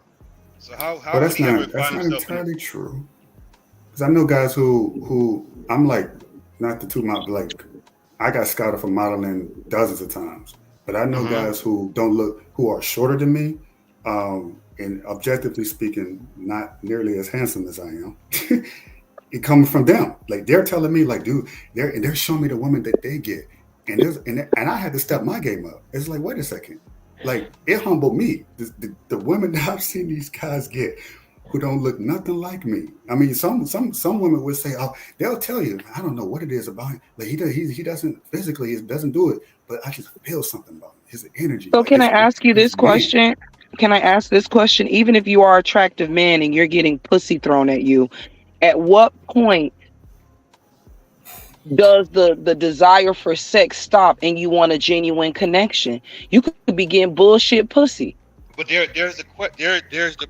So how would he ever find himself? That's not entirely true. Because I know guys who I'm like, not to toot my like, I got scouted for modeling dozens of times, but I know guys who are shorter than me, and objectively speaking, not nearly as handsome as I am. It comes from them. Like they're telling me, like, dude, they're showing me the woman that they get, and I had to step my game up. It's like, wait a second. Like, it humbled me. The women that I've seen these guys get who don't look nothing like me. I mean, some women would say, they'll tell you, I don't know what it is about him. Like he doesn't physically, he doesn't do it, but I just feel something about him. His energy. So Like can I ask you he's this question? Can I ask this question? Even if you are an attractive man and you're getting pussy thrown at you, at what point does the desire for sex stop and you want a genuine connection? You could be getting bullshit pussy. But there's the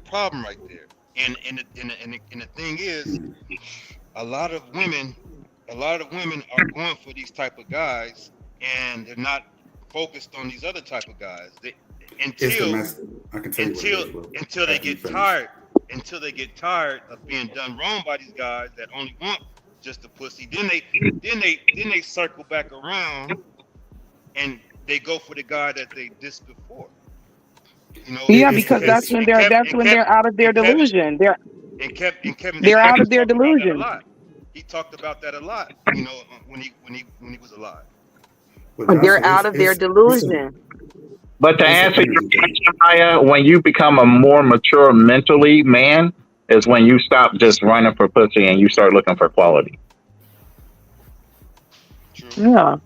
problem right there, and the thing is, a lot of women are going for these type of guys, and they're not focused on these other type of guys. Until they get tired of being done wrong by these guys that only want just the pussy. Then they circle back around and they go for the guy that they dissed before. You know, Yeah, because that's when they're out of their delusion. They're out of their delusion. He talked about that a lot. You know, when he was alive. They're out of their delusion. But to answer your question, Maya, when you become a more mature mentally man, is when you stop just running for pussy and you start looking for quality. Yeah.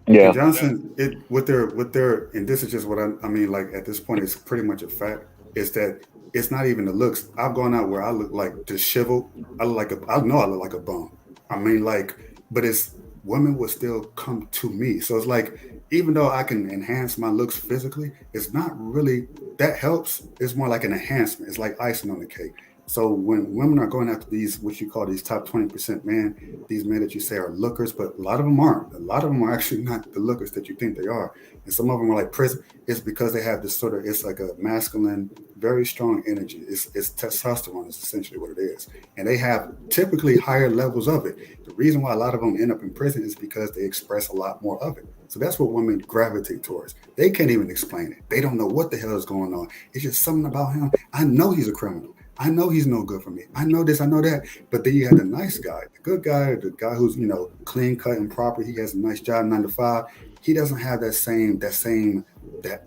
Yeah. Johnson, what they're, and this is just what I mean, like at this point, it's pretty much a fact, is that it's not even the looks. I've gone out where I look like disheveled. I know I look like a bum. I mean, like, but it's women will still come to me. So it's like, even though I can enhance my looks physically, it's not really, that helps. It's more like an enhancement. It's like icing on the cake. So when women are going after these, what you call these top 20% men, these men that you say are lookers, but a lot of them aren't. A lot of them are actually not the lookers that you think they are. And some of them are like prison. It's because they have this sort of, it's like a masculine, very strong energy. It's testosterone is essentially what it is. And they have typically higher levels of it. The reason why a lot of them end up in prison is because they express a lot more of it. So that's what women gravitate towards. They can't even explain it. They don't know what the hell is going on. It's just something about him. I know he's a criminal. I know he's no good for me. I know this, I know that. But then you have the nice guy, the good guy, the guy who's, you know, clean cut and proper. He has a nice job, 9 to 5. He doesn't have that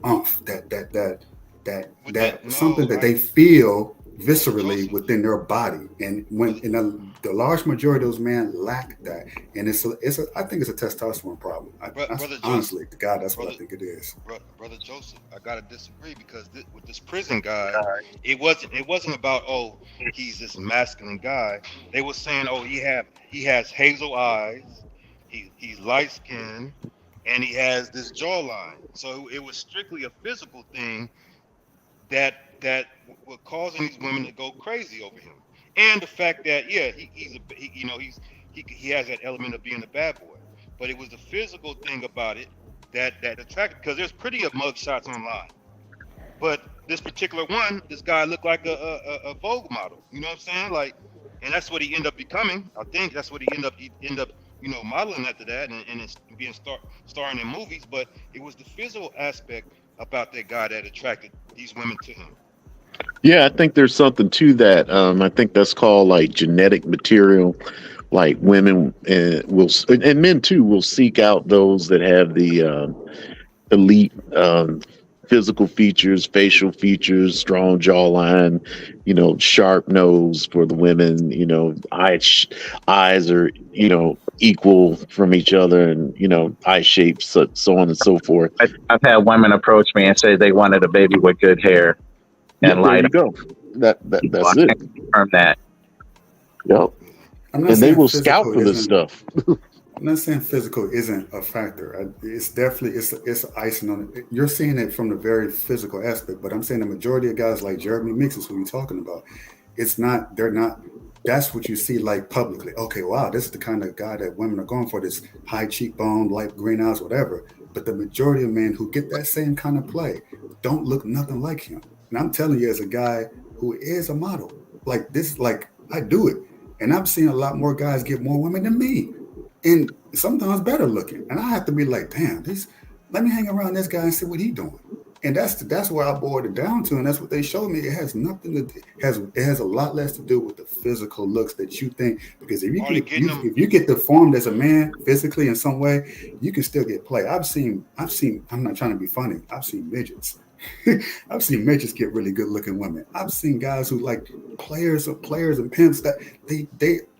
umph, that something that they feel viscerally within their body. And when the large majority of those men lack that, and I think it's a testosterone problem. Honestly, God, that's what I think it is. Brother Joseph, I gotta disagree because with this prison guy, it wasn't about, oh, he's this masculine guy. They were saying, oh, he has hazel eyes, he's light skinned, and he has this jawline. So it was strictly a physical thing that were causing these women to go crazy over him, and the fact that he has that element of being a bad boy, but it was the physical thing about it that attracted, because there's pretty of mug shots online, but this particular one, this guy looked like a Vogue model, you know what I'm saying, like, and that's what he ended up becoming. I think that's what he ended up modeling after that, and it's being starring in movies. But it was the physical aspect about that guy that attracted these women to him. Yeah, I think there's something to that. I think that's called like genetic material. Like women and men too will seek out those that have the elite physical features, facial features, strong jawline, sharp nose for the women, eyes are, equal from each other, and, eye shapes, so on and so forth. I've had women approach me and say they wanted a baby with good hair. And there you go. That's it. Confirm that. Yep. And they will scout for this stuff. I'm not saying physical isn't a factor. It's definitely it's icing on it. You're seeing it from the very physical aspect, but I'm saying the majority of guys like Jeremy Mixes, who you're talking about, they're not. That's what you see like publicly. Okay, wow, this is the kind of guy that women are going for. This high cheekbone, light green eyes, whatever. But the majority of men who get that same kind of play don't look nothing like him. And I'm telling you, as a guy who is a model, like this, like I do it, and I'm seeing a lot more guys get more women than me, and sometimes better looking. And I have to be like, damn, let me hang around this guy and see what he's doing. And that's where I boiled it down to, and that's what they showed me. It has nothing to it has a lot less to do with the physical looks that you think, because if you get deformed as a man physically in some way, you can still get play. I've seen. I'm not trying to be funny. I've seen midgets. I've seen midgets get really good looking women. I've seen guys who like players and pimps that they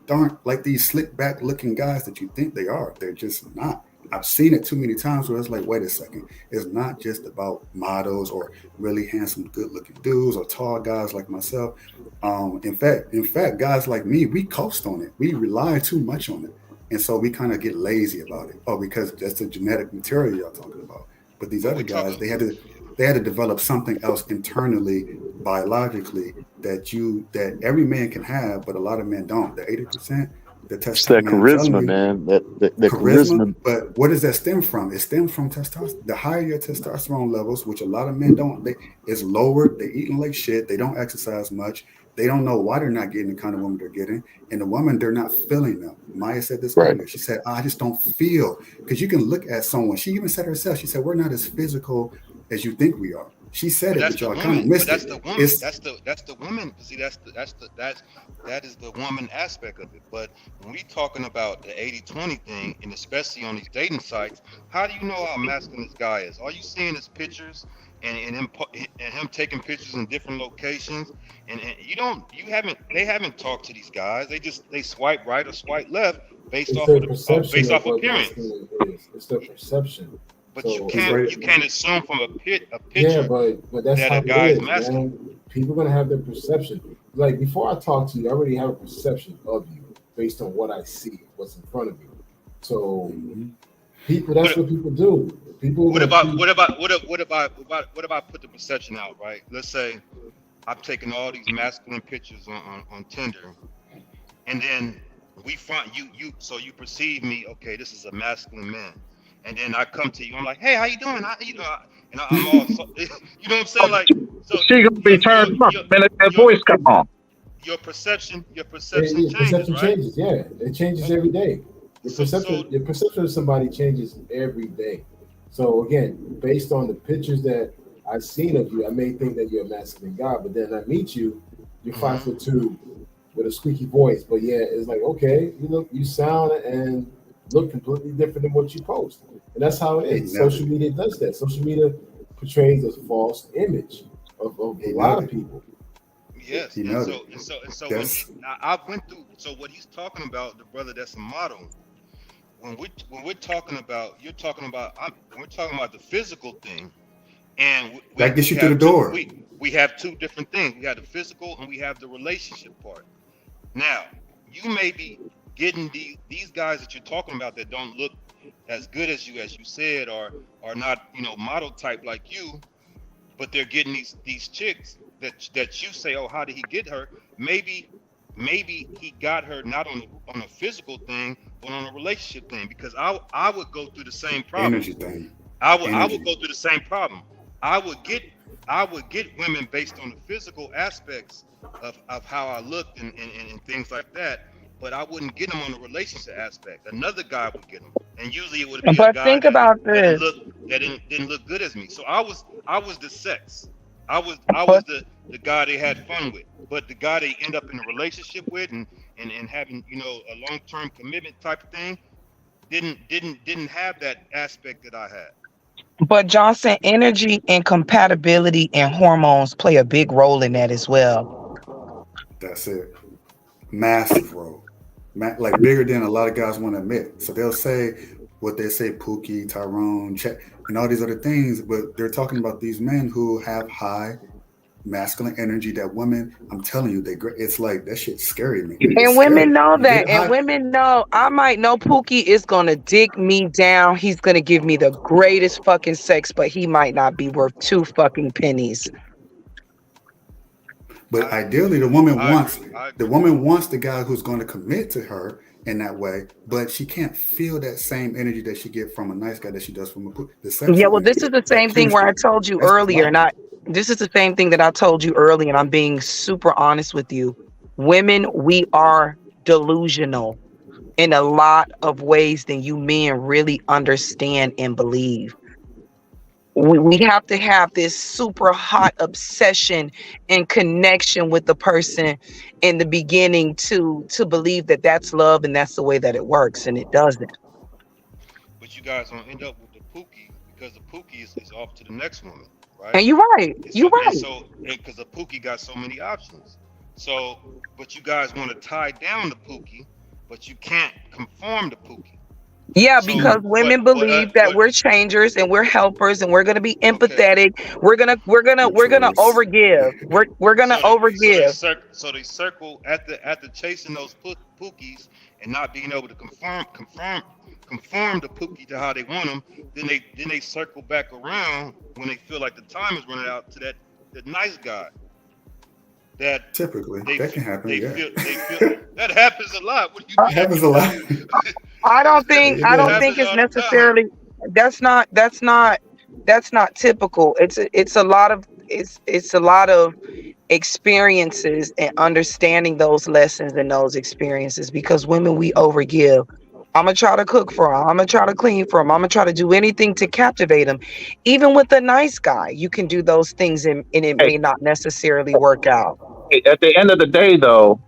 aren't like these slick back looking guys that you think they are. They're just not. I've seen it too many times where it's like, wait a second, it's not just about models or really handsome, good-looking dudes or tall guys like myself. In fact, guys like me, we coast on it. We rely too much on it, and so we kind of get lazy about it. Oh, because that's the genetic material y'all talking about. But these other guys, they had to develop something else internally, biologically, that every man can have, but a lot of men don't. The 80%. The It's that testosterone, I'm telling charisma, you, man. That charisma. charisma. But what does that stem from? It stems from testosterone. The higher your testosterone levels, which a lot of men don't, it's lowered. They eating like shit. They don't exercise much. They don't know why they're not getting the kind of woman they're getting, and the woman they're not feeling them. Maya said this Right. earlier. She said, "I just don't feel," because you can look at someone. She even said herself. She said, "We're not as physical as you think we are." She said But it, that's but the y'all kind of woman. But missed that's it. the woman. It's That's the woman. See, that is the woman aspect of it. But when we talking about the 80-20 thing, and especially on these dating sites, how do you know how masculine this guy is? All you seeing is pictures and him taking pictures in different locations, and they haven't talked to these guys. They swipe right or swipe left based It's off their of perception based of off what appearance. masculine is. It's their perception. But So you it's can't assume from a yeah, picture but that's that how a it guy is is, masculine. man. People gonna have their perception. Like before I talk to you, I already have a perception of you based on what I see, what's in front of you. So people, that's what people do. People What are about gonna keep. what about put the perception out, right? Let's say I'm taking all these masculine pictures on Tinder, and then we find so you perceive me, okay, this is a masculine man, and then I come to you, I'm like, hey, how you doing? I'm all, you know what I'm saying? Like, so She gonna be turned on the minute that voice come on. your perception Your changes, perception right? changes. Yeah, it changes every day. Your perception of somebody changes every day. So again, based on the pictures that I've seen of you, I may think that you're a masculine guy, but then I meet you, you're 5'2" with a squeaky voice. But yeah, it's like, okay, you sound and look completely different than what you post, and that's how it is. Social media does that. Social media portrays a false image of a lot of people. Yes, and so when I went through, so what he's talking about, the brother that's a model. When we're talking about, we're talking about the physical thing, and that gets you through the door. We have two different things. We have the physical and we have the relationship part. Now, you may be getting these guys that you're talking about that don't look as good as you said, or are not, model type like you, but they're getting these chicks that you say, oh, how did he get her? Maybe he got her not on a physical thing, but on a relationship thing. Because I would go through the same problem. Energy thing. I would go through the same problem. I would get women based on the physical aspects of how I looked and things like that. But I wouldn't get them on the relationship aspect. Another guy would get them, and usually it would be a But guy think about this. that didn't look good as me. So I was the sex. I was the guy they had fun with. But the guy they end up in a relationship with and having, a long-term commitment type of thing didn't have that aspect that I had. But Johnson, energy and compatibility and hormones play a big role in that as well. That's it. Massive role. Like bigger than a lot of guys want to admit. So they'll say what they say, Pookie, Tyrone, Chet, and all these other things, but they're talking about these men who have high masculine energy that women, I'm telling you, it's like that shit's scary to me. And women know that. And women know, I might know Pookie is gonna dig me down. He's gonna give me the greatest fucking sex, but he might not be worth 2 fucking pennies. But ideally, the woman wants the guy who's going to commit to her in that way, but she can't feel that same energy that she get from a nice guy that she does from the sex. Yeah, well, this is the same thing where I told you earlier, and this is the same thing that I told you earlier, and I'm being super honest with you. Women, we are delusional in a lot of ways than you men really understand and believe. We have to have this super hot obsession and connection with the person in the beginning to believe that that's love and that's the way that it works, and it doesn't. But you guys don't end up with the Pookie because the Pookie is off to the next woman, right? And you're right. You're right. So because the Pookie got so many options. So, but you guys want to tie down the Pookie, but you can't conform the Pookie. Yeah, So, because women believe that we're changers and we're helpers and we're gonna be empathetic. We're gonna overgive. We're gonna overgive. so they circle after chasing those pookies and not being able to conform the pookie to how they want them. Then they circle back around when they feel like the time is running out to the nice guy. That typically that can happen. They feel that happens a lot. What do you mean? Happens a lot. I don't think it's necessarily that's not typical. It's a lot of experiences and understanding those lessons and those experiences because women we overgive. I'm gonna try to cook for him. I'm gonna try to clean for him. I'm gonna try to do anything to captivate him. Even with a nice guy, you can do those things and it may not necessarily work out. At the end of the day, though,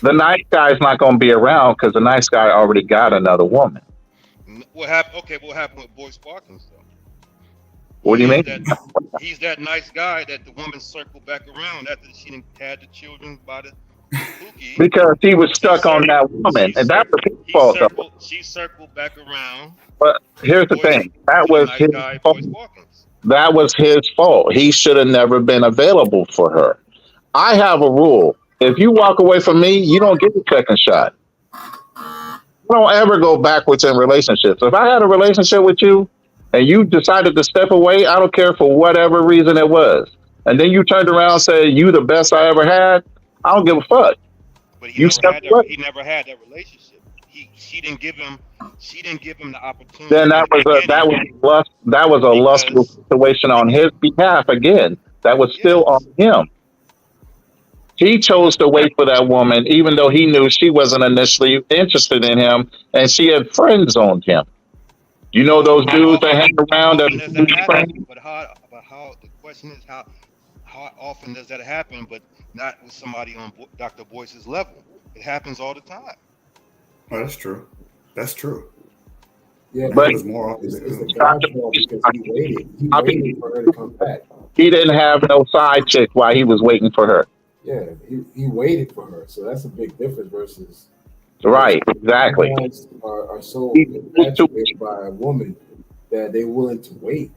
the nice guy's not going to be around because the nice guy already got another woman. What happened? Okay, what happened with Boy Sparkins though? What do you mean? He's that nice guy that the woman circled back around after she had the children by the pookie. Because he was stuck on that woman, and that was his fault. Though. She circled back around. But here's the thing: that was his fault. That was his fault. He should have never been available for her. I have a rule. If you walk away from me, you don't get a second shot. You don't ever go backwards in relationships. If I had a relationship with you and you decided to step away, I don't care for whatever reason it was. And then you turned around and said, you the best I ever had, I don't give a fuck. But he never had that relationship. She didn't give him the opportunity. Then that was a lustful situation on his behalf again. That was still on him. He chose to wait for that woman, even though he knew she wasn't initially interested in him, and she had friends on him. You know those dudes that hang around. But how? The question is how often does that happen? But not with somebody on Dr. Boyce's level. It happens all the time. Oh, that's true. That's true. Yeah, but it was more often. Because he waited for her to come back. He didn't have no side chick while he was waiting for her. Yeah, he waited for her, so that's a big difference versus. Right, exactly. Guys are so infatuated by a woman that they're willing to wait,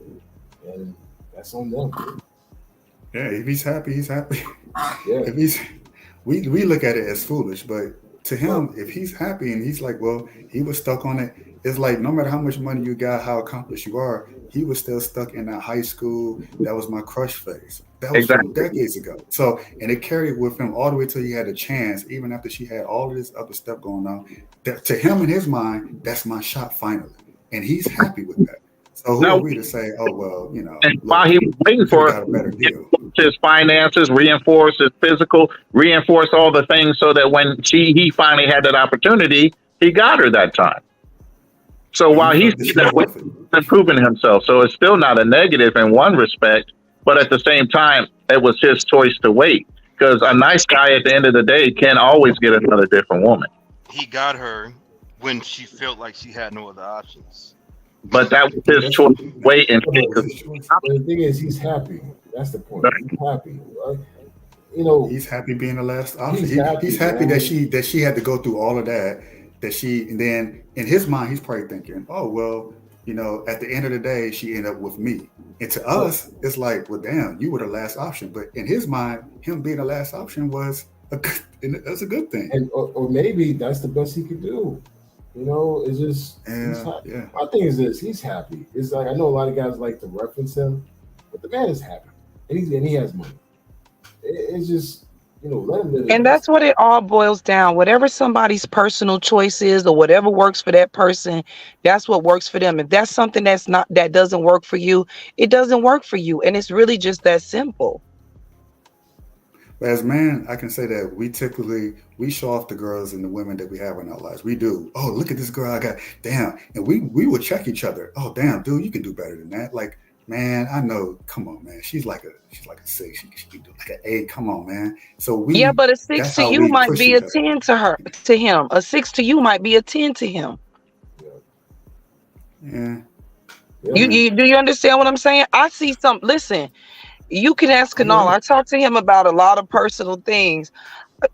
and that's on them. Yeah, if he's happy, he's happy. Yeah. If he's, we look at it as foolish, but to him, if he's happy and he's like, well, he was stuck on it. It's like no matter how much money you got, how accomplished you are, he was still stuck in that high school. That was my crush phase. That was from decades ago. So, and it carried with him all the way till he had a chance, even after she had all of this other stuff going on. That, to him, in his mind, that's my shot finally, and he's happy with that. So who are we to say, oh well, you know? And while he was waiting for his finances, reinforce his physical, reinforce all the things, so that when he finally had that opportunity, he got her that time. So while he's improving himself, so it's still not a negative in one respect, but at the same time, it was his choice to wait, because a nice guy at the end of the day can always get another different woman. He got her when she felt like she had no other options. But that was his choice to wait and But the thing is, he's happy. That's the point. He's happy, right? You know, he's happy being the last option. He's happy that she had to go through all of that. And then in his mind, he's probably thinking, oh, well, you know, at the end of the day, she ended up with me. And to us, it's like, well, damn, you were the last option. But in his mind, him being the last option was that's a good thing. And or maybe that's the best he could do. You know, it's just yeah. My thing is this: he's happy. It's like I know a lot of guys like to reference him, but the man is happy, and he has money. It's just, you know, let him live. And that's what it all boils down. Whatever somebody's personal choice is, or whatever works for that person, that's what works for them. If that's something that doesn't work for you, it doesn't work for you, and it's really just that simple. But as man, I can say that we show off the girls and the women that we have in our lives. We do. Oh, look at this girl I got. Damn. And we will check each other. Oh, damn, dude, you can do better than that. Like, man, I know. Come on, man. She's like a 6. She can do like an 8. Come on, man. So but a 6 to you might be a 10 to him. A 6 to you might be a 10 to him. Yeah. You do you understand what I'm saying? I see some. Listen. You can ask Kanal. I talked to him about a lot of personal things.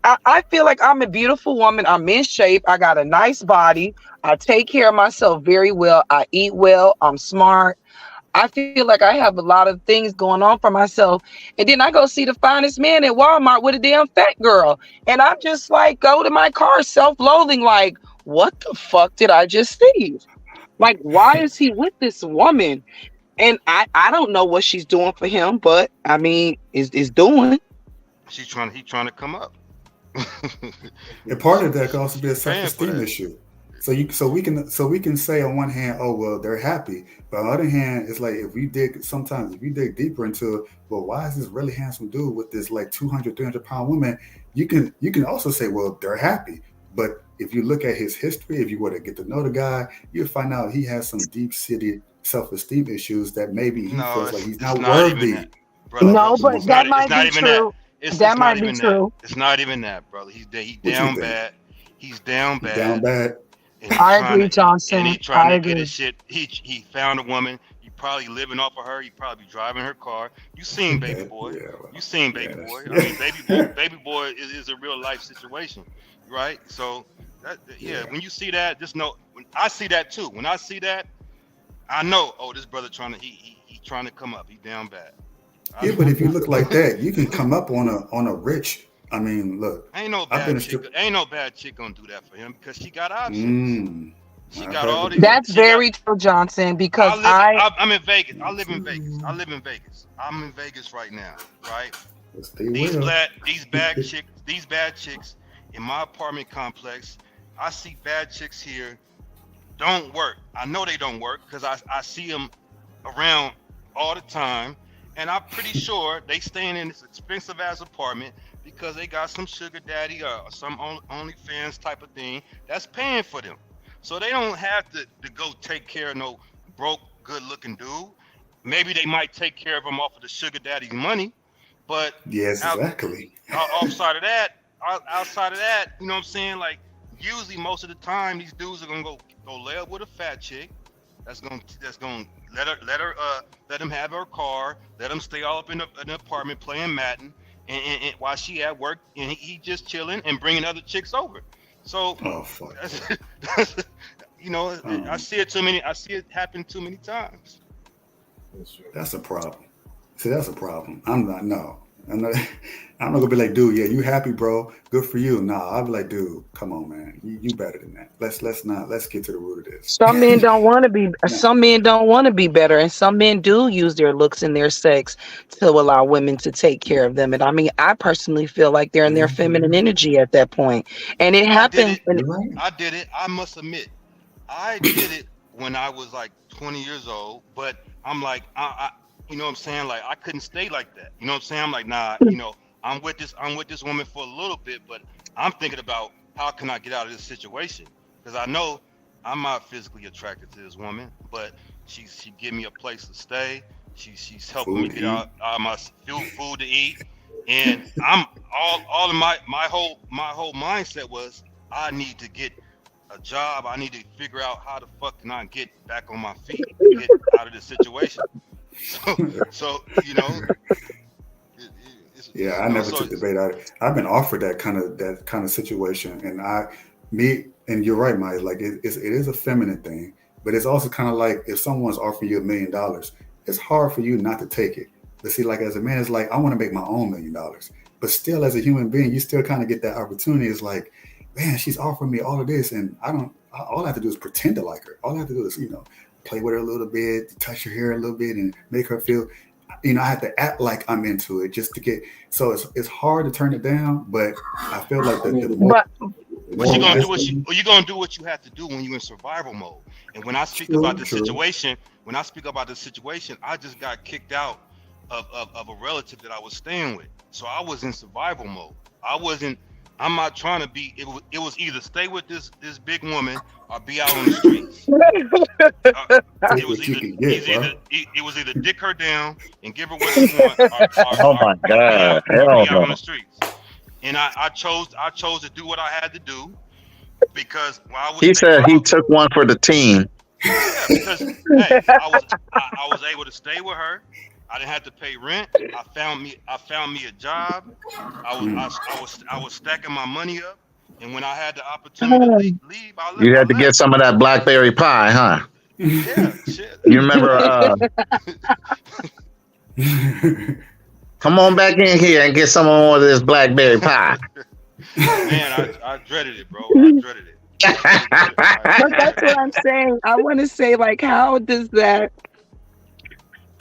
I feel like I'm a beautiful woman. I'm in shape. I got a nice body. I take care of myself very well. I eat well. I'm smart. I feel like I have a lot of things going on for myself. And then I go see the finest man at Walmart with a damn fat girl. And I'm just like, go to my car self-loathing, like, what the fuck did I just see? Like, why is he with this woman? And I don't know what she's doing for him, but I mean, is doing. He trying to come up. And part of that could also be a Paying for self-esteem that. issue. So we can say on one hand, oh well, they're happy, but on the other hand, it's like if you dig deeper into, well, why is this really handsome dude with this like 200, 300 pound woman? You can also say, well, they're happy, but if you look at his history, if you were to get to know the guy, you'll find out he has some deep-seated self-esteem issues that maybe he No, feels like he's it's not not even worthy. that, brother. No, but It's that not. It's might not be even that. true. It's That not might be even that. true. It's not even that, brother. He What you down think? bad. He's down He's down bad. bad. And I he's agree, Johnson. trying I to get agree. his shit. He found a woman. He probably living off of her. He probably driving her car. You seen Baby Boy. Yeah, well, You seen yeah, Baby Boy. I that's mean, Baby Boy is a real life situation, right? So yeah. when you see that, just know. When I see that too. When I see that, I know. Oh, this brother he trying to come up. He down bad. Yeah, but if you look like that, you can come up on a rich. I mean, look, Ain't no I've been bad a chick. strip. Ain't no bad chick gonna do that for him because she got options. She I've got heard all of these. that. That's very true, Johnson, because I'm in Vegas. I live in Vegas. I'm in Vegas right now, right? Yes, they will. These bad chicks in my apartment complex. I see bad chicks here don't work. I know they don't work because I see them around all the time, and I'm pretty sure they staying in this expensive ass apartment because they got some sugar daddy or some OnlyFans type of thing that's paying for them. So they don't have to go take care of no broke, good looking dude. Maybe they might take care of him off of the sugar daddy's money, but Yes, exactly. outside of that, you know what I'm saying? Like usually most of the time these dudes are gonna go lay up with a fat chick that's gonna let him have her car, let him stay all up in an apartment playing Madden, and while she at work and he just chilling and bringing other chicks over. So Oh fuck. you know, I see it too many. I see it happen too many times. That's a problem. See, that's a problem. I'm not. No, I'm not. I'm not gonna be like, dude. Yeah, you happy, bro? Good for you. Nah, I'll be like, dude, come on, man. You better than that. Let's get to the root of this. some men don't want to be. Nah. Some men don't want to be better, and some men do use their looks and their sex to allow women to take care of them. And I mean, I personally feel like they're in their feminine energy at that point, and it happens. I did it. I must admit, I did it when I was like 20 years old. But I'm like, you know what I'm saying? Like I couldn't stay like that. You know what I'm saying? I'm like, nah. You know, I'm with this woman for a little bit, but I'm thinking about how can I get out of this situation? Because I know I'm not physically attracted to this woman, but she give me a place to stay. She's helping me get out my food to eat, and I'm all of my whole mindset was I need to get a job. I need to figure out how the fuck can I get back on my feet, get out of this situation. So you know. Yeah, I never took the bait. I've been offered that kind of situation, and you're right, Mike. Like it is a feminine thing, but it's also kind of like if someone's offering you $1 million, it's hard for you not to take it. But see, like as a man, it's like I want to make my own $1 million, but still, as a human being, you still kind of get that opportunity. It's like, man, she's offering me all of this, and all I have to do is pretend to like her. All I have to do is play with her a little bit, touch her hair a little bit, and make her feel. I have to act like I'm into it just to get. So it's hard to turn it down, but I feel like the more. But you're gonna do what you have to do when you're in survival mode. And when I speak about the situation, I just got kicked out of a relative that I was staying with. So I was in survival mode. I'm not trying to be. It was either stay with this big woman or be out on the streets. It was either dick her down and give her what she wants. Oh my God! Be out on the streets. And I chose to do what I had to do because he said he took one for the team. Yeah, because hey, I was able to stay with her, I didn't have to pay rent. I found me a job. I was stacking my money up, and when I had the opportunity to leave, You had to get some of that blackberry pie, huh? Yeah, shit. You remember? Come on back in here and get some more of this blackberry pie. Man, I dreaded it, bro. I dreaded it. But that's what I'm saying. I want to say, like, how does that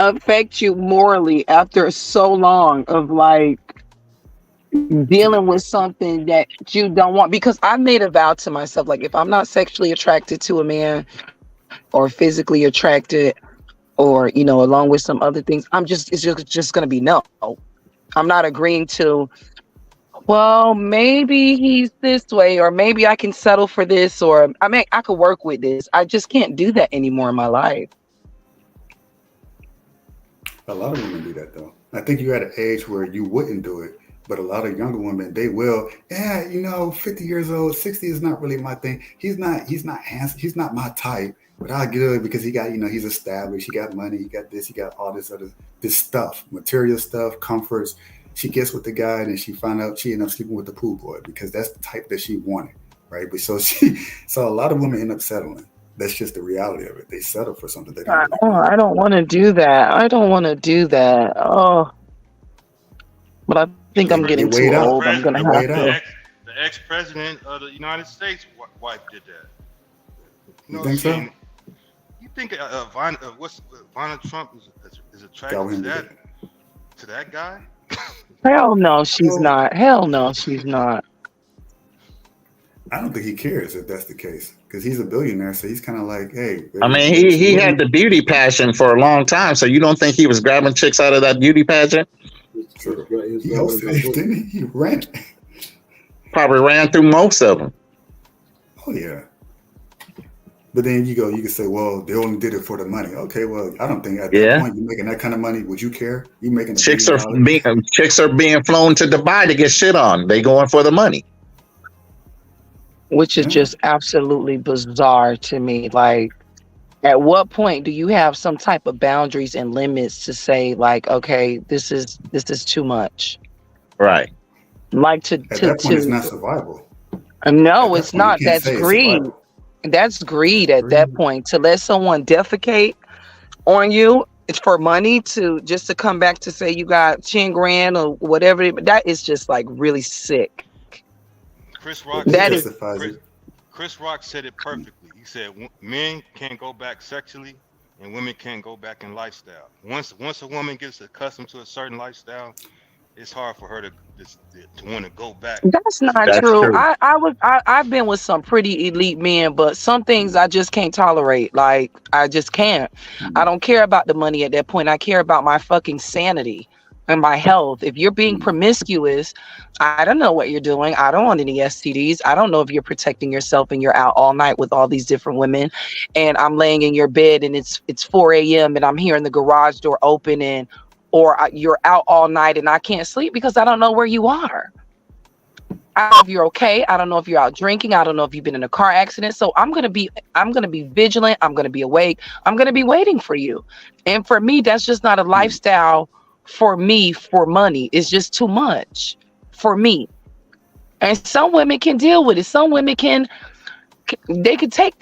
affect you morally after so long of like dealing with something that you don't want? Because I made a vow to myself, like, if I'm not sexually attracted to a man or physically attracted, or along with some other things, it's just gonna be no. I'm not agreeing to, well, maybe he's this way, or maybe I can settle for this, or I mean, I could work with this. I just can't do that anymore in my life. A lot of women do that, though. I think you're at an age where you wouldn't do it, but a lot of younger women, they will. Yeah, 50 years old, 60 is not really my thing. He's not handsome. He's not my type, but I'll get it because he got, he's established. He got money. He got this. He got all this stuff, material stuff, comforts. She gets with the guy, and then she find out she ended up sleeping with the pool boy because that's the type that she wanted, right? But so a lot of women end up settling. That's just the reality of it. They settle for something they don't. I don't want to do that. I don't want to do that. Oh, but I think I'm getting too old. I'm gonna have to. The ex-president of the United States wife did that. You think so? You think Ivana Trump is attracted to that guy? Hell no, she's not. Hell no, she's not. I don't think he cares if that's the case because he's a billionaire. So he's kind of like, hey. I mean, he had the beauty passion for a long time. So you don't think he was grabbing chicks out of that beauty pageant? Sure. He hosted it, didn't he? He ran. Probably ran through most of them. Oh yeah. But then you can say, well, they only did it for the money. Okay, well, I don't think at that point you're making that kind of money. Would you care? You making chicks are being flown to Dubai to get shit on. They going for the money. Which is just absolutely bizarre to me. Like, at what point do you have some type of boundaries and limits to say, like, okay, this is too much, right? Like at that point, it's not survival. No, it's not. That's greed. That's greed at that point. To let someone defecate on you, it's for money to come back to say you got 10 grand or whatever. That is just like really sick. Chris Rock said it perfectly. He said men can't go back sexually and women can't go back in lifestyle. Once a woman gets accustomed to a certain lifestyle, it's hard for her to want to go back. That's not true. I've been with some pretty elite men, but some things I just can't tolerate. Like, I just can't. I don't care about the money at that point. I care about my fucking sanity and my health. If you're being promiscuous, I don't know what you're doing. I don't want any STDs. I don't know if you're protecting yourself and you're out all night with all these different women, and I'm laying in your bed and it's 4 a.m. and I'm hearing the garage door open or you're out all night and I can't sleep because I don't know where you are. I don't know if you're okay. I don't know if you're out drinking. I don't know if you've been in a car accident. So I'm gonna be vigilant. I'm gonna be awake. I'm gonna be waiting for you. And for me, that's just not a lifestyle for me for money. It's just too much for me. And some women can deal with it. Some women they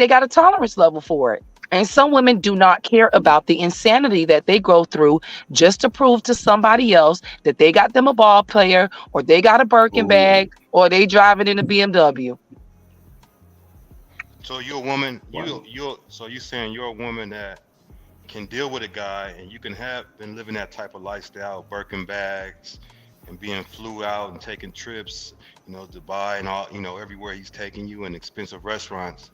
got a tolerance level for it. And some women do not care about the insanity that they go through just to prove to somebody else that they got them a ball player, or they got a Birkin bag, or they driving in a BMW. So you're a woman. So you're saying you're a woman that can deal with a guy, and you can have been living that type of lifestyle, Birkin bags, and being flew out and taking trips, Dubai and all, everywhere he's taking you in expensive restaurants,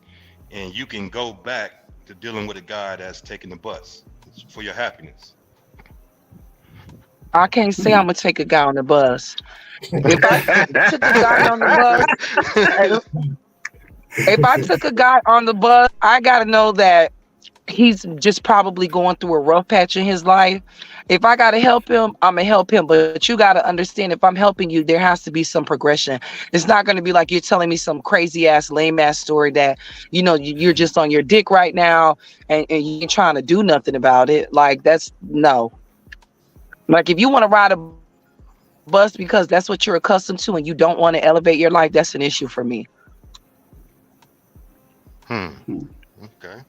and you can go back to dealing with a guy that's taking the bus for your happiness. I can't say I'm gonna take a guy on the bus. If I took a guy on the bus, I gotta know that he's just probably going through a rough patch in his life. If I gotta help him, I'm gonna help him. But you gotta understand, if I'm helping you, there has to be some progression. It's not gonna be like you're telling me some crazy ass, lame ass story that you're just on your dick right now and you ain't trying to do nothing about it. Like, that's no. Like if you want to ride a bus because that's what you're accustomed to and you don't want to elevate your life, that's an issue for me. Okay.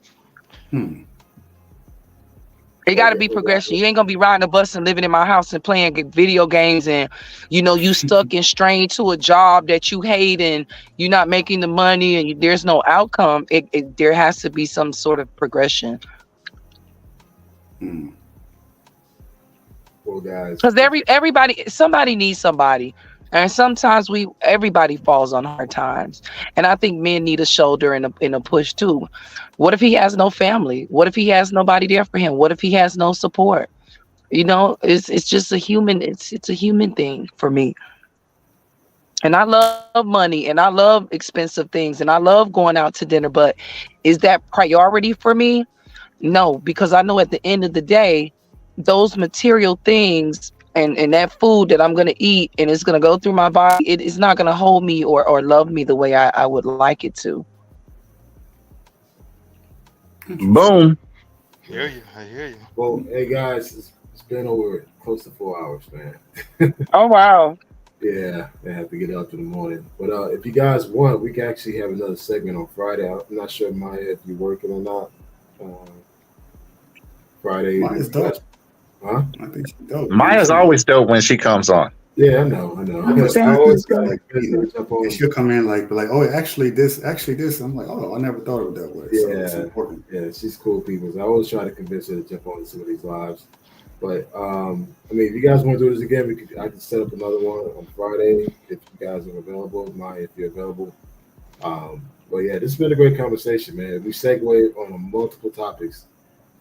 It got to be progression. You ain't gonna be riding a bus and living in my house and playing video games and you stuck and strained to a job that you hate and you're not making the money and there's no outcome. There has to be some sort of progression. Well, guys, because somebody needs somebody, and sometimes everybody falls on hard times, and I think men need a shoulder and a push too. What if he has no family? What if he has nobody there for him? What if he has no support? It's just a human. It's a human thing for me. And I love money and I love expensive things and I love going out to dinner, but is that priority for me? No, because I know at the end of the day, those material things and that food that I'm going to eat and it's going to go through my body, it is not going to hold me or love me the way I would like it to. Boom. I hear you. Well, hey guys, it's been over close to 4 hours, man. Oh, wow. Yeah, I have to get up in the morning. But if you guys want, we can actually have another segment on Friday. I'm not sure, Maya, if you're working or not. Friday. Maya's dope. Huh? I think she's dope. Maya's always dope when she comes on. Yeah, I know. I always got like jump on. She'll come in like, oh, actually this. I'm like, oh, I never thought of it that way. So it's important. Yeah, she's cool people. So I always try to convince her to jump on some of these lives. But I mean, if you guys want to do this again, I can set up another one on Friday if you guys are available. Maya, if you're available. But yeah, this has been a great conversation, man. We segued on multiple topics.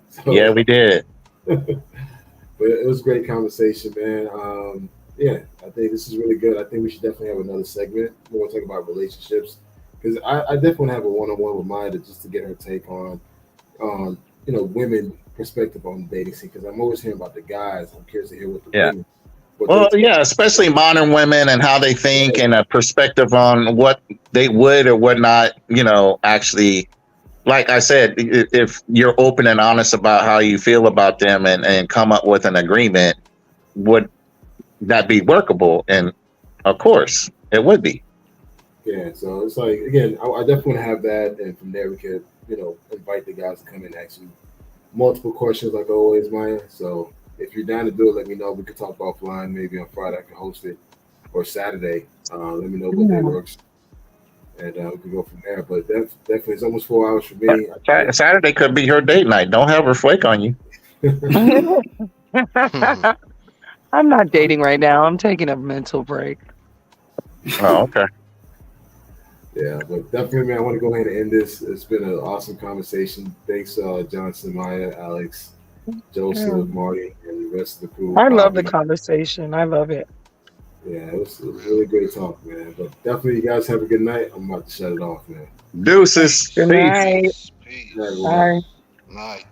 So, yeah, we did. But it was a great conversation, man. Yeah, I think this is really good. I think we should definitely have another segment. We want to talk about relationships because I definitely want to have a one-on-one with Maya just to get her take on women perspective on the dating scene because I'm always hearing about the guys. I'm curious to hear what the women. Especially modern women and how they think and a perspective on what they would or would not, actually. Like I said, if you're open and honest about how you feel about them and come up with an agreement, would that be workable? And of course, it would be. Yeah, so it's like, again, I definitely want to have that. And from there, we could, invite the guys to come in and ask you multiple questions like always, Maya. So if you're down to do it, let me know. We could talk offline. Maybe on Friday I can host it or Saturday. Let me know what day works. And we can go from there. But definitely, it's almost 4 hours for me. Saturday could be her date night. Don't have her flake on you. I'm not dating right now. I'm taking a mental break. Oh, okay. Yeah, but definitely, man, I want to go ahead and end this. It's been an awesome conversation. Thanks, Johnson, Maya, Alex, Joseph, Marty, and the rest of the crew. I love the conversation. I love it. Yeah, it was really great talk, man. But definitely, you guys have a good night. I'm about to shut it off, man. Deuces. Good night. Peace. Bye. Night.